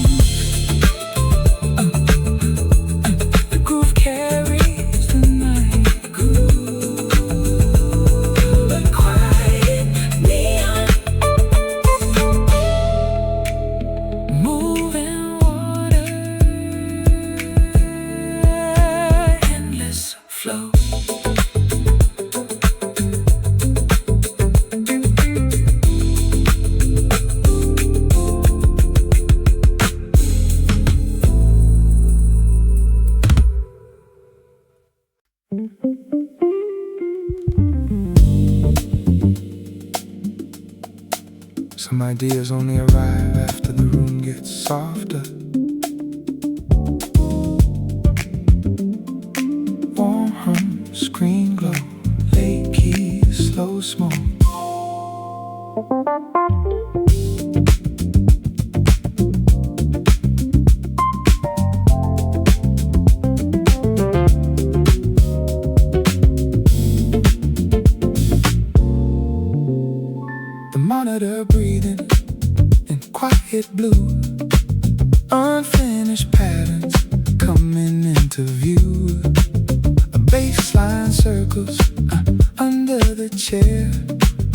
B: The groove carries the night. The quiet neon, moving water, endless flow.
A: Some ideas only arrive after the room gets softer. Warm hum, screen glow, late keys, slow smoke. The monitor breathing in quiet blue. Unfinished patterns coming into view. A bassline circles under the chair.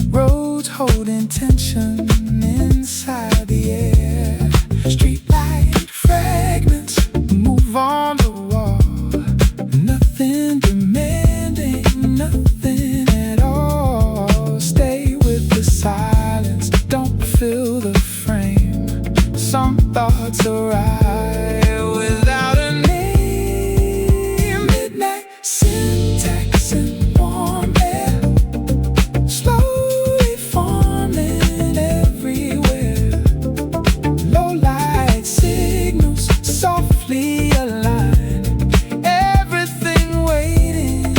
A: Rhodes holding tension inside the air. Streetlight fragments move on the wall. Nothing demanding, nothing at all. Stay with the silence, don't fill the frame. Some thoughts arrive without a name. Midnight syntax and warm air, slowly forming everywhere. Low light signals softly align. Everything waiting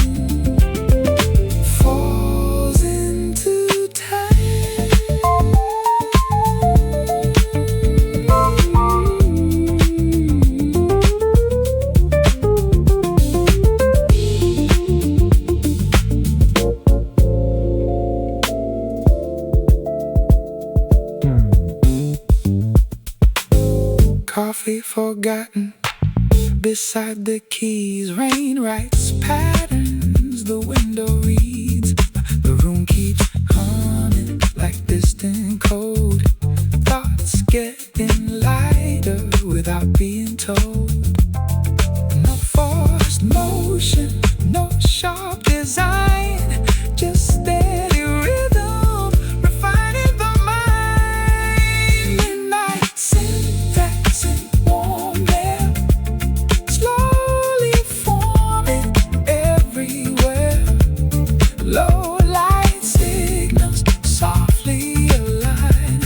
A: falls into time. Coffee forgotten beside the keys. Rain writes patterns, the window reads. The room keeps humming like distant code. Thoughts getting lighter without being told. No forced motion, no sharp design, just steady rhythm, refining the mind. Midnight syntax and warm air, slowly forming everywhere. Low light signals softly align.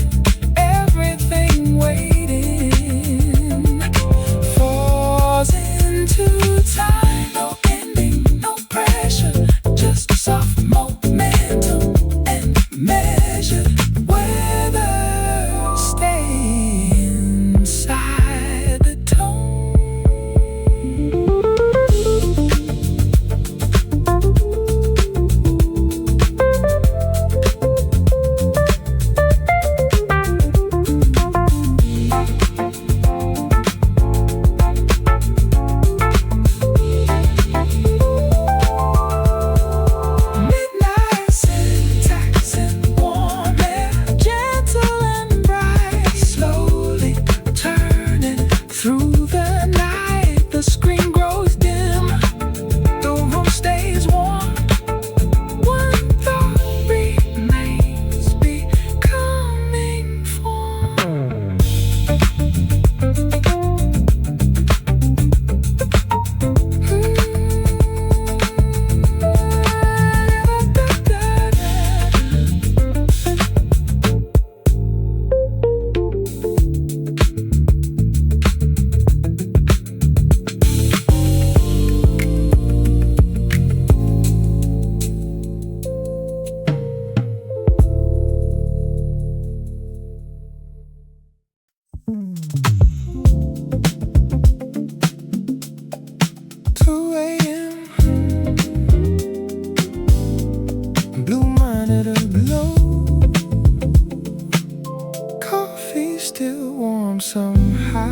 A: still warm somehow.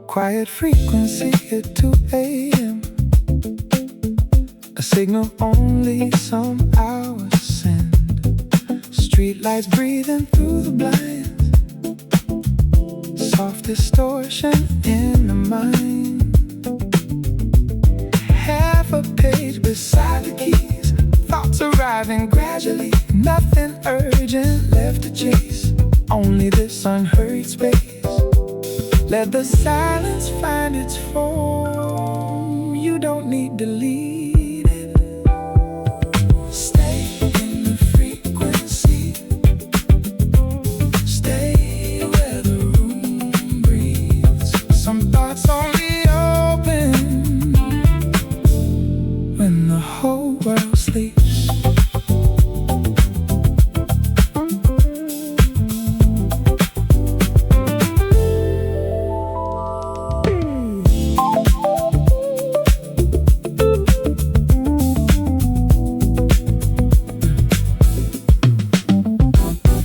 A: Quiet frequency at 2 a.m. A signal only some hours send. Streetlights breathing through the blinds. Soft distortion in the mind. Half a page beside the keys. Thoughts arriving gradually. Nothing urgent left to chase. Only this unhurried space. Let the silence find its form. You don't need to lead it. Stay in the frequency. Stay where the room breathes. Some thoughts only open when the whole world sleeps.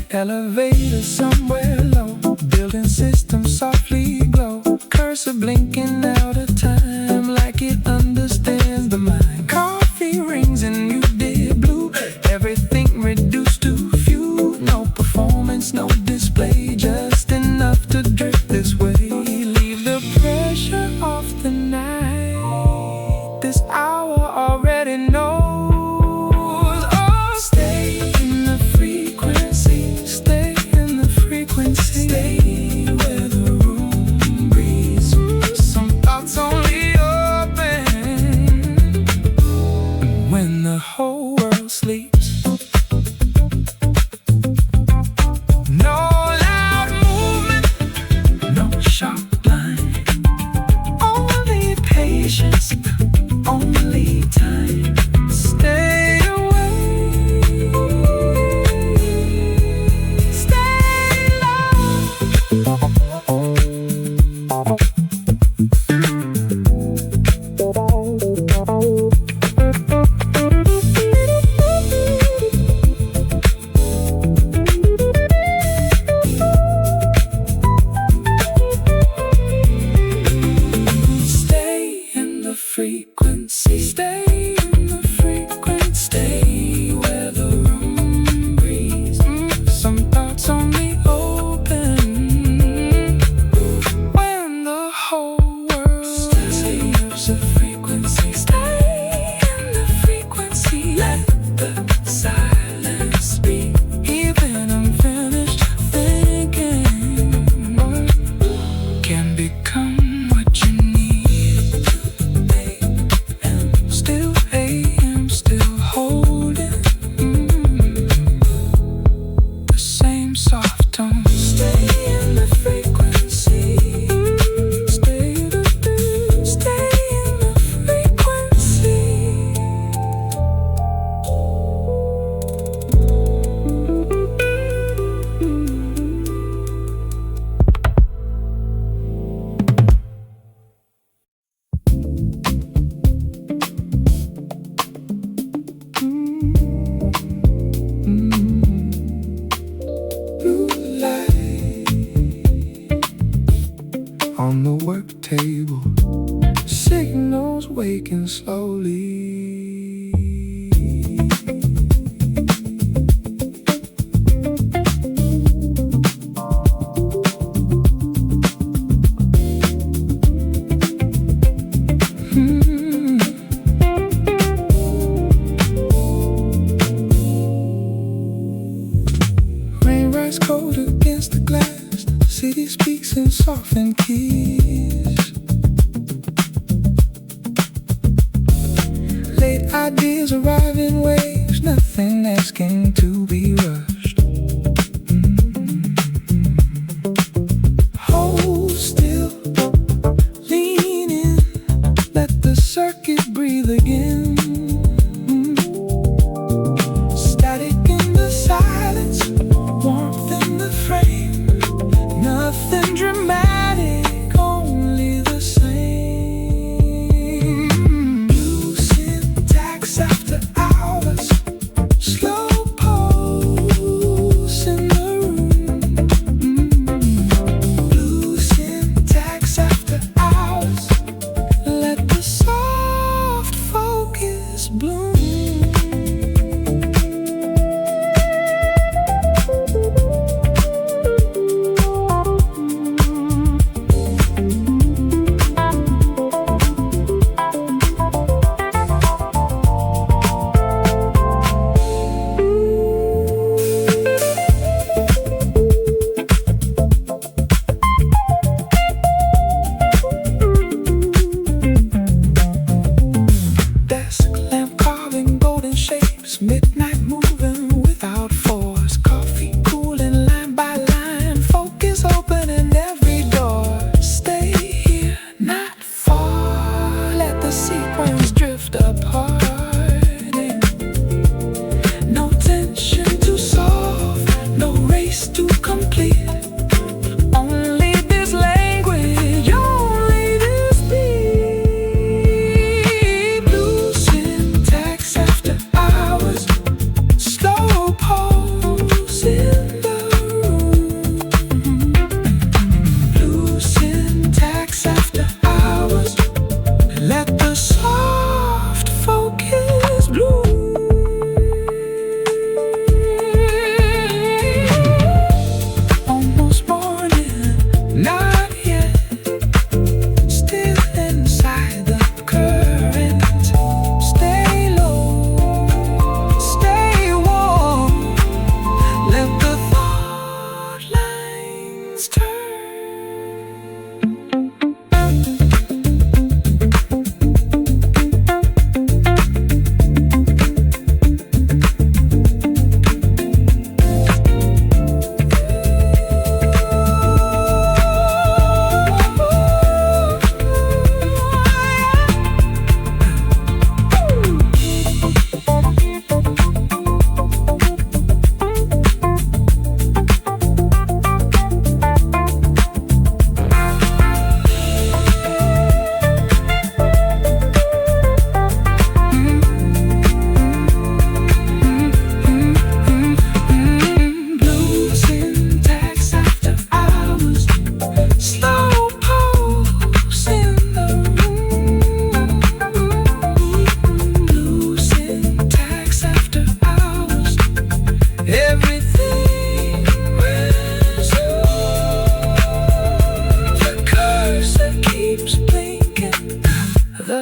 A: Elevator somewhere low. Building system softly glow. Cursor blinking out of time like it understands the mind. Coffee rings and you did blue. Everything reduced to few. No performance, no display. Just enough to drift this way. Leave the pressure off the night. This hour already knows. Stay where the room breathes. Some thoughts only open when the whole world sleeps. No loud movement, no sharp line. Only patience, only time. Stay away. Frequency, stay in the frequency, stay where the room breathes. Some thoughts only open when the whole world sleeps. The frequency, stay in the frequency. Let the silence speak. Even unfinished thinking can become what you need. On the work table, signals waking slowly. Rain rises cold against the glass. The city speaks in softened keys. Late ideas arrive in waves, nothing asking to be rushed. Hold still, lean in, let the circuit breathe again. Static in the silence, warmth in the frame. Nothing dramatic, only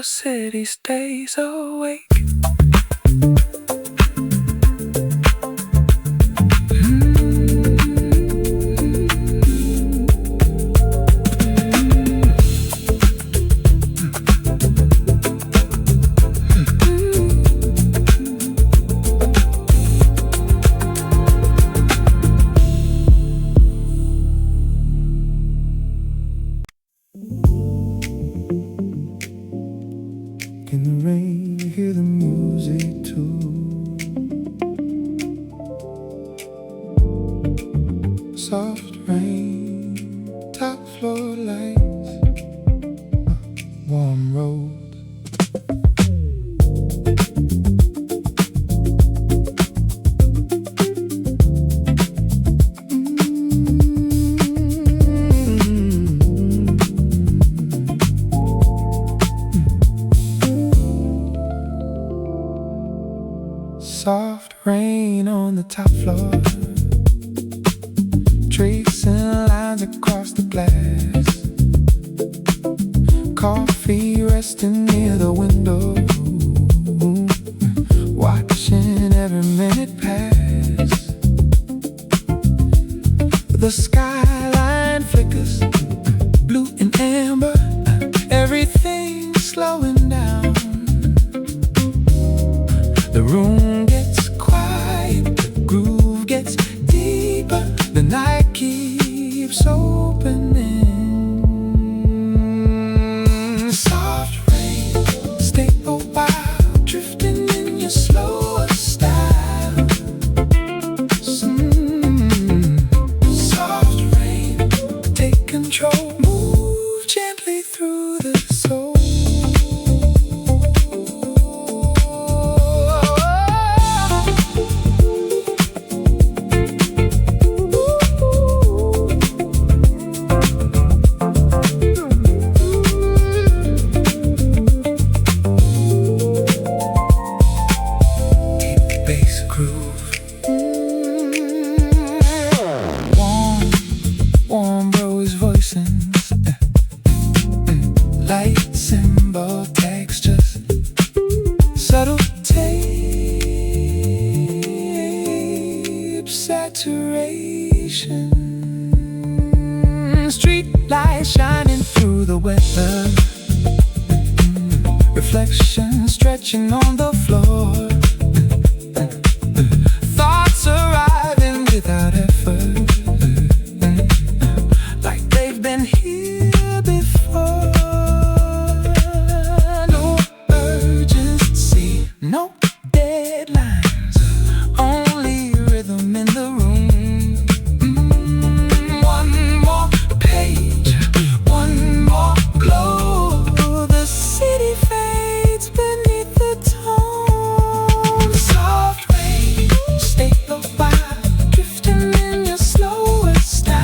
A: city stays awake. In the rain, you hear the music too. Soft rain, top floor lights, warm roads. Soft rain on the top floor, tracing lines across the glass. Coffee resting near the window, watching every minute pass. The skyline flickers, blue and amber, everything's slowing down. The room gets quiet, the groove gets deeper, the night keeps opening. Soft rain, stay a while, drifting in your slower style. Soft rain, take control, move gently through the soul. Warm rose voicings, light symbol textures, subtle tape saturation. Street lights shining through the weather, reflections stretching on the floor. Thoughts arriving without effort, here before. No urgency, no deadlines, only rhythm in the room. One more page, one more glow. The city fades beneath the tone. Soft rain, stay a while, drifting in your slower style.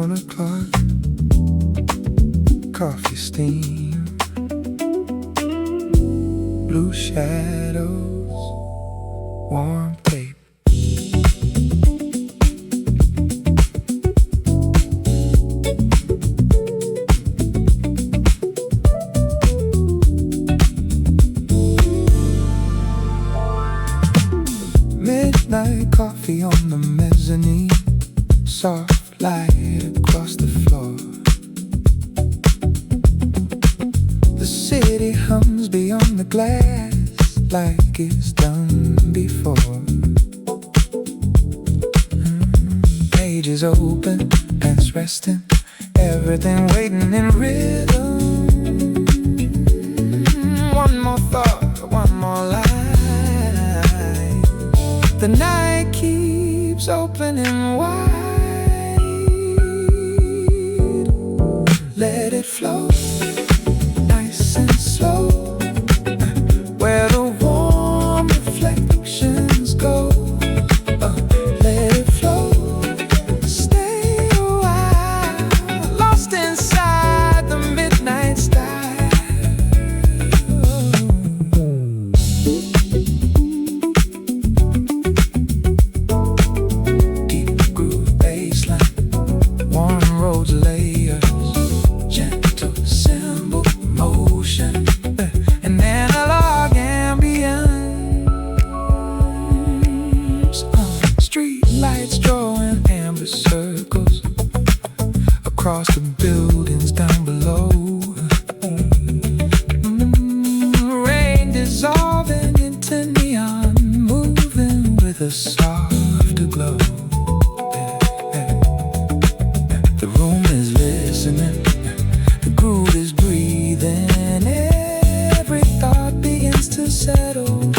A: 1 o'clock, coffee steam, blue shadows, warm tape. Midnight coffee on the mezzanine, soft light across the floor. The city hums beyond the glass like it's done before. Pages open, hands resting, everything waiting in rhythm. One more thought, one more line. The night keeps opening wide. Let it flow, nice and slow, where the warm reflections go. Let it flow, stay a while, lost inside the midnight style. Rhodes layers, gentle symbol motion, an analog ambience. Street lights drawing amber circles across the buildings down below. Rain dissolving into neon, moving with a softer glow. The room is listening, the groove is breathing, every thought begins to settle.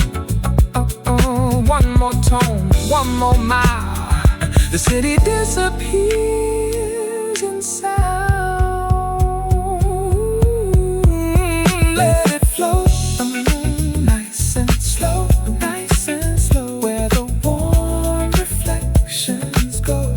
A: One more tone, one more mile, the city disappears in sound. Let it flow, nice and slow, nice and slow, where the warm reflections go.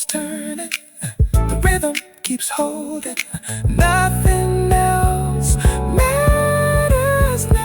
A: Turning, the rhythm keeps holding, nothing else matters now.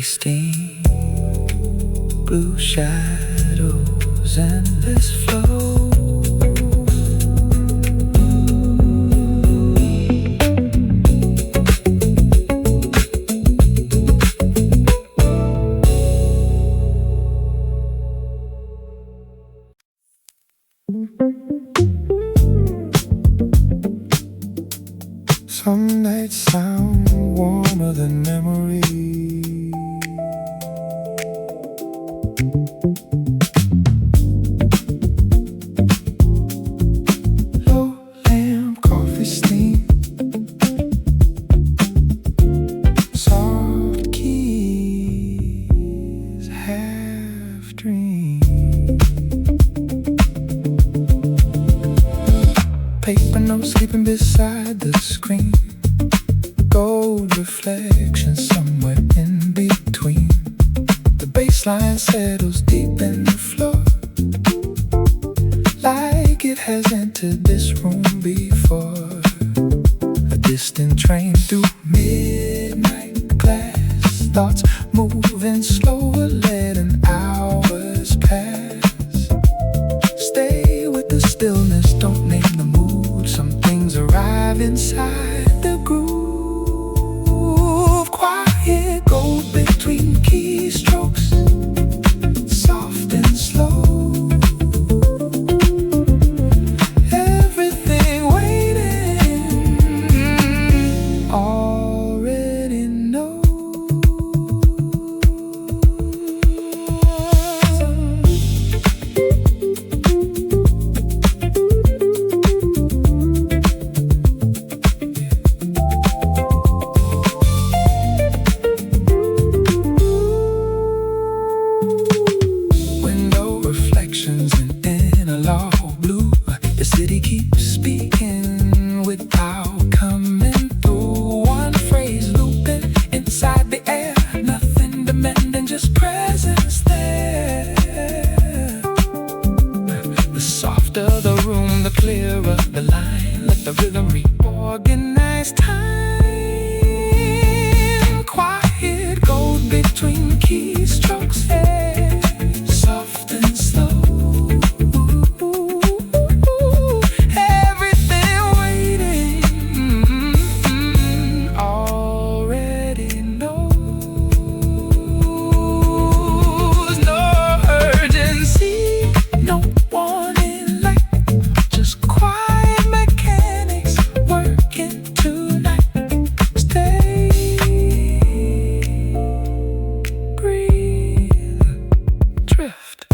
A: Steam, blue shadows, endless flow. Some nights sound warmer than memory. Low lamp, coffee steam, soft keys, half dream. paper notes sleeping beside the screen. Gold reflections somewhere in between. The bassline settles deep in the floor, like it has entered this room before. A distant train through midnight glass, thoughts moving slower, letting hours pass. Stay with the stillness, don't name the mood. Some things arrive inside the groove. Quiet gold between keystrokes, soft and slow. Everything waiting, already know. Window reflections in interlock blue. The city keeps speaking without coming through. One phrase looping inside the air, nothing demanding, just presence there. The softer the room, the clearer the line. Let the rhythm reorganize time. Quiet gold between keystrokes, yeah. Soft and slow. Everything waiting, already knows. No urgency, no warning light, just quiet mechanics working tonight. Stay, breathe, drift.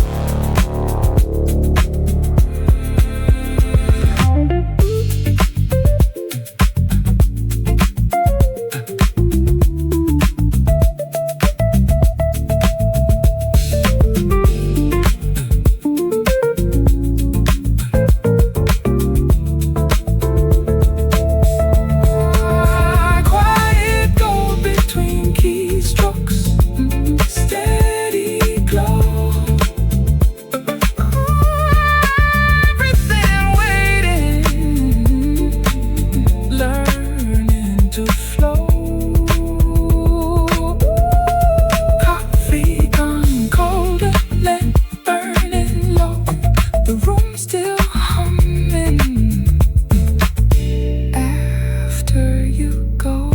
A: Quiet gold between keystrokes, steady glow. Everything waiting, learning to flow. Coffee gone colder, let burning low. The room still humming after you go.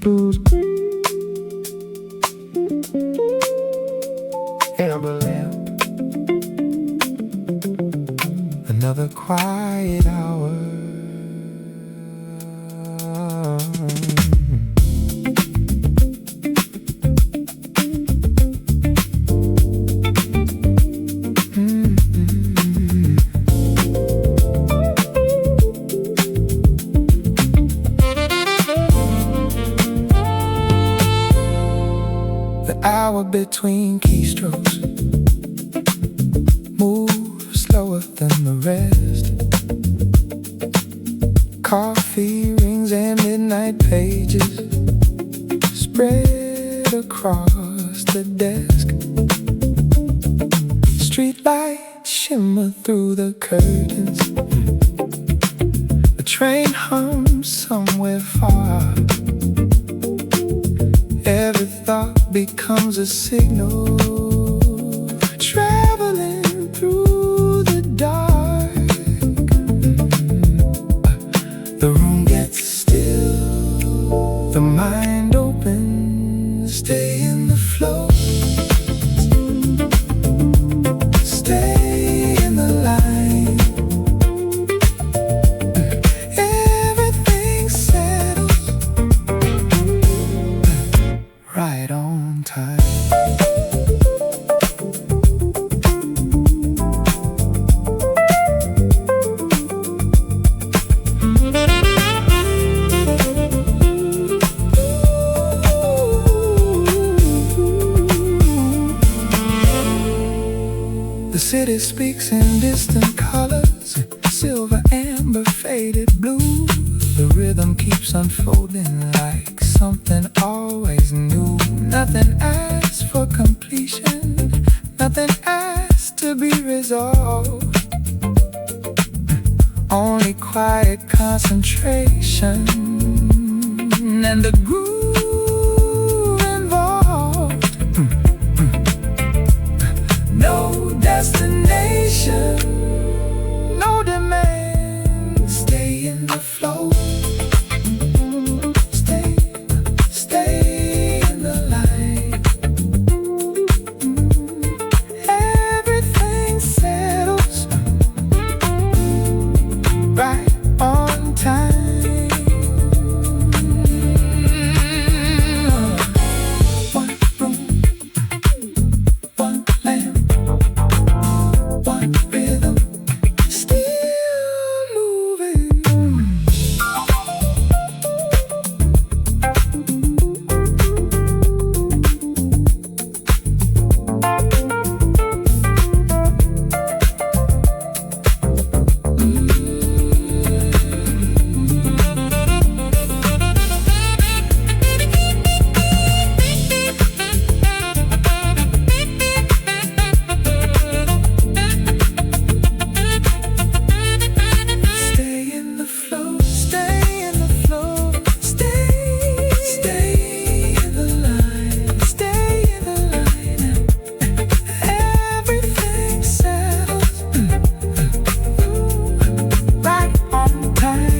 A: Blues, amber lamp, another quiet hour. The hour between keystrokes moves slower than the rest. Coffee rings and midnight pages spread across the desk. Streetlights shimmer through the curtains. The train hums somewhere far. Every thought becomes a signal, traveling through the dark. The room gets still, the mind opens, stay in the flow. The city speaks in distant colors, silver, amber, faded blue. The rhythm keeps unfolding like something always new. Nothing asks for completion, nothing asks to be resolved. Only quiet concentration and the groove involved. No destination, no demand. Stay in the flow. Stay in the line. Everything settles right on time. One room, one lamp, one rhythm, still moving. Stay in the flow, stay in the flow, stay in the line, stay in the line. Everything settles right on time.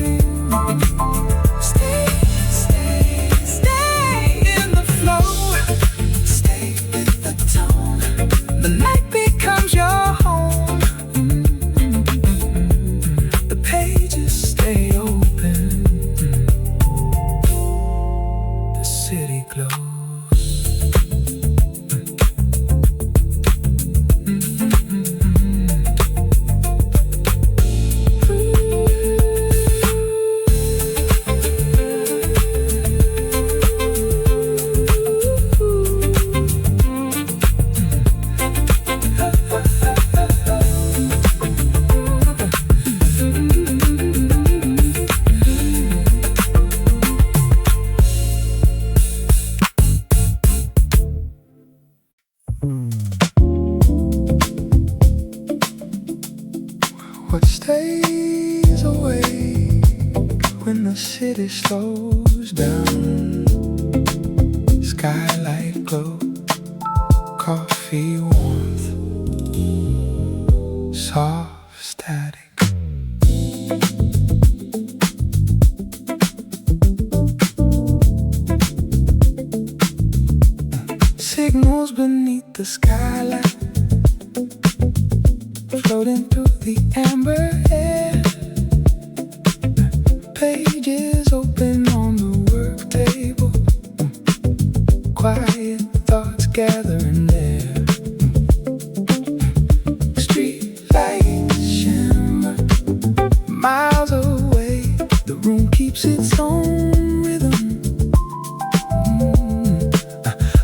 A: Stay in the flow, stay with the tone. The night becomes your home. The pages stay open. The city glows. What stays awake when the city slows down? Skylight glow, coffee warmth, soft static. Signals beneath the skylight, floating through the amber air. Pages open on the work table, quiet thoughts gathering there. Street lights shimmer miles away. The room keeps its own rhythm.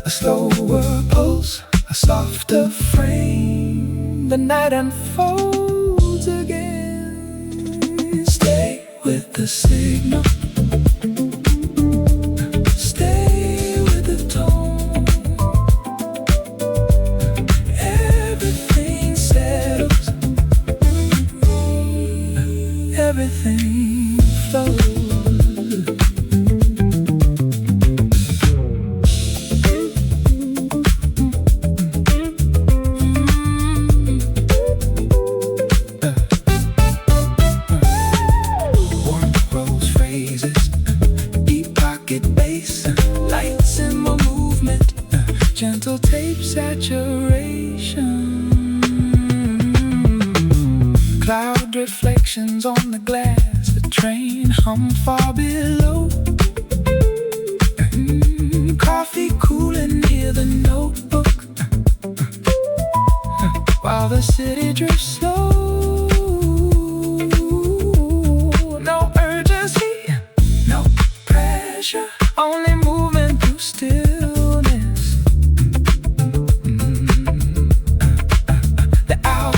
A: A slower pulse, a softer frame. The night unfolds again. Stay with the signal. Stay with the tone. Everything settles. Everything flows. Gentle tape saturation, cloud reflections on the glass. The train hum far below. Coffee cooling near the notebook, while the city drifts slow. No urgency, no pressure, only movement through stillness. The hour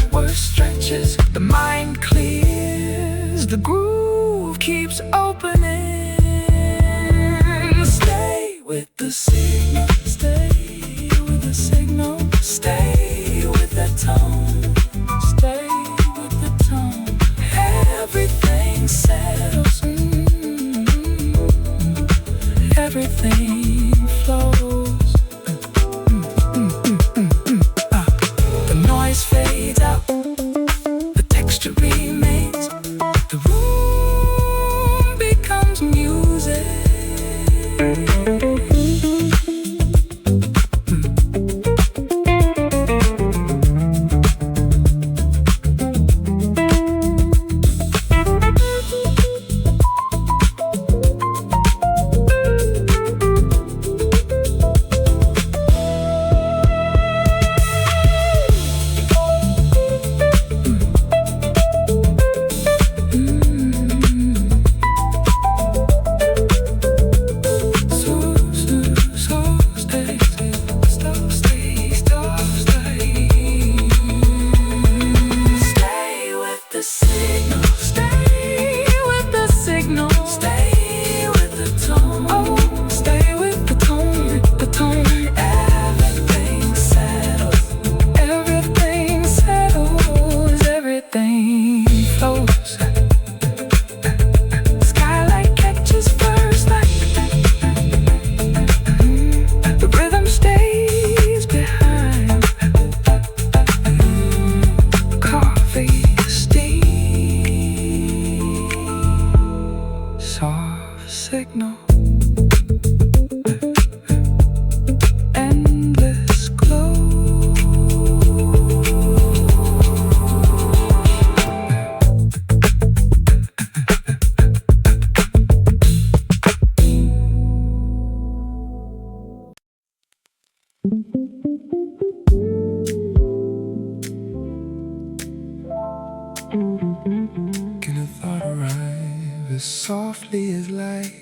A: as softly as light.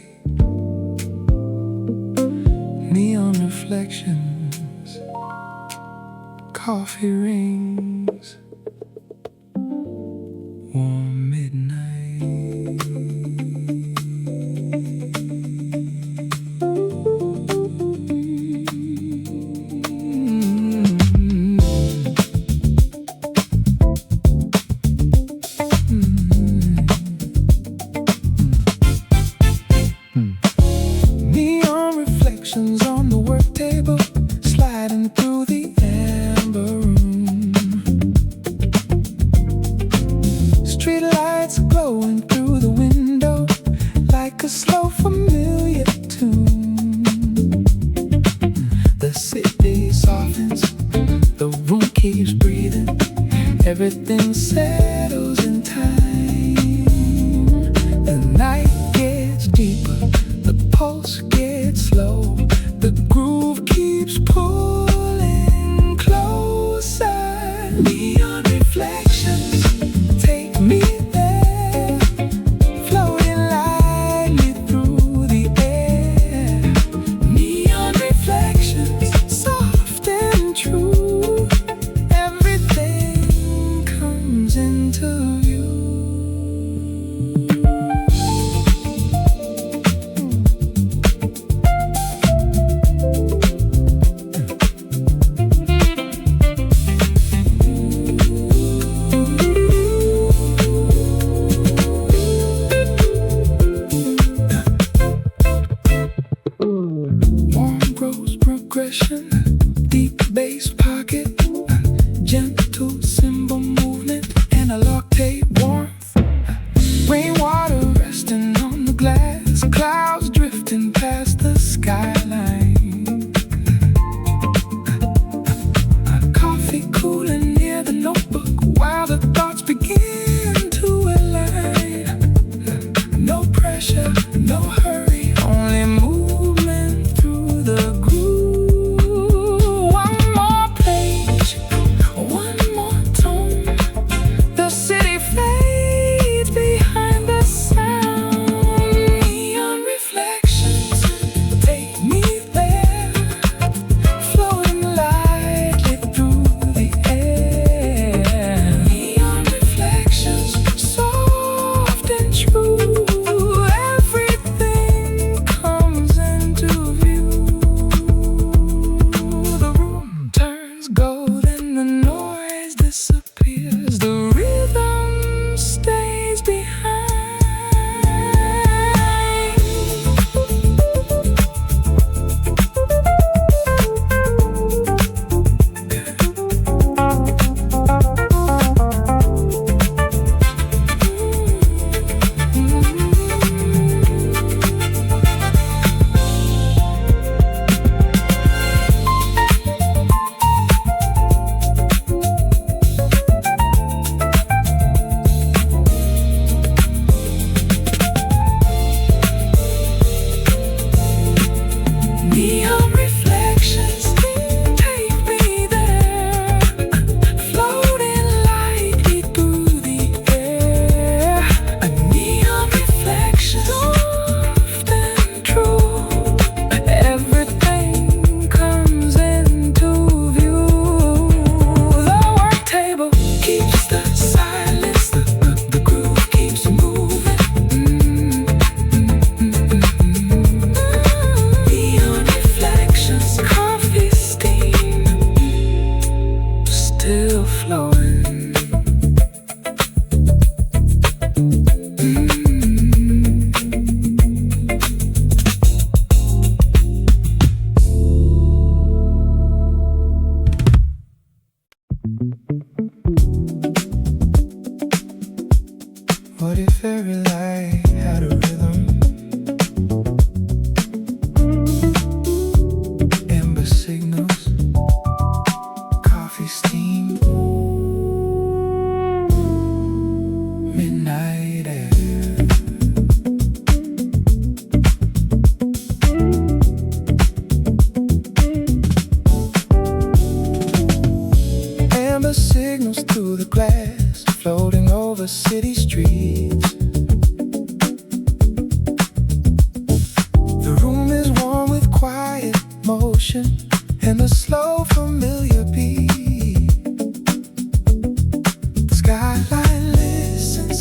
A: Neon reflections, coffee rings, warm midnight. Neon reflections on the work table, sliding through the amber room. Street lights glowing through the window like a slow familiar tune. The city softens, the room keeps breathing, everything settles in time. The night gets deeper, the pulse gets slow, the groove keeps pulling closer. Neon reflections take me there, floating lightly through the air. Neon reflections, soft and true, everything comes into view. Warm rose progression, deep bass pocket, gentle cymbal movement, analog tape warmth, rainwater resting on the glass, clouds drifting past the skyline, coffee cooling near the notebook while the thoughts begin to align. No pressure, no hurry, only movement through the groove. One more page, one more tone, the city fades behind the sound. Neon reflections take me there, floating lightly through the air. Neon reflections, soft and true, everything comes into view. The room turns gold and the noise disappears, the rhythm stays behind. Neon reflections take me there, floating lightly through the air. A neon reflection, soft and true, everything comes into view. The work table keeps the silence, the groove keeps moving. Neon reflections, coffee steam, still flowing. What if every light had a rhythm? Amber signals, coffee steam, midnight air. Amber signals through the glass, floating over city streets. motion and the slow familiar beat. The skyline listens,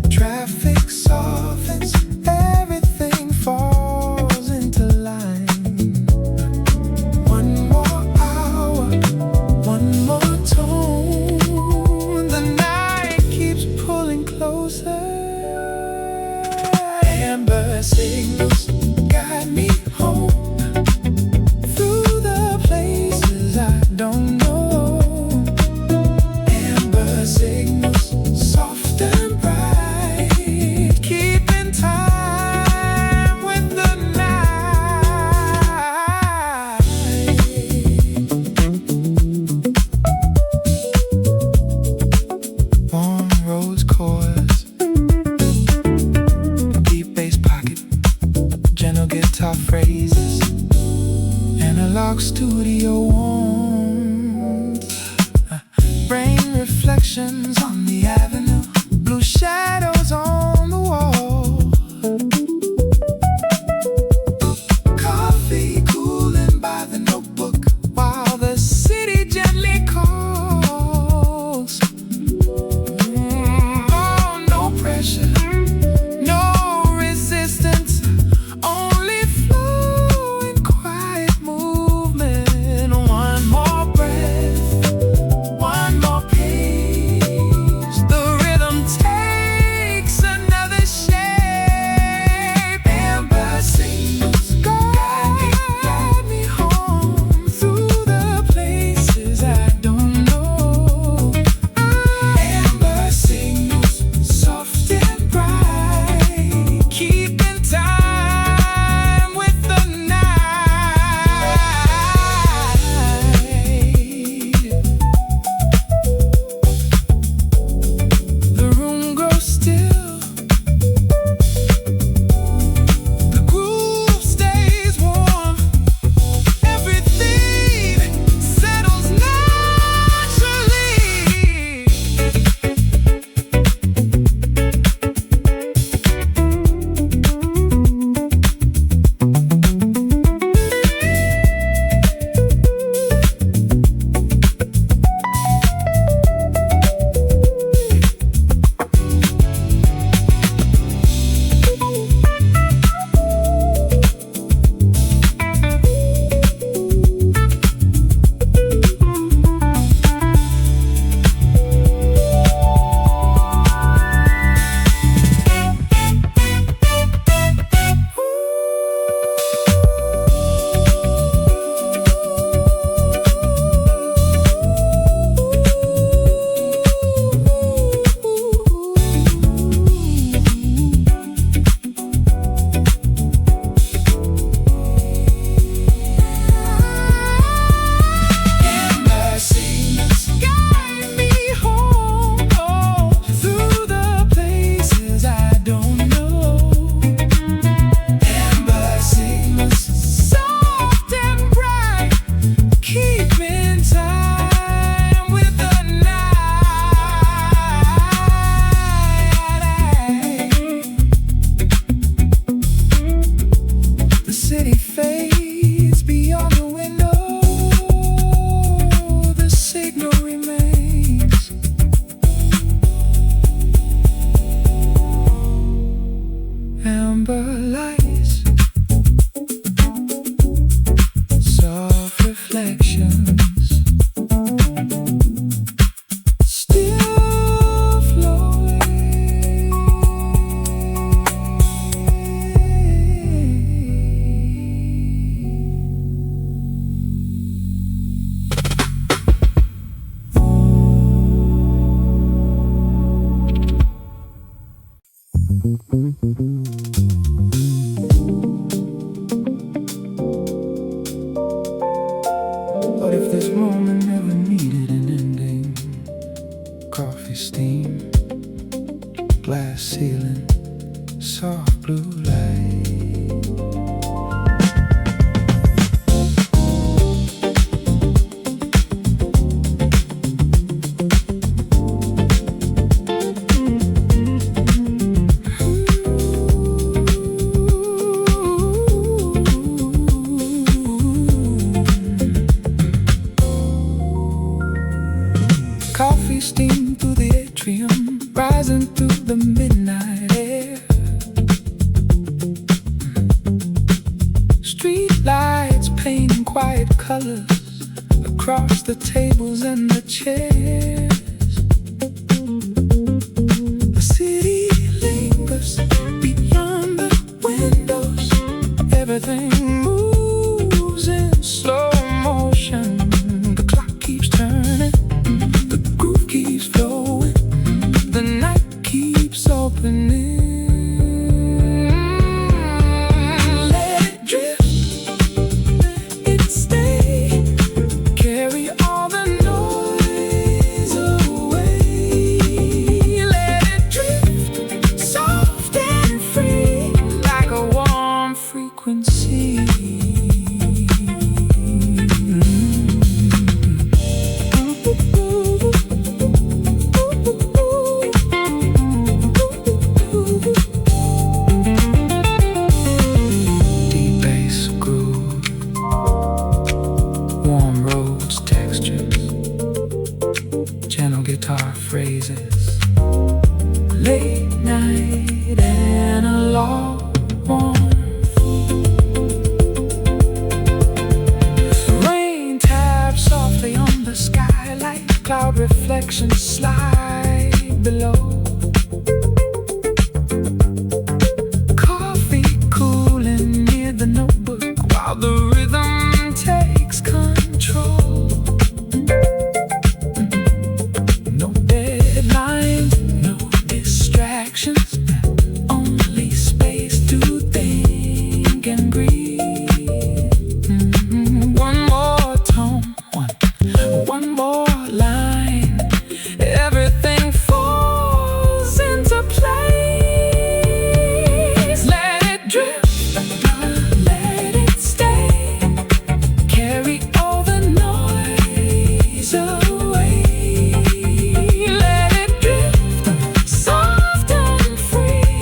A: traffic softens, everything falls into line. One more hour, one more tone, the night keeps pulling closer. Amber signals guide me home through the places I don't know. Amber signals, soft and bright, keeping time with the night. Warm Rhodes chords, deep bass pocket, gentle guitar phrases, analog studio warmth, rain reflections on the avenue, blue shadows on the wall, coffee cooling by the notebook while the city gently calls. Oh, no pressure, no resistance, only flowing quiet movement. One more breath, one more pace, the rhythm takes another shape. Amber signals guide me home through the places I don't know. Amber signals, soft and bright, keeping time with the night. The room grows still, the groove stays warm, everything settles naturally. Amber signals guide me home, oh, through the places I don't know. Amber signals, soft and bright, keeping time with the night. The city fades beyond the window, the signal remains. Amber lights, soft reflections, still flowing. What if this moment never needed an ending? Coffee steam, glass ceiling, soft blue light. atrium, rising through the midnight air. Street lights painting quiet colors across the tables and the chairs. The city lingers beyond the windows. Everything moves in slow motion. The clock keeps turning, the groove keeps flowing, the night keeps opening. Let it drift, it stay, carry all the noise away. Let it drift, soft and free, like a warm frequency. Deep bass groove, warm Rhodes textures, gentle guitar phrases, late night analog warmth. Rain taps softly on the skylight, cloud reflections slide below. Coffee cooling near the notebook while the rhythm takes control. No deadlines, no distractions, only space to think and breathe. One more tone, one more line, everything falls into place. Let it drift, let it stay, carry all the noise away. Let it drift, soft and free,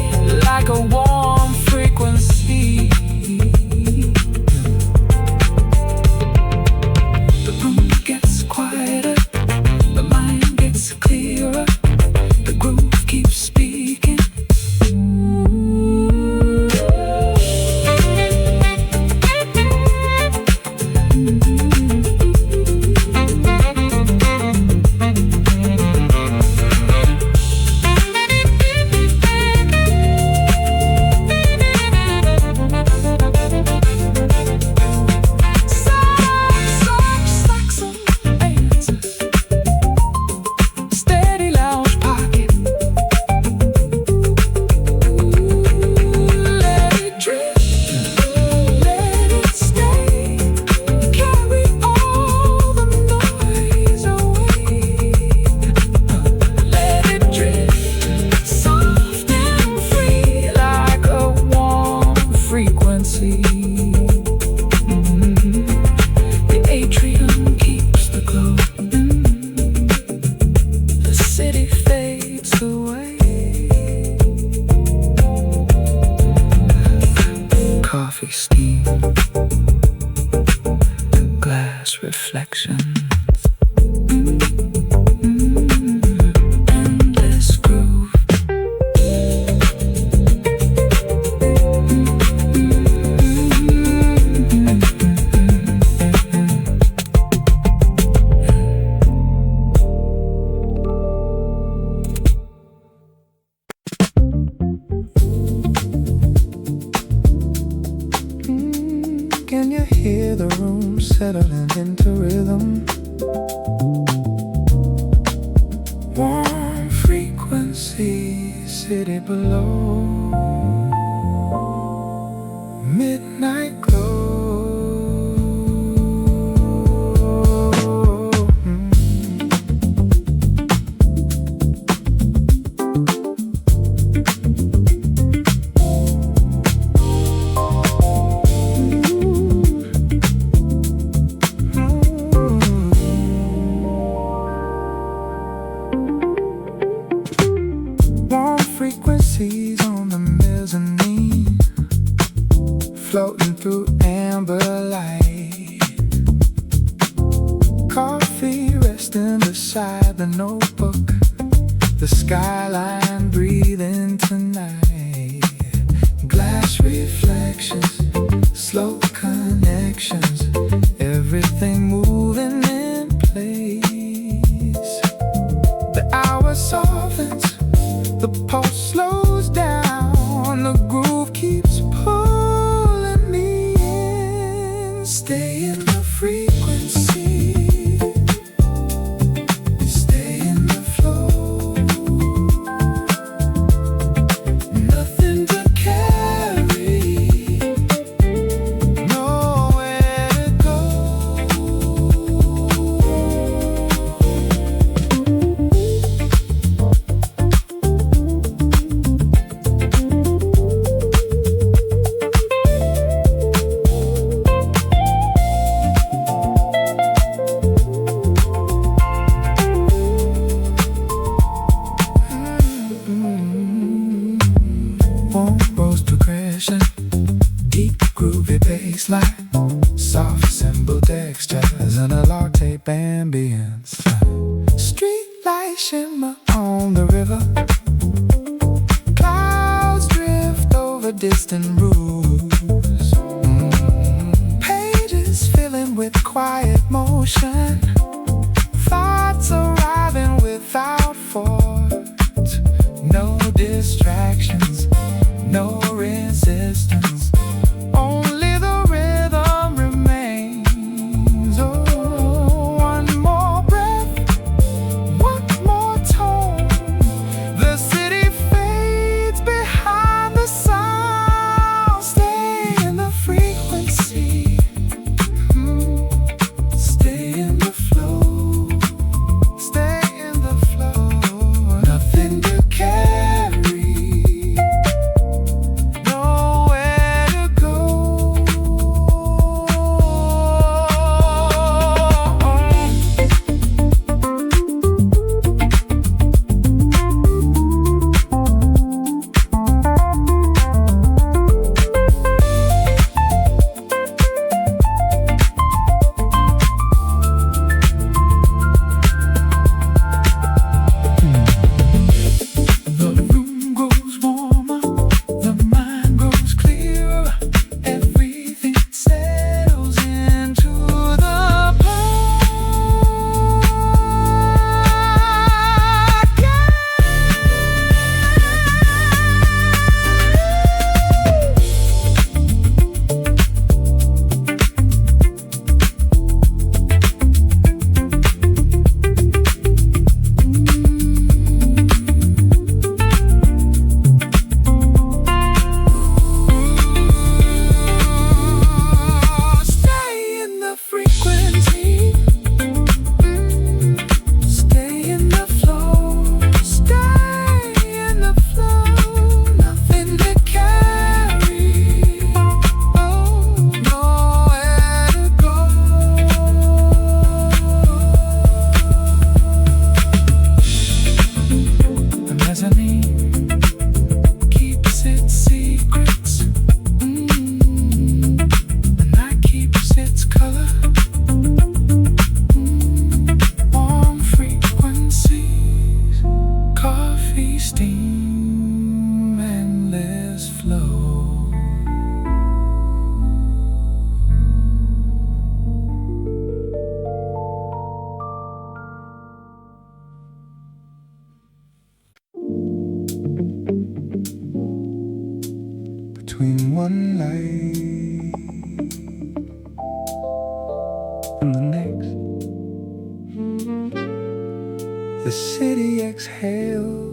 A: like a warm frequency. The room gets quieter, the mind gets clearer, the groove keeps speaking. Soft saxophone answers, steady lounge pocket. Let it drift, let it stay, carry all the noise away. Let it drift, soft and free, like a warm frequency. The atrium keeps the glow. The city fades away. Coffee steam, glass reflections, endless groove. Can you hear the room settling into rhythm? Warm frequency, city below, midnight glow. Warm frequencies on the mezzanine, floating through amber light. Coffee resting beside the notebook, the the skyline breathing tonight. Glass reflections, slow connections, everything moving in place. The hour softens, the pulse slows down, the groove keeps pulling me in. Stay in the frequency, stay in the flow. Nothing to carry, nowhere to go. Warm rose progression, deep groovy bassline, soft cymbal textures, and a lock tape ambience. Street light shimmer on the river, clouds drift over distant roofs. Pages filling with quiet motion, thoughts arriving without force. No distractions, no resistance, only the rhythm remains. Oh, one more breath, one more tone. The city fades behind the sound. Stay in the frequency, stay in the flow, stay in the flow. Nothing to carry, nowhere to go. The room grows warmer, the mind grows clearer, everything settles into the Stay in the frequency, stay in the flow, stay in the flow. Nothing to carry, oh, nowhere to go. The mezzanine keeps its secrets, and that keeps its color. Warm frequencies, coffee steam, endless flow. Between one light and the next, the city exhales.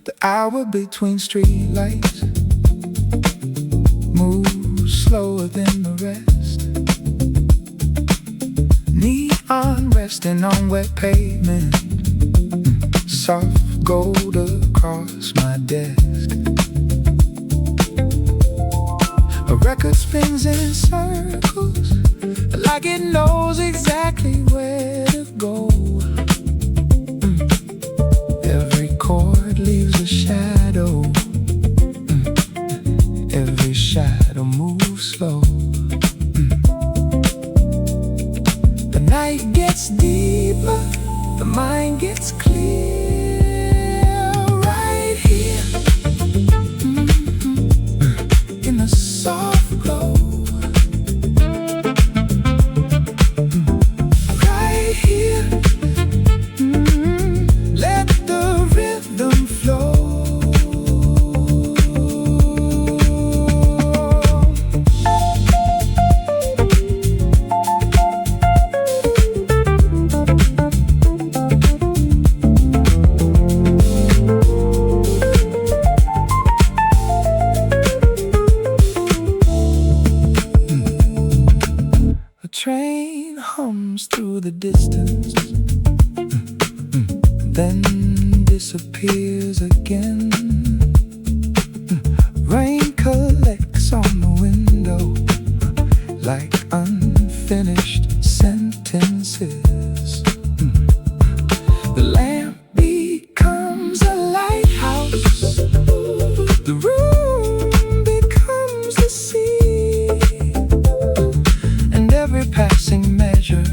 A: The hour between street lights moves slower than the rest. Neon resting on wet pavement, soft gold across my desk. A record spins in circles, like it knows exactly where to go. Every chord leaves a shadow. Every shadow moves slow. The night gets deeper, the mind gets clear. Right here, in the soft glow. Right here, let the rhythm flow. A train hums through the distance, then disappears again. Rain collects on the window like unfinished sentences. The lamp becomes a lighthouse. The room becomes the sea. And every passing measure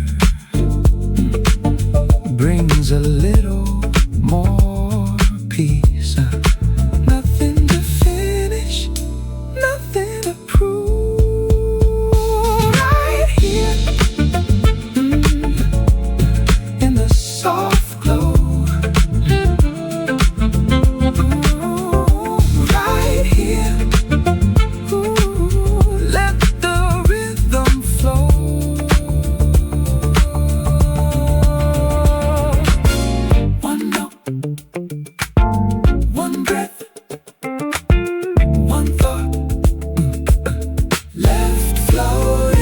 A: brings a little more peace. Nothing to finish, nothing to prove. Right here, in the soft glow. Right here, let the rhythm flow. One note, one breath, one thought, left floating.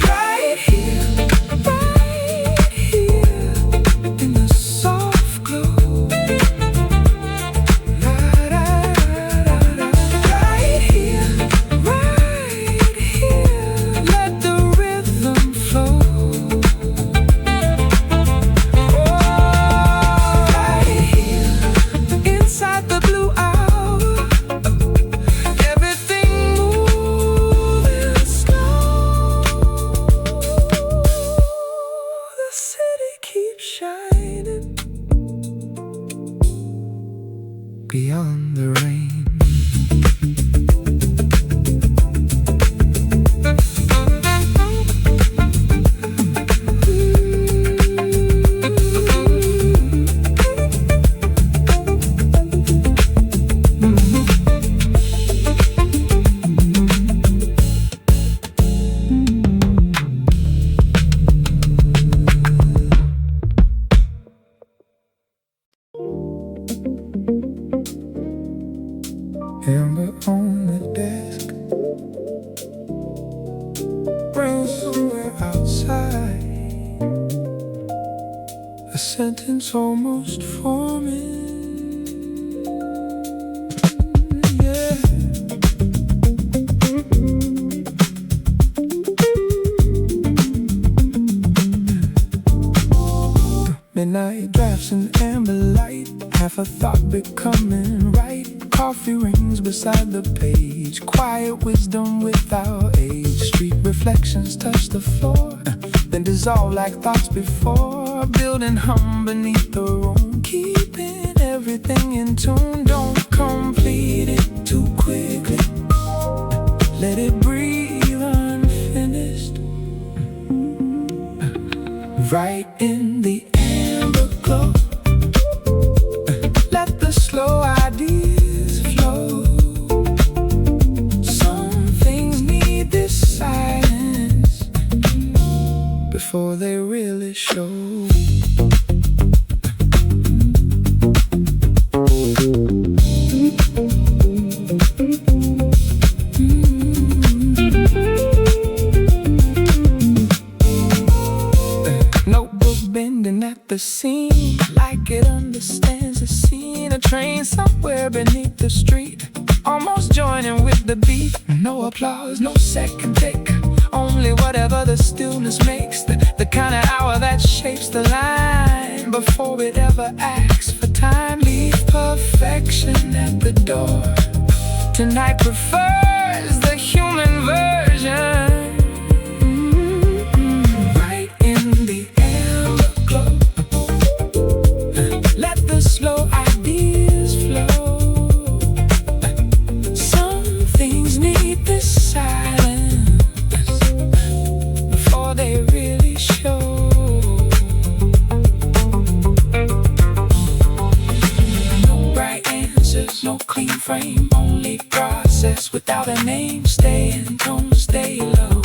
A: Right here, in the soft glow. Right here, let the rhythm flow. Right here, inside the blue hour, everything moving slow. The city keeps shining beyond the rain. Amber on the desk, brain somewhere outside, a sentence almost forming. Yeah. Midnight drafts in amber light, half a thought becoming right. Coffee rings beside the page, quiet wisdom without age. Street reflections touch the floor, then dissolve like thoughts before. Building hum beneath the room, keeping everything in tune. Don't complete it too quickly, let it breathe unfinished. Right in the amber glow, let the slow ideas flow. Some things need this silence before they really show. train somewhere beneath the street, almost joining with the beat. No applause, no second take, only whatever the stillness makes. The kind of hour that shapes the line before it ever asks for time. Leave perfection at the door. Tonight prefers the human version. Right in the amber glow, let the slow ideas flow. Some things need this silence before they really show. No bright answers, no clean frame, only process without a name. Stay in tone, stay low.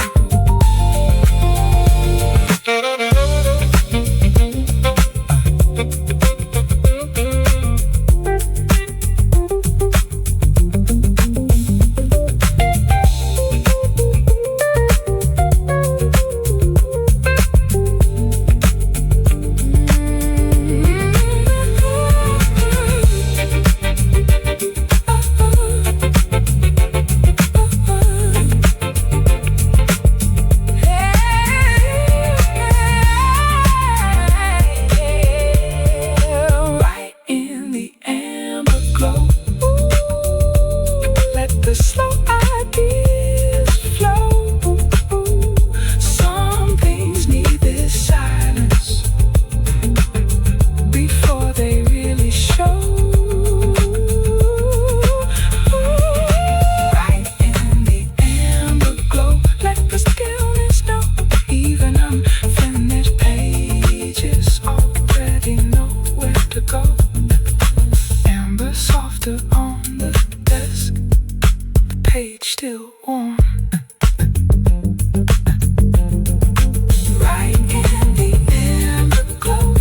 A: On the desk, the page still warm. Right in the amber glow.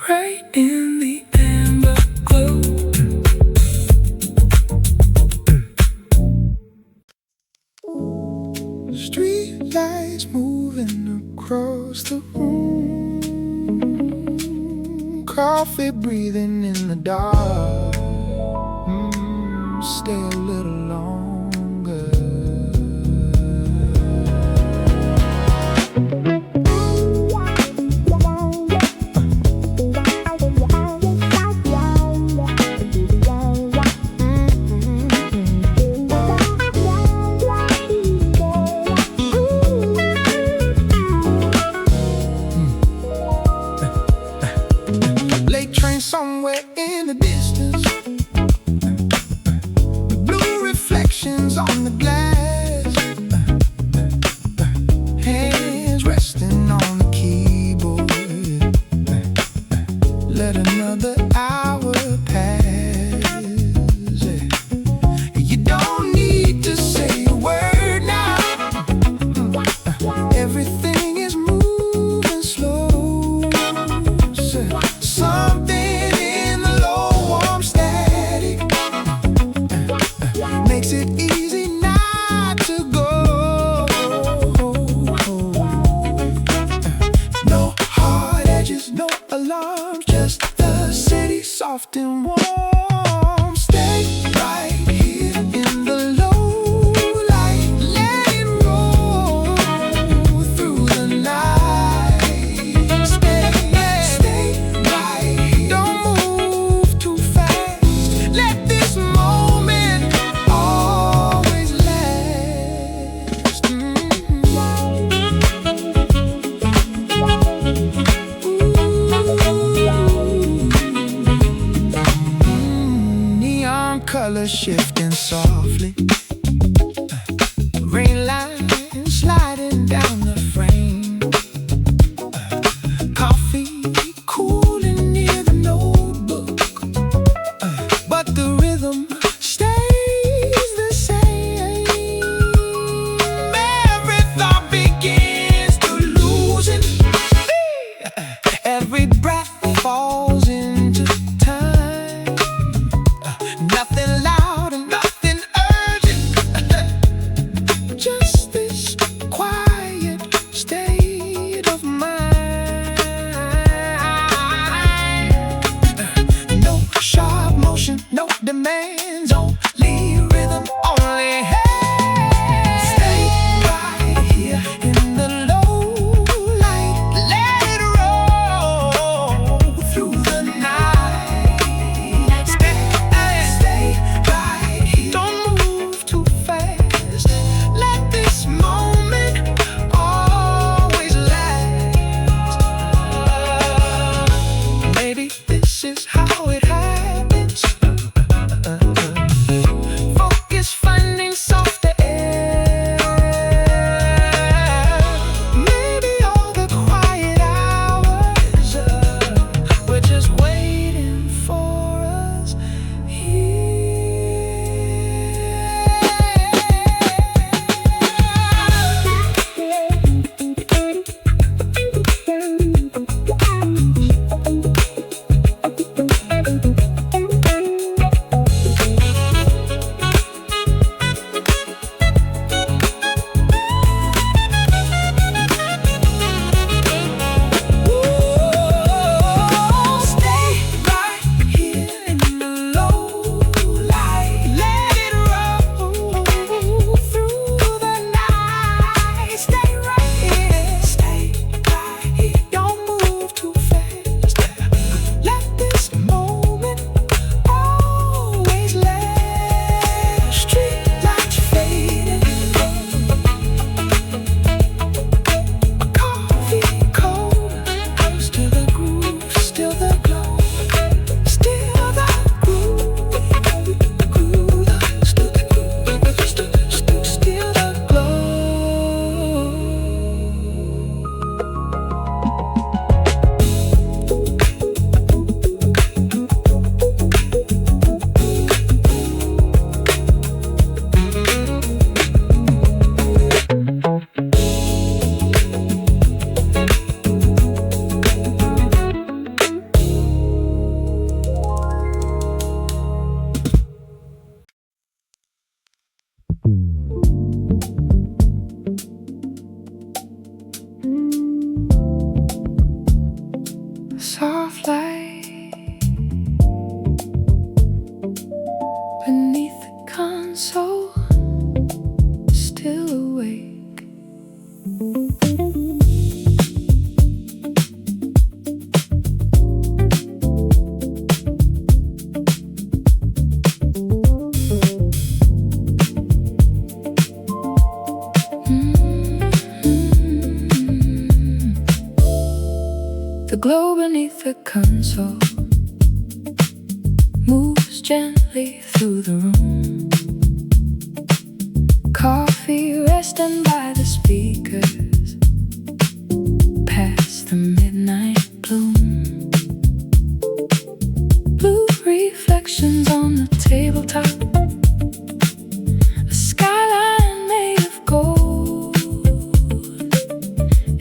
A: Right in the amber glow. Street lights moving across the room. Coffee breathing in the dark. Stay a little longer. Somewhere in the distance, blue reflections on the glass, hands resting on the keyboard. Let another hour pass. You don't need to say a word now. Everything is moving slow. Something makes it easy not to go. No hard edges, no alarms, just the city soft and warm. Stay right here in the low light, let it roll through the night. Stay right here, don't move too fast. Let this moment always last. Neon colors shifting softly, rain lines sliding down the frame. Coffee cooling near the notebook, but the rhythm stays the same. Every thought begins to loosen. basslands, only rhythm, only hands. Stay right here in the low light, let it roll through the night. Stay right here, don't move too fast. Let this moment always last. Maybe this is how it happens. Focus, finding softer air. Maybe all the quiet hours, we're just waiting for us soft light beneath the console, still awake. The glow beneath the console moves gently through the room. Coffee resting by the speakers, past the midnight bloom. Blue reflections on the tabletop, a skyline made of gold.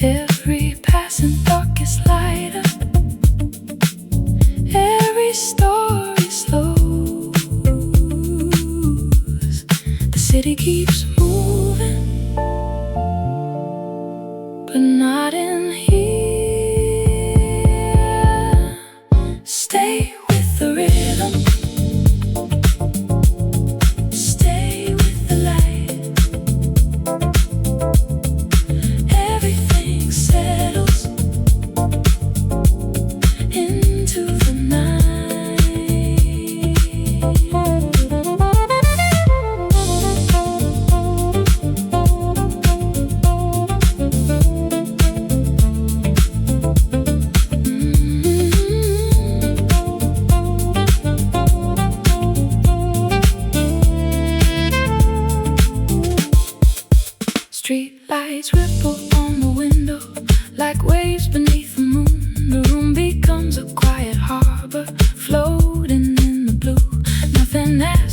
A: Every passing thought gets lighter, every story slows. The city keeps moving, but not in here. Stay with the rhythm, stay with the light. Everything settles into the night. Street lights ripple on the window like waves beneath the moon. The room becomes a quiet harbor floating in the blue. Nothing else